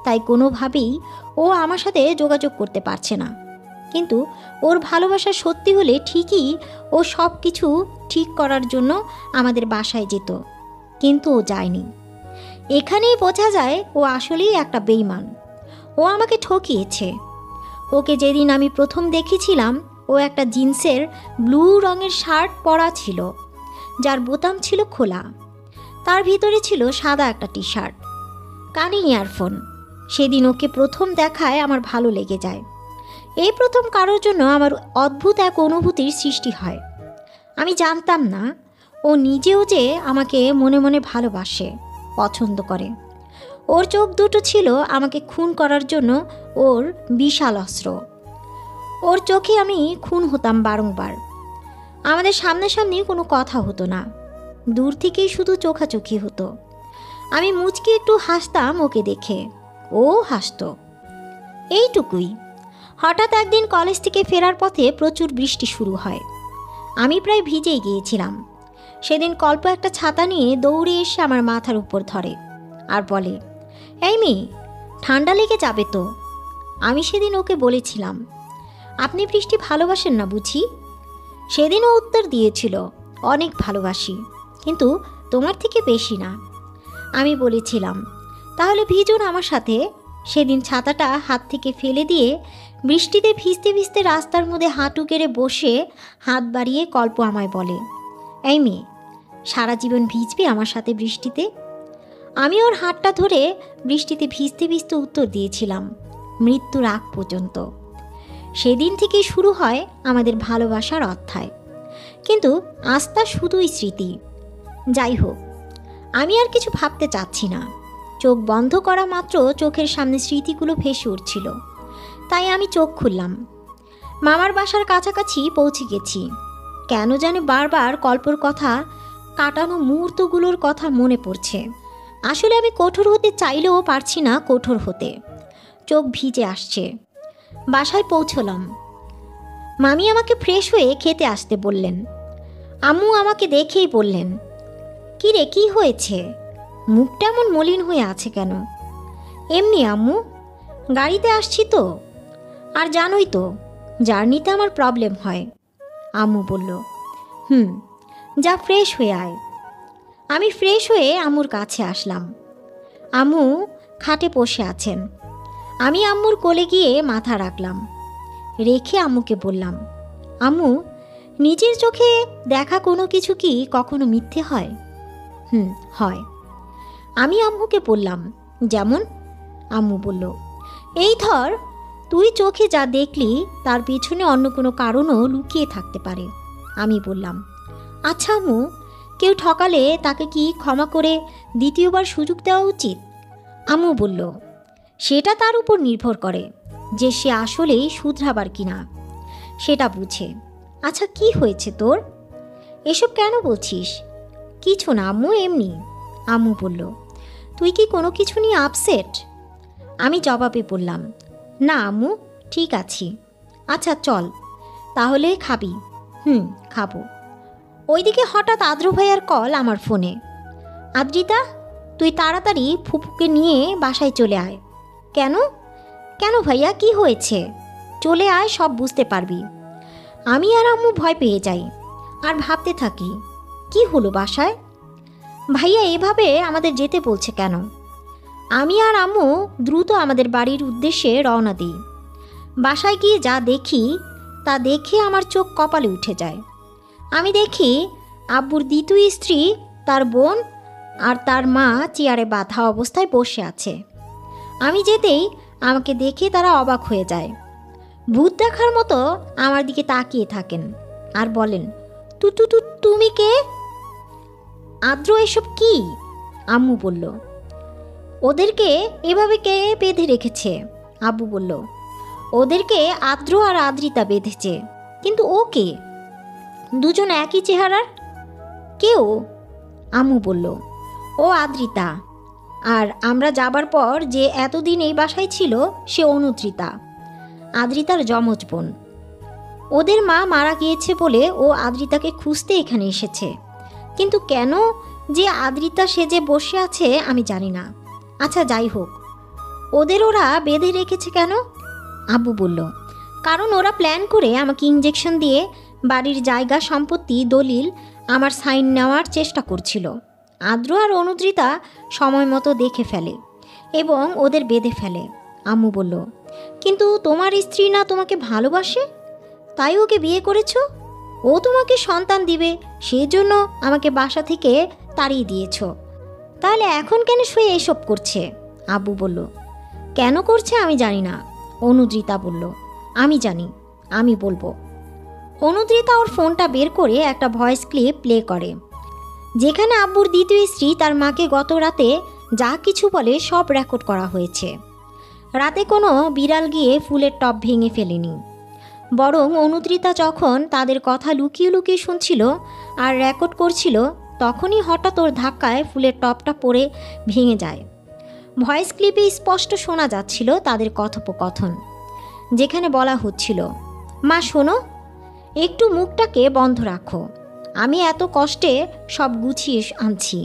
A: তাই কোনোভাবেই ও আমার সাথে যোগাযোগ করতে পারছে না। কিন্তু ওর ভালোবাসা সত্যি হলে ঠিকই ও সব কিছু ঠিক করার জন্য আমাদের বাসায় যেত, কিন্তু ও যায়নি। এখানেই বোঝা যায় ও আসলেই একটা বেঈমান। ও আমাকে ঠকিয়েছে। ওকে যেদিন আমি প্রথম দেখেছিলাম, ও একটা জিন্সের ব্লু রঙের শার্ট পরা ছিল, যার বোতাম ছিল খোলা। তার ভিতরে ছিল সাদা একটা টি শার্ট, কানে ইয়ারফোন। সেদিন ওকে প্রথম দেখায় আমার ভালো লেগে যায়। এই প্রথম কারোর জন্য আমার অদ্ভুত এক অনুভূতির সৃষ্টি হয়। আমি জানতাম না ও নিজেও যে আমাকে মনে মনে ভালোবাসে, পছন্দ করে। ওর চোখ দুটো ছিল আমাকে খুন করার জন্য ওর বিশাল অস্ত্র। ওর চোখে আমি খুন হতাম বারংবার। আমাদের সামনাসামনি কোনো কথা হতো না, দূর থেকেই শুধু চোখাচোখি হতো। আমি মুচকি একটু হাসতাম ওকে দেখে, ও হাসতো, এইটুকুই। হঠাৎ একদিন কলেজ থেকে ফেরার পথে প্রচুর বৃষ্টি শুরু হয়। আমি প্রায় ভিজেই গিয়েছিলাম। সেদিন কল্প একটা ছাতা নিয়ে দৌড়ে এসে আমার মাথার উপর ধরে আর বলে, এই মেয়ে, ঠান্ডা লেগে যাবে তো। আমি সেদিন ওকে বলেছিলাম, আপনি বৃষ্টি ভালোবাসেন না বুঝি? সেদিন ও উত্তর দিয়েছিল, অনেক ভালোবাসি, কিন্তু তোমার থেকে বেশি না। আমি বলেছিলাম, তাহলে ভিজুন আমার সাথে। সেদিন ছাতাটা হাত থেকে ফেলে দিয়ে বৃষ্টিতে ভিজতে ভিজতে রাস্তার মধ্যে হাঁটু গেড়ে বসে হাত বাড়িয়ে কল্প আমায় বলে, এই মেয়ে, সারা জীবন ভিজবে আমার সাথে বৃষ্টিতে? আমি ওর হাতটা ধরে বৃষ্টিতে ভিজতে ভিজতে উত্তর দিয়েছিলাম, মৃত্যুর আগ পর্যন্ত। সেদিন থেকেই শুরু হয় আমাদের ভালোবাসার অধ্যায়, কিন্তু আস্থা শুধুই স্মৃতি। যাই হোক, আমি আর কিছু ভাবতে চাচ্ছি না। চোখ বন্ধ করা মাত্র চোখের সামনে স্মৃতিগুলো ভেসে উঠছিল, তাই আমি চোখ খুললাম। মামার বাসার কাছাকাছি পৌঁছে গেছি। কেন জানি বারবার কল্পর কথা, কাটানো মুহূর্তগুলোর কথা মনে পড়ছে। আসলে আমি কঠোর হতে চাইলেও পারছি না কঠোর হতে। চোখ ভিজে আসছে। বাসায় পৌঁছলাম। মামি আমাকে ফ্রেশ হয়ে খেতে আসতে বললেন। আম্মু আমাকে দেখেই বললেন, কি রে, কি হয়েছে? মুখটা এমন মলিন হয়ে আছে কেন? এমনি আম্মু, গাড়িতে আসছি তো, আর জানোই তো জার্নিতে আমার প্রবলেম হয়। আম্মু বলল, যা ফ্রেশ হয়ে আয়। আমি ফ্রেশ হয়ে আম্মুর কাছে আসলাম। আম্মু খাটে বসে আছেন। আমি আম্মুর কোলে গিয়ে মাথা রাখলাম। রেখে আম্মুকে বললাম, আম্মু, নিজের চোখে দেখা কোনো কিছু কি কখনো মিথ্যে হয়? হয়। আমি আম্মুকে বললাম, যেমন? আম্মু বলল, এই ধর, তুই চোখে যা দেখলি তার পিছনে অন্য কোনো কারণও লুকিয়ে থাকতে পারে। আমি বললাম, আচ্ছা আম্মু, কেউ ঠকালে তাকে কি ক্ষমা করে দ্বিতীয়বার সুযোগ দেওয়া উচিত? আম্মু বলল, সেটা তার উপর নির্ভর করে যে সে আসলেই শুধরাবার কিনা, সেটা বুঝে। আচ্ছা, কি হয়েছে তোর? এসব কেন বলছিস? কিছু না আম্মু, এমনি। আম্মু বলল, তুই কি কোনো কিছু নিয়ে আপসেট? আমি জবাবে বললাম, না আম্মু, ঠিক আছি। আচ্ছা চল, তাহলে খাবি? খাবো। ওইদিকে হঠাৎ আদ্র ভাইয়ার কল আমার ফোনে। আদ্রিতা, তুই তাড়াতাড়ি ফুপুকে নিয়ে বাসায় চলে আয়। কেন? কেন ভাইয়া, কি হয়েছে? চলে আয়, সব বুঝতে পারবি। আমি আর আম্মু ভয় পেয়ে যাই আর ভাবতে থাকি, কি হলো বাসায়? ভাইয়া এভাবে আমাদের যেতে বলছে কেন? আমি আর আম্মু দ্রুত আমাদের বাড়ির উদ্দেশ্যে রওনা দিই। বাসায় গিয়ে যা দেখি তা দেখে আমার চোখ কপালে উঠে যায়। আমি দেখি আব্বুর দ্বিতীয় স্ত্রী, তার বোন আর তার মা চেয়ারে বাঁধা অবস্থায় বসে আছে। আমি যেতেই আমাকে দেখে তারা অবাক হয়ে যায়। ভূত দেখার মতো আমার দিকে তাকিয়ে থাকেন আর বলেন, তুমি কে? আদ্র, এসব কি? আম্মু বলল, ওদেরকে এভাবে কে বেঁধে রেখেছে? আব্বু বলল, ওদেরকে আদ্র আর আদ্রিতা বেঁধেছে। কিন্তু ও কে? দুজন একই চেহারার। কেউ? আম্মু বলল, ও আদ্রিতা। আর আমরা যাবার পর যে এতদিন এই বাসায় ছিল সে অনুদ্রিতা, আদ্রিতার যমজ বোন। ওদের মা মারা গিয়েছে বলে ও আদ্রিতাকে খুঁজতে এখানে এসেছে। কিন্তু কেন যে আদ্রিতা সেজে বসে আছে আমি জানি না। আচ্ছা যাই হোক, ওদের ওরা বেঁধে রেখেছে কেন? আব্বু বলল, কারণ ওরা প্ল্যান করে আমাকে ইঞ্জেকশন দিয়ে বাড়ির জায়গা সম্পত্তি দলিল আমার সাইন নেওয়ার চেষ্টা করছিল। আদ্র আর অনুদ্রিতা সময় মতো দেখে ফেলে এবং ওদের বেঁধে ফেলে। আম্মু বলল, কিন্তু তোমার স্ত্রী না তোমাকে ভালোবাসে, তাই ওকে বিয়ে করেছো? ও তোমাকে সন্তান দিবে, সেই জন্য আমাকে বাসা থেকে তাড়িয়ে দিয়েছ। তাহলে এখন কেন শুয়ে এসব করছে? আব্বু বলল, কেন করছে আমি জানি না। অনুদ্রিতা বলল, আমি জানি, আমি বলবো। অনুদ্রিতা ওর ফোনটা বের করে একটা ভয়েস ক্লিপ প্লে করে, যেখানে আব্বুর দ্বিতীয় স্ত্রী তার মাকে গত রাতে যা কিছু বলে সব রেকর্ড করা হয়েছে। রাতে কোনো বিড়াল গিয়ে ফুলের টব ভেঙে ফেলেনি, বরং অনুদ্রিতা যখন তাদের কথা লুকিয়ে লুকিয়ে শুনছিল আর রেকর্ড করছিল, তখনই হঠাৎ ওর ধাক্কায় ফুলের টবটা পড়ে ভেঙে যায়। ভয়েস ক্লিপে স্পষ্ট শোনা যাচ্ছিল তাদের কথোপকথন, যেখানে বলা হচ্ছিল, মা শোনো, একটু মুখটাকে বন্ধ রাখো, আমি এত কষ্টে সব গুছিয়ে আনছি,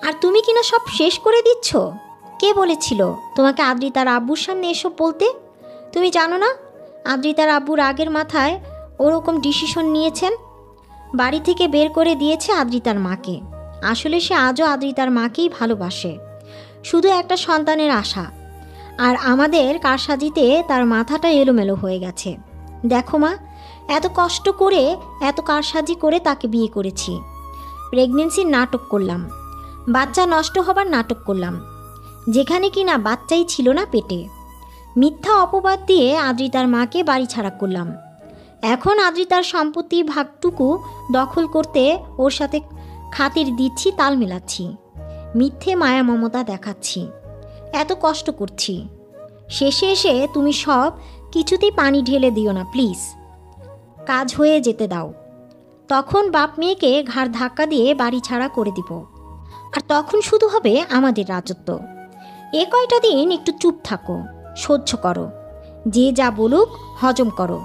A: আর তুমি কিনা সব শেষ করে দিচ্ছ। কে বলেছিল তোমাকে আদ্রিতার আব্বুর সামনে এসব বলতে? তুমি জানো না আদ্রিতার আব্বু রাগের মাথায় ওরকম ডিসিশন নিয়েছেন। বাড়ি থেকে বের করে দিয়েছে আদ্রিতার মাকে। আসলে সে আজও আদ্রিতার মাকেই ভালোবাসে, শুধু একটা সন্তানের আশা। আর আমাদের কারসাজিতে তার মাথাটা এলোমেলো হয়ে গেছে। দেখো মা, এত কষ্ট করে এত কারসাজি করে তাকে বিয়ে করেছি। প্রেগনেন্সির নাটক করলাম, বাচ্চা নষ্ট হবার নাটক করলাম, যেখানে কিনা বাচ্চাই ছিল না পেটে। মিথ্যা অপবাদ দিয়ে আদ্রিতার মাকে বাড়ি ছাড়া করলাম। এখন আদ্রিতার সম্পত্তির ভাগটুকু দখল করতে ওর সাথে খাতির দিচ্ছি, তাল মেলাচ্ছি, মিথ্যে মায়া মমতা দেখাচ্ছি, এত কষ্ট করছি। শেষে এসে তুমি সব কিছুতেই পানি ঢেলে দিও না প্লিজ, কাজ হয়ে যেতে দাও। তখন বাপ মেয়েকে ঘাড় ধাক্কা দিয়ে বাড়ি ছাড়া করে দিব, আর তখন শুধু হবে আমাদের রাজত্ব। এ কয়টা দিন একটু চুপ থাকো, সহ্য করো, যে যা বলুক হজম করো।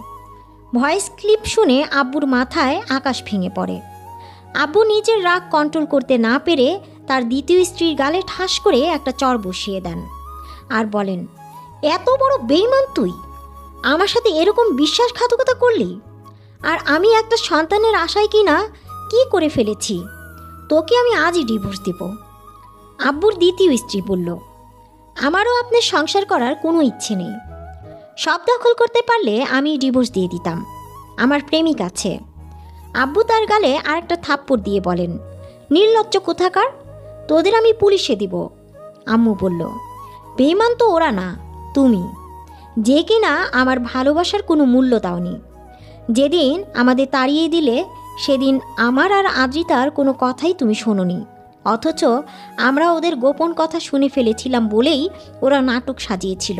A: ভয়েস ক্লিপ শুনে আব্বুর মাথায় আকাশ ভেঙে পড়ে। আব্বু নিজের রাগ কন্ট্রোল করতে না পেরে তার দ্বিতীয় স্ত্রীর গালে ঠাস করে একটা চর বসিয়ে দেন আর বলেন, এত বড় বেঈমান তুই! আমার সাথে এরকম বিশ্বাসঘাতকতা করলি? আর আমি একটা সন্তানের আশায় কিনা কি করে ফেলেছি, তোকে আমি আজই ডিভোর্স দিব। আব্বুর দ্বিতীয় স্ত্রী বলল, আমারও আপনার সংসার করার কোনো ইচ্ছে নেই। সব দখল করতে পারলে আমি ডিভোর্স দিয়ে দিতাম, আমার প্রেমিক আছে। আব্বু তার গালে আরেকটা থাপ্পড় দিয়ে বলেন, নির্লজ্জ কোথাকার, তোদের আমি পুলিশে দিব। আম্মু বলল, বেঈমান তো ওরা না, তুমি, যে কিনা আমার ভালোবাসার কোনো মূল্য দাওনি। যেদিন আমাদের তাড়িয়ে দিলে সেদিন আমার আর আদ্রিতার কোনো কথাই তুমি শোনোনি, অথচ আমরা ওদের গোপন কথা শুনে ফেলেছিলাম বলেই ওরা নাটক সাজিয়েছিল,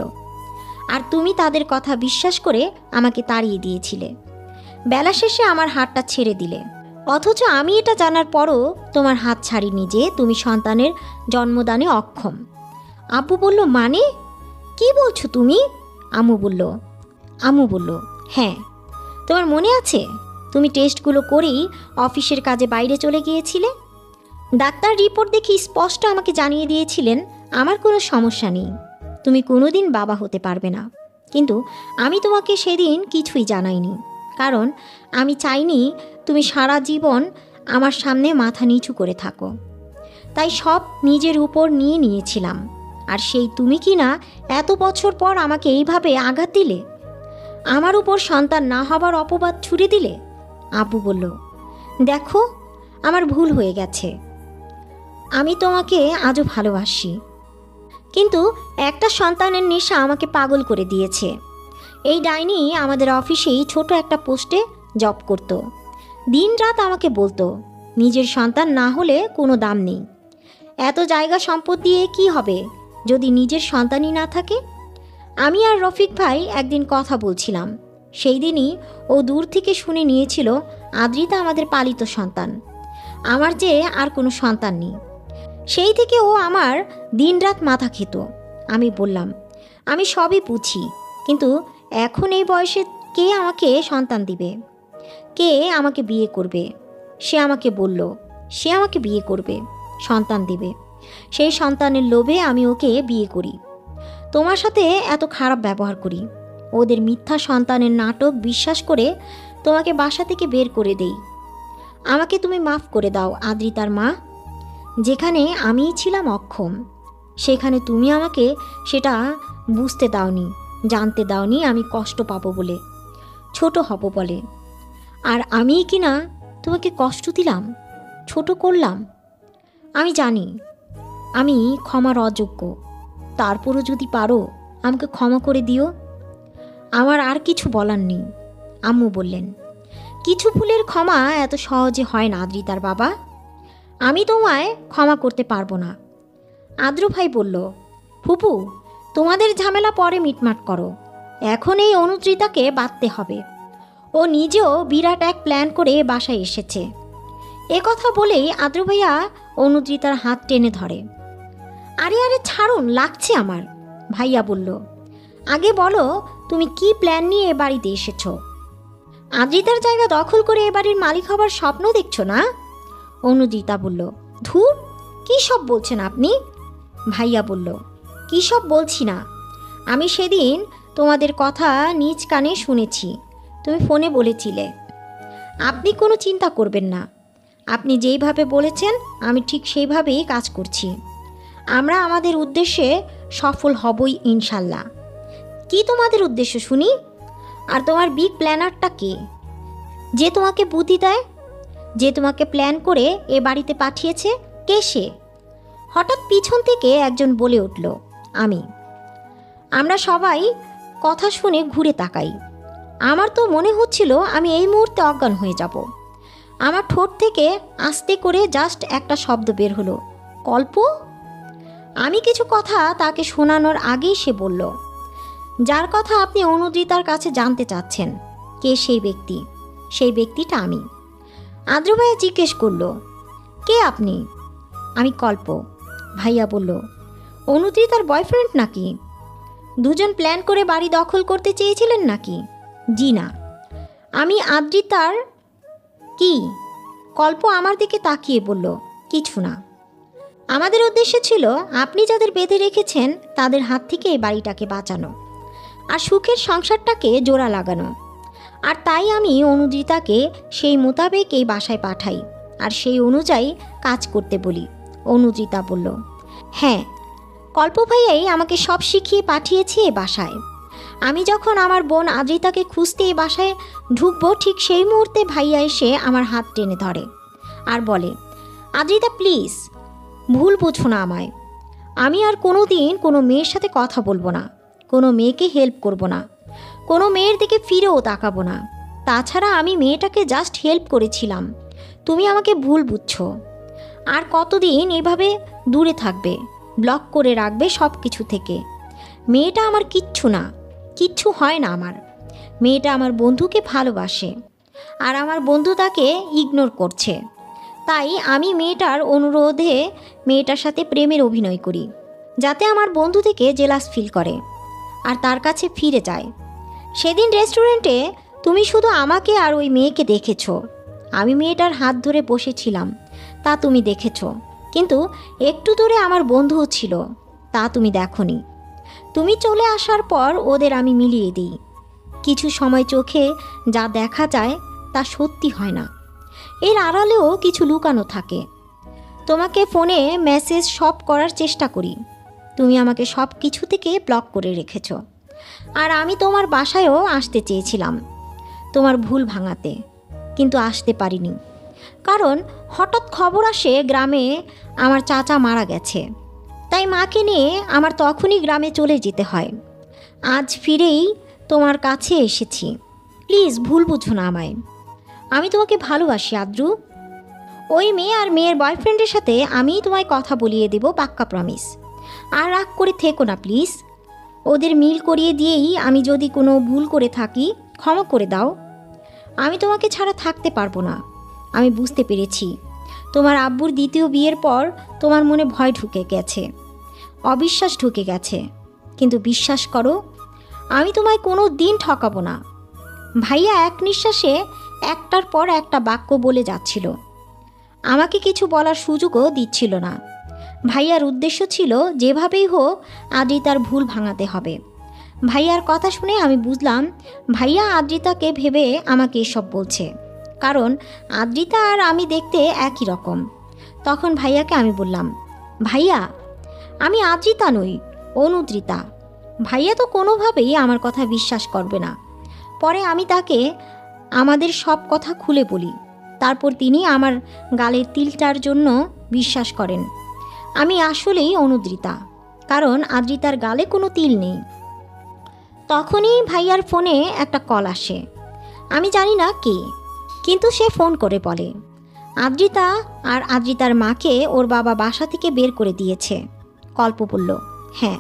A: আর তুমি তাদের কথা বিশ্বাস করে আমাকে তাড়িয়ে দিয়েছিলে। বেলা শেষে আমার হাতটা ছেড়ে দিলে, অথচ আমি এটা জানার পরও তোমার হাত ছাড়িনি যে তুমি সন্তানের জন্মদানে অক্ষম। আব্বু বলল, মানে কি বলছো তুমি? আম্মু বলল, হ্যাঁ, তোমার মনে আছে তুমি টেস্টগুলো করেই অফিসের কাজে বাইরে চলে গিয়েছিলে। ডাক্তার রিপোর্ট দেখে স্পষ্ট আমাকে জানিয়ে দিয়েছিলেন আমার কোনো সমস্যা নেই, তুমি কোনোদিন বাবা হতে পারবে না। কিন্তু আমি তোমাকে সেদিন কিছুই জানাইনি, কারণ আমি চাইনি তুমি সারা জীবন আমার সামনে মাথা নিচু করে থাকো। তাই সব নিজের উপর নিয়ে নিয়েছিলাম, আর সেই তুমি কি না এত বছর পর আমাকে এইভাবে আঘাত দিলে, আমার উপর সন্তান না হবার অপবাদ ছুড়ে দিলে। আব্বু বলল, দেখো আমার ভুল হয়ে গেছে, আমি তোমাকে আজও ভালোবাসি, কিন্তু একটা সন্তানের নেশা আমাকে পাগল করে দিয়েছে। এই ডাইনি আমাদের অফিসেই ছোট একটা পোস্টে জব করত। দিন রাত আমাকে বলতো, নিজের সন্তান না হলে কোনো দাম নেই, এত জায়গা সম্পদ দিয়ে কি হবে যদি নিজের সন্তানই না থাকে। আমি আর রফিক ভাই একদিন কথা বলছিলাম, সেই দিনই ও দূর থেকে শুনে নিয়েছিল আদ্রিতা আমাদের পালিত সন্তান, আমার যে আর কোনো সন্তান নেই। সেই থেকে ও আমার দিনরাত মাথা খেত। আমি বললাম, আমি সবই বুঝি, কিন্তু এখন এই বয়সে কে আমাকে সন্তান দিবে, কে আমাকে বিয়ে করবে? সে আমাকে বলল সে আমাকে বিয়ে করবে, সন্তান দিবে। সেই সন্তানের লোভে আমি ওকে বিয়ে করি, তোমার সাথে এত খারাপ ব্যবহার করি, ওদের মিথ্যা সন্তানের নাটক বিশ্বাস করে তোমাকে বাসা থেকে বের করে দেই। আমাকে তুমি মাফ করে দাও আদ্রিতার মা। যেখানে আমিই ছিলাম অক্ষম, সেখানে তুমি আমাকে সেটা বুঝতে দাওনি, জানতে দাওনি আমি কষ্ট পাবো বলে, ছোট হব বলে। আর আমি কিনা তোমাকে কষ্ট দিলাম, ছোট করলাম। আমি জানি আমি ক্ষমার অযোগ্য, তারপরও যদি পারো আমাকে ক্ষমা করে দিও। আমার আর কিছু বলার নেই। আম্মু বললেন, কিছু ভুলের ক্ষমা এত সহজে হয় না আদ্রিতার বাবা, আমি তোমায় ক্ষমা করতে পারবো না। আদ্র ভাই বলল, ফুপু তোমাদের ঝামেলা পরে মিটমাট করো, এখন এই অনুদ্রিতাকে বাঁধতে হবে। ও নিজেও বিরাট এক প্ল্যান করে বাসায় এসেছে। এ কথা বলেই আদ্র ভাইয়া অনুদ্রিতার হাত টেনে ধরে। আরে আরে ছাড়ুন, লাগছে আমার। ভাইয়া বলল, আগে বলো তুমি কি প্ল্যান নিয়ে বাড়িতে এসেছ? আদ্রিতার জায়গা দখল করে এ বাড়ির মালিক হবার স্বপ্ন দেখছো না? অনুদ্রিতা বলল, ধুর, কী সব বলছেন আপনি? ভাইয়া বলল, কী সব বলছি না, আমি সেদিন তোমাদের কথা নিজ কানে শুনেছি। তুমি ফোনে বলেছিলে। আপনি কোনো চিন্তা করবেন না, আপনি যেইভাবে বলেছেন আমি ঠিক সেইভাবেই কাজ করছি। আমরা আমাদের উদ্দেশ্যে সফল হবই ইনশাল্লাহ। কি তোমাদের উদ্দেশ্য শুনি? আর তোমার বিগ প্ল্যানারটা কে? যে তোমাকে বুদ্ধি দেয়, যে তোমাকে প্ল্যান করে এ বাড়িতে পাঠিয়েছে, কে সে? হঠাৎ পিছন থেকে একজন বলে উঠল, আমি। আমরা সবাই কথা শুনে ঘুরে তাকাই। আমার তো মনে হচ্ছিল আমি এই মুহূর্তে অজ্ঞান হয়ে যাব। আমার ঠোঁট থেকে আস্তে করে জাস্ট একটা শব্দ বের হলো, কল্প। আমি কিছু কথা তাকে শোনানোর আগেই সে বলল, যার কথা আপনি অনুদ্রিতার কাছে জানতে চাচ্ছেন, কে সেই ব্যক্তি, সেই ব্যক্তিটা আমি। আদ্র ভাইয়া জিজ্ঞেস করল, কে আপনি? আমি কল্প। ভাইয়া বলল, অনুদ্রিতার বয়ফ্রেন্ড নাকি? দুজন প্ল্যান করে বাড়ি দখল করতে চেয়েছিলেন নাকি? জি না, আমি আদ্রিতার। কি? কল্প আমার দিকে তাকিয়ে বলল, কিছু না। আমাদের উদ্দেশ্য ছিল আপনি যাদের বেঁধে রেখেছেন তাদের হাত থেকে এই বাড়িটাকে বাঁচানো আর সুখের সংসারটাকে জোড়া লাগানো। আর তাই আমি অনুদ্রিতাকে সেই মোতাবেক এই বাসায় পাঠাই আর সেই অনুযায়ী কাজ করতে বলি। অনুদ্রিতা বলল, হ্যাঁ, কল্প ভাইয়াই আমাকে সব শিখিয়ে পাঠিয়েছে এ বাসায়। আমি যখন আমার বোন আদ্রিতাকে খুঁজতে এই বাসায় ঢুকবো, ঠিক সেই মুহূর্তে ভাইয়া এসে আমার হাত টেনে ধরে আর বলে, আদ্রিতা প্লিজ, ভুল বুঝো না আমায়। আমি আর কোনো দিন কোনো মেয়ের সাথে কথা বলবো না, কোনো মেয়েকে হেল্প করব না, কোনো মেয়ের দিকে ফিরেও তাকাবো না। তাছাড়া আমি মেয়েটাকে জাস্ট হেল্প করেছিলাম। তুমি আমাকে ভুল বুঝছো। আর কতদিন এভাবে দূরে থাকবে, ব্লক করে রাখবে সব কিছু থেকে? মেয়েটা আমার কিচ্ছু না, কিচ্ছু হয় না আমার। মেয়েটা আমার বন্ধুকে ভালোবাসে আর আমার বন্ধু তাকে ইগনোর করছে। তাই আমি মেয়েটার অনুরোধে মেয়েটার সাথে প্রেমের অভিনয় করি, যাতে আমার বন্ধু থেকে জেলাস ফিল করে আর তার কাছে ফিরে যায়। সেদিন রেস্টুরেন্টে তুমি শুধু আমাকে আর ওই মেয়েকে দেখেছো। আমি মেয়েটার হাত ধরে বসেছিলাম, তা তুমি দেখেছো, কিন্তু একটু দূরে আমার বন্ধুও ছিল, তা তুমি দেখোনি। তুমি চলে আসার পর ওদের আমি মিলিয়ে দিই। কিছু সময় চোখে যা দেখা যায় তা সত্যি হয় না, এর আড়ালেও কিছু লুকানো থাকে। তোমাকে ফোনে মেসেজ সব করার চেষ্টা করি, তুমি আমাকে সব কিছু থেকে ব্লক করে রেখেছো। আর আমি তোমার বাসায়ও আসতে চেয়েছিলাম তোমার ভুল ভাঙাতে, কিন্তু আসতে পারিনি, কারণ হঠাৎ খবর আসে গ্রামে আমার চাচা মারা গেছে। তাই মাকে নিয়ে আমার তখনই গ্রামে চলে যেতে হয়। আজ ফিরেই তোমার কাছে এসেছি, প্লিজ ভুল বুঝো না আমায়। আমি তোমাকে ভালোবাসি আদ্রু। ওই মেয়ে আর মেয়ের বয়ফ্রেন্ডের সাথে আমিই তোমায় কথা বলিয়ে দেব, পাক্কা প্রমিস। আর রাগ করে থেকো না প্লিজ। ওদের মিল করিয়ে দিয়েই আমি যদি কোনো ভুল করে থাকি ক্ষমা করে দাও। আমি তোমাকে ছাড়া থাকতে পারবো না। আমি বুঝতে পেরেছি তোমার আব্বুর দ্বিতীয় বিয়ের পর তোমার মনে ভয় ঢুকে গেছে, অবিশ্বাস ঢুকে গেছে, কিন্তু বিশ্বাস করো, আমি তোমায় কোনো দিন ঠকাবো না। ভাইয়া এক নিঃশ্বাসে একটার পর একটা বাক্য বলে যাচ্ছিল, আমাকে কিছু বলার সুযোগও দিচ্ছিল না। ভাইয়ার উদ্দেশ্য ছিল যেভাবেই হোক আদ্রিতার ভুল ভাঙাতে হবে। ভাইয়ার কথা শুনে আমি বুঝলাম ভাইয়া আদ্রিতাকে ভেবে আমাকে এসব বলছে, কারণ আদ্রিতা আর আমি দেখতে একই রকম। তখন ভাইয়াকে আমি বললাম, ভাইয়া আমি আদ্রিতা নই, অনুদ্রিতা। ভাইয়া তো কোনোভাবেই আমার কথা বিশ্বাস করবে না। পরে আমি তাকে আমাদের সব কথা খুলে বলি, তারপর তিনি আমার গালের তিলটার জন্য বিশ্বাস করেন আমি আসলেই অনুদ্রিতা, কারণ আদ্রিতার গালে কোনো তিল নেই। তখনই ভাইয়ার ফোনে একটা কল আসে, আমি জানি না কে, কিন্তু সে ফোন করে বলে আদ্রিতা আর আদ্রিতার মাকে ওর বাবা বাসা থেকে বের করে দিয়েছে। কল্প বলল, হ্যাঁ।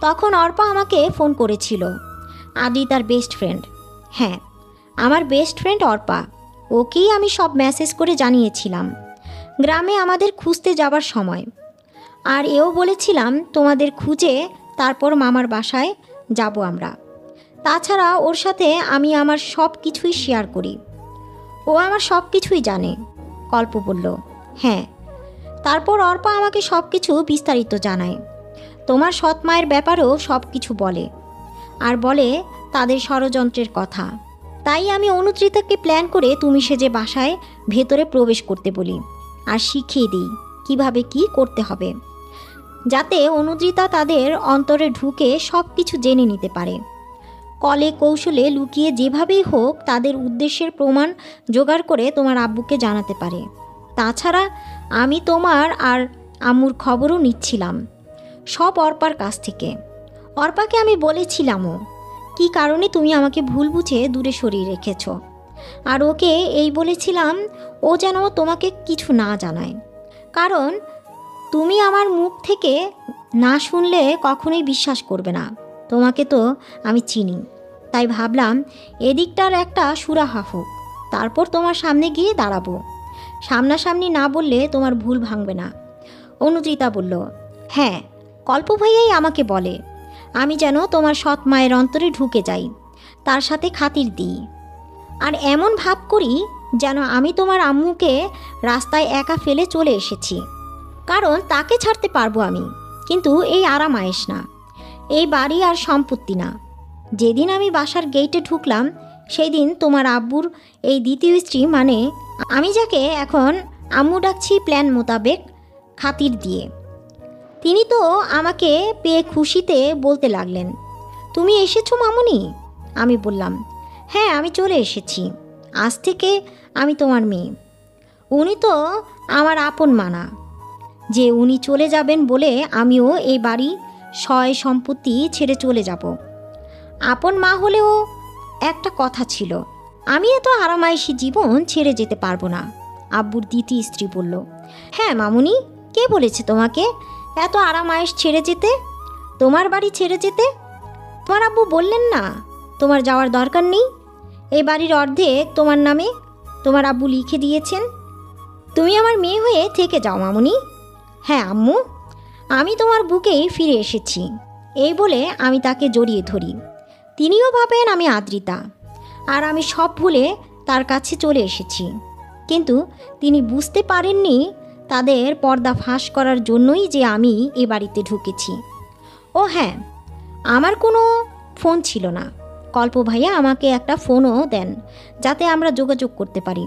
A: তখন অর্পা আমাকে ফোন করেছিল, আদ্রিতার বেস্ট ফ্রেন্ড। হ্যাঁ, আমার বেস্ট ফ্রেন্ড অর্পা, ওকেই আমি সব মেসেজ করে জানিয়েছিলাম গ্রামে আমাদের খুঁজতে যাবার সময়। আর এও বলেছিলাম তোমাদের খুঁজে তারপর মামার বাসায় যাব আমরা। তাছাড়া ওর সাথে আমি আমার সব কিছুই শেয়ার করি। ও আমার সব কিছুই জানে। কল্প বলল, হ্যাঁ। তারপর অর্পা আমাকে সব কিছু বিস্তারিত জানায়। তোমার সৎ মায়ের ব্যাপারেও সব কিছু বলে, আর বলে তাদের ষড়যন্ত্রের কথা। তাই আমি অনুচিতাকে প্ল্যান করে তুমি সেজে বাসায় ভেতরে প্রবেশ করতে বলি, আর শিখিয়ে দিই কিভাবে কি করতে হবে, যাতে অনুদ্রিতা তাদের অন্তরে ঢুকে সব কিছু জেনে নিতে পারে। কলে কৌশলে লুকিয়ে যেভাবেই হোক তাদের উদ্দেশ্যের প্রমাণ জোগাড় করে তোমার আব্বুকে জানাতে পারে। তাছাড়া আমি তোমার আর আম্মুর খবরও নিচ্ছিলাম, সব অর্পার কাছ থেকে। অর্পাকে আমি বলেছিলামও কী কারণে তুমি আমাকে ভুল বুঝে দূরে সরিয়ে রেখেছ, আর ওকে এই বলেছিলাম ও যেন তোমাকে কিছু না জানায়, কারণ তুমি আমার মুখ থেকে না শুনলে কখনোই বিশ্বাস করবে না। তোমাকে তো আমি চিনি, তাই ভাবলাম এদিকটার একটা সুরাহা হোক, তারপর তোমার সামনে গিয়ে দাঁড়াবো। সামনাসামনি না বললে তোমার ভুল ভাঙবে না। অনুচিতা বলল, হ্যাঁ, কল্প ভাইয়াই আমাকে বলে আমি যেন তোমার সৎ মায়ের অন্তরে ঢুকে যাই, তার সাথে খাতির দিই, আর এমন ভাব করি যেন আমি তোমার আম্মুকে রাস্তায় একা ফেলে চলে এসেছি। কারণ তাকে ছাড়তে পারবো আমি, কিন্তু এই আরাম আয়েস না, এই বাড়ি আর সম্পত্তি না। যেদিন আমি বাসার গেটে ঢুকলাম সেই দিন তোমার আব্বুর এই দ্বিতীয় স্ত্রী, মানে আমি যাকে এখন আম্মু ডাকছি, প্ল্যান মোতাবেক খাতির দিয়ে, তিনি তো আমাকে পেয়ে খুশিতে বলতে লাগলেন, তুমি এসেছো মামুনি? আমি বললাম, হ্যাঁ, আমি চলে এসেছি, আজ থেকে আমি তোমার মেয়ে। উনি তো আমার আপন মানা, যে উনি চলে যাবেন বলে আমিও এই বাড়ি সয় সম্পত্তি ছেড়ে চলে যাব। আপন মা হলেও একটা কথা ছিল, আমি এত আরামায়েশি জীবন ছেড়ে যেতে পারবো না। আব্বুর দ্বিতীয় স্ত্রী বলল, হ্যাঁ মামুনি, কে বলেছে তোমাকে এত আরামায়েশ ছেড়ে যেতে, তোমার বাড়ি ছেড়ে যেতে? তোমার আব্বু বললেন না তোমার যাওয়ার দরকার নেই, এই বাড়ির অর্ধেক তোমার নামে তোমার আব্বু লিখে দিয়েছেন, তুমি আমার মেয়ে হয়ে থেকে যাও মামুনি। হ্যাঁ আম্মু, আমি তোমার বুকেই ফিরে এসেছি। এই বলে আমি তাকে জড়িয়ে ধরি। তিনিও ভাবেন আমি আদ্রিতা, আর আমি সব ভুলে তার কাছে চলে এসেছি। কিন্তু তিনি বুঝতে পারেননি তাদের পর্দা ফাঁস করার জন্যই যে আমি এ বাড়িতে ঢুকেছি। ও হ্যাঁ, আমার কোনো ফোন ছিল না। কল্প ভাইয়া আমাকে একটা ফোনও দেন যাতে আমরা যোগাযোগ করতে পারি।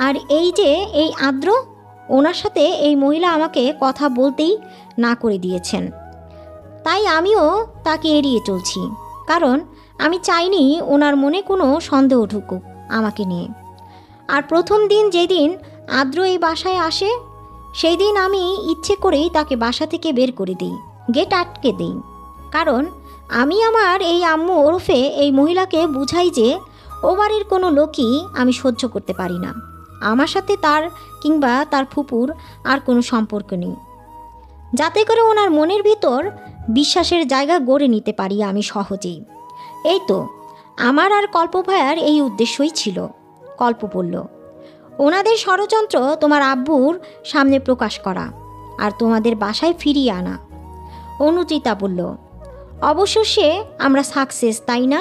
A: আর এই যে এই আদ্র, ওনার সাথে এই মহিলা আমাকে কথা বলতেই না করে দিয়েছেন, তাই আমিও তাকে এড়িয়ে চলছি, কারণ আমি চাইনি ওনার মনে কোনো সন্দেহ ঢুকুক আমাকে নিয়ে। আর প্রথম দিন যেদিন আদ্র এই বাসায় আসে সেই দিন আমি ইচ্ছে করেই তাকে বাসা থেকে বের করে দিই, গেট আটকে দিই, কারণ আমি আমার এই আম্মু ওরফে এই মহিলাকে বুঝাই যে ও বাড়ির কোনো লোকই আমি সহ্য করতে পারি না, আমার সাথে তার কিংবা তার ফুপুর আর কোনো সম্পর্ক নেই, যাতে করে ওনার মনের ভিতর বিশ্বাসের জায়গা গড়ে নিতে পারি আমি সহজেই। এই তো আমার আর কল্প ভাইয়ার এই উদ্দেশ্যই ছিল। কল্প বলল, ওনাদের ষড়যন্ত্র তোমার আব্বুর সামনে প্রকাশ করা আর তোমাদের বাসায় ফিরিয়ে আনা। অনুচিতা বলল, অবশেষে আমরা সাকসেস, তাই না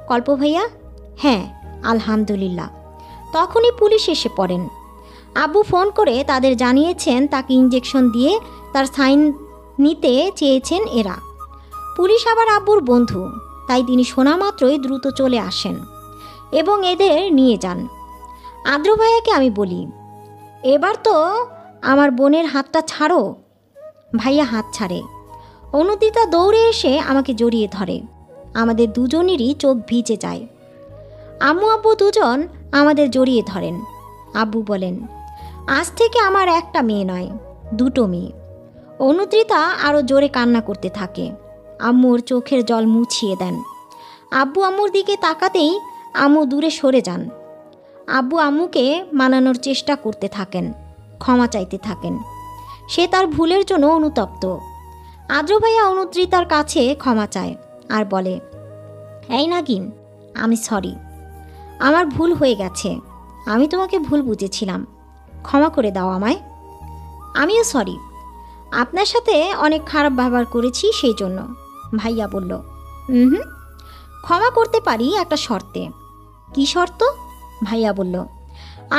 A: কল্প ভাইয়া? হ্যাঁ আলহামদুলিল্লাহ। তখনই পুলিশ এসে পড়েন। আব্বু ফোন করে তাদের জানিয়েছেন তাকে ইঞ্জেকশন দিয়ে তার সাইন নিতে চেয়েছেন এরা। পুলিশ আবার আব্বুর বন্ধু, তাই তিনি শোনা মাত্রই দ্রুত চলে আসেন এবং এদের নিয়ে যান। আদ্র ভাইয়াকে আমি বলি, এবার তো আমার বোনের হাতটা ছাড়ো। ভাইয়া হাত ছাড়ে। অনুদিতা দৌড়ে এসে আমাকে জড়িয়ে ধরে। আমাদের দুজনেরই চোখ ভিজে যায়। আম্মু আব্বু দুজন আমাদের জড়িয়ে ধরেন। আব্বু বলেন, আজ থেকে আমার একটা মেয়ে নয়, দুটো মেয়ে। অনুদ্রিতা আরও জোরে কান্না করতে থাকে। আম্মুর চোখের জল মুছিয়ে দেন। আব্বু আম্মুর দিকে তাকাতেই আম্মু দূরে সরে যান। আব্বু আম্মুকে মানানোর চেষ্টা করতে থাকেন, ক্ষমা চাইতে থাকেন। সে তার ভুলের জন্য অনুতপ্ত। আদ্র ভাইয়া অনুদ্রিতার কাছে ক্ষমা চায় আর বলে, এই নাগিন, আমি সরি, আমার ভুল হয়ে গেছে, আমি তোমাকে ভুল বুঝেছিলাম, ক্ষমা করে দাও আমায়। আমিও সরি, আপনার সাথে অনেক খারাপ ব্যবহার করেছি সেই জন্য। ভাইয়া বলল, ক্ষমা করতে পারি একটা শর্তে। কি শর্ত? ভাইয়া বলল,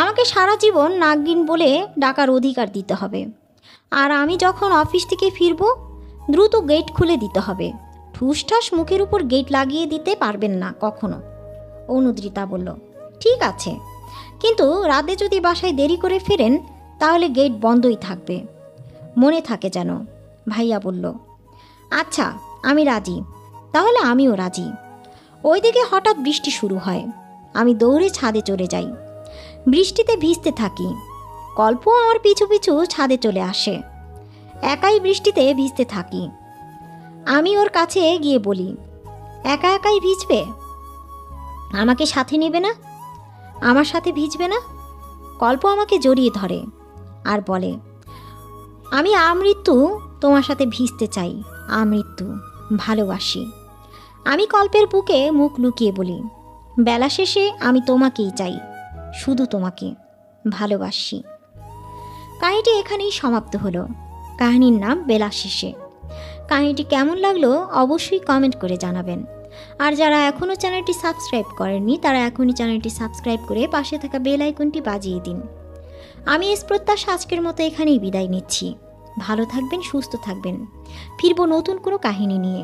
A: আমাকে সারা জীবন নাগিন বলে ডাকার অধিকার দিতে হবে। আর আমি যখন অফিস থেকে ফিরব দ্রুত গেট খুলে দিতে হবে। ঠুসঠাস মুখের উপর গেট লাগিয়ে দিতে পারবেন না কখনো। অনুদ্রিতা বলল, ঠিক আছে, কিন্তু রাতে যদি বাসায় দেরি করে ফেরেন তাহলে গেট বন্ধই থাকবে, মনে থাকে যেন। ভাইয়া বলল, আচ্ছা আমি রাজি, তাহলে আমিও রাজি। ওইদিকে হঠাৎ বৃষ্টি শুরু হয়। আমি দৌড়ে ছাদে চলে যাই। বৃষ্টিতে ভিজতে থাকি। কল্প আমার পিছু পিছু ছাদে চলে আসে। একাই বৃষ্টিতে ভিজতে থাকি। আমি ওর কাছে গিয়ে বলি, একা একাই ভিজবে? আমাকে সাথে নেবে না? আমার সাথে ভিজবে না? কল্প আমাকে জড়িয়ে ধরে আর বলে, আমি আমৃত্যু তোমার সাথে ভিজতে চাই, আমৃত্যু ভালোবাসি। আমি কল্পের বুকে মুখ লুকিয়ে বলি, বেলা শেষে আমি তোমাকেই চাই, শুধু তোমাকে ভালোবাসি। কাহিনীটি এখানেই সমাপ্ত হলো। কাহিনীর নাম বেলা শেষে। কাহিনীটি কেমন লাগলো অবশ্যই কমেন্ট করে জানাবেন। আর যারা এখনও চ্যানেলটি সাবস্ক্রাইব করেননি তারা এখনই চ্যানেলটি সাবস্ক্রাইব করে পাশে থাকা বেল আইকনটি বাজিয়ে দিন। আমি এস প্রত্যাশা আজকের মতো এখানেই বিদায় নিচ্ছি। ভালো থাকবেন, সুস্থ থাকবেন। ফিরবো নতুন কোনো কাহিনী নিয়ে।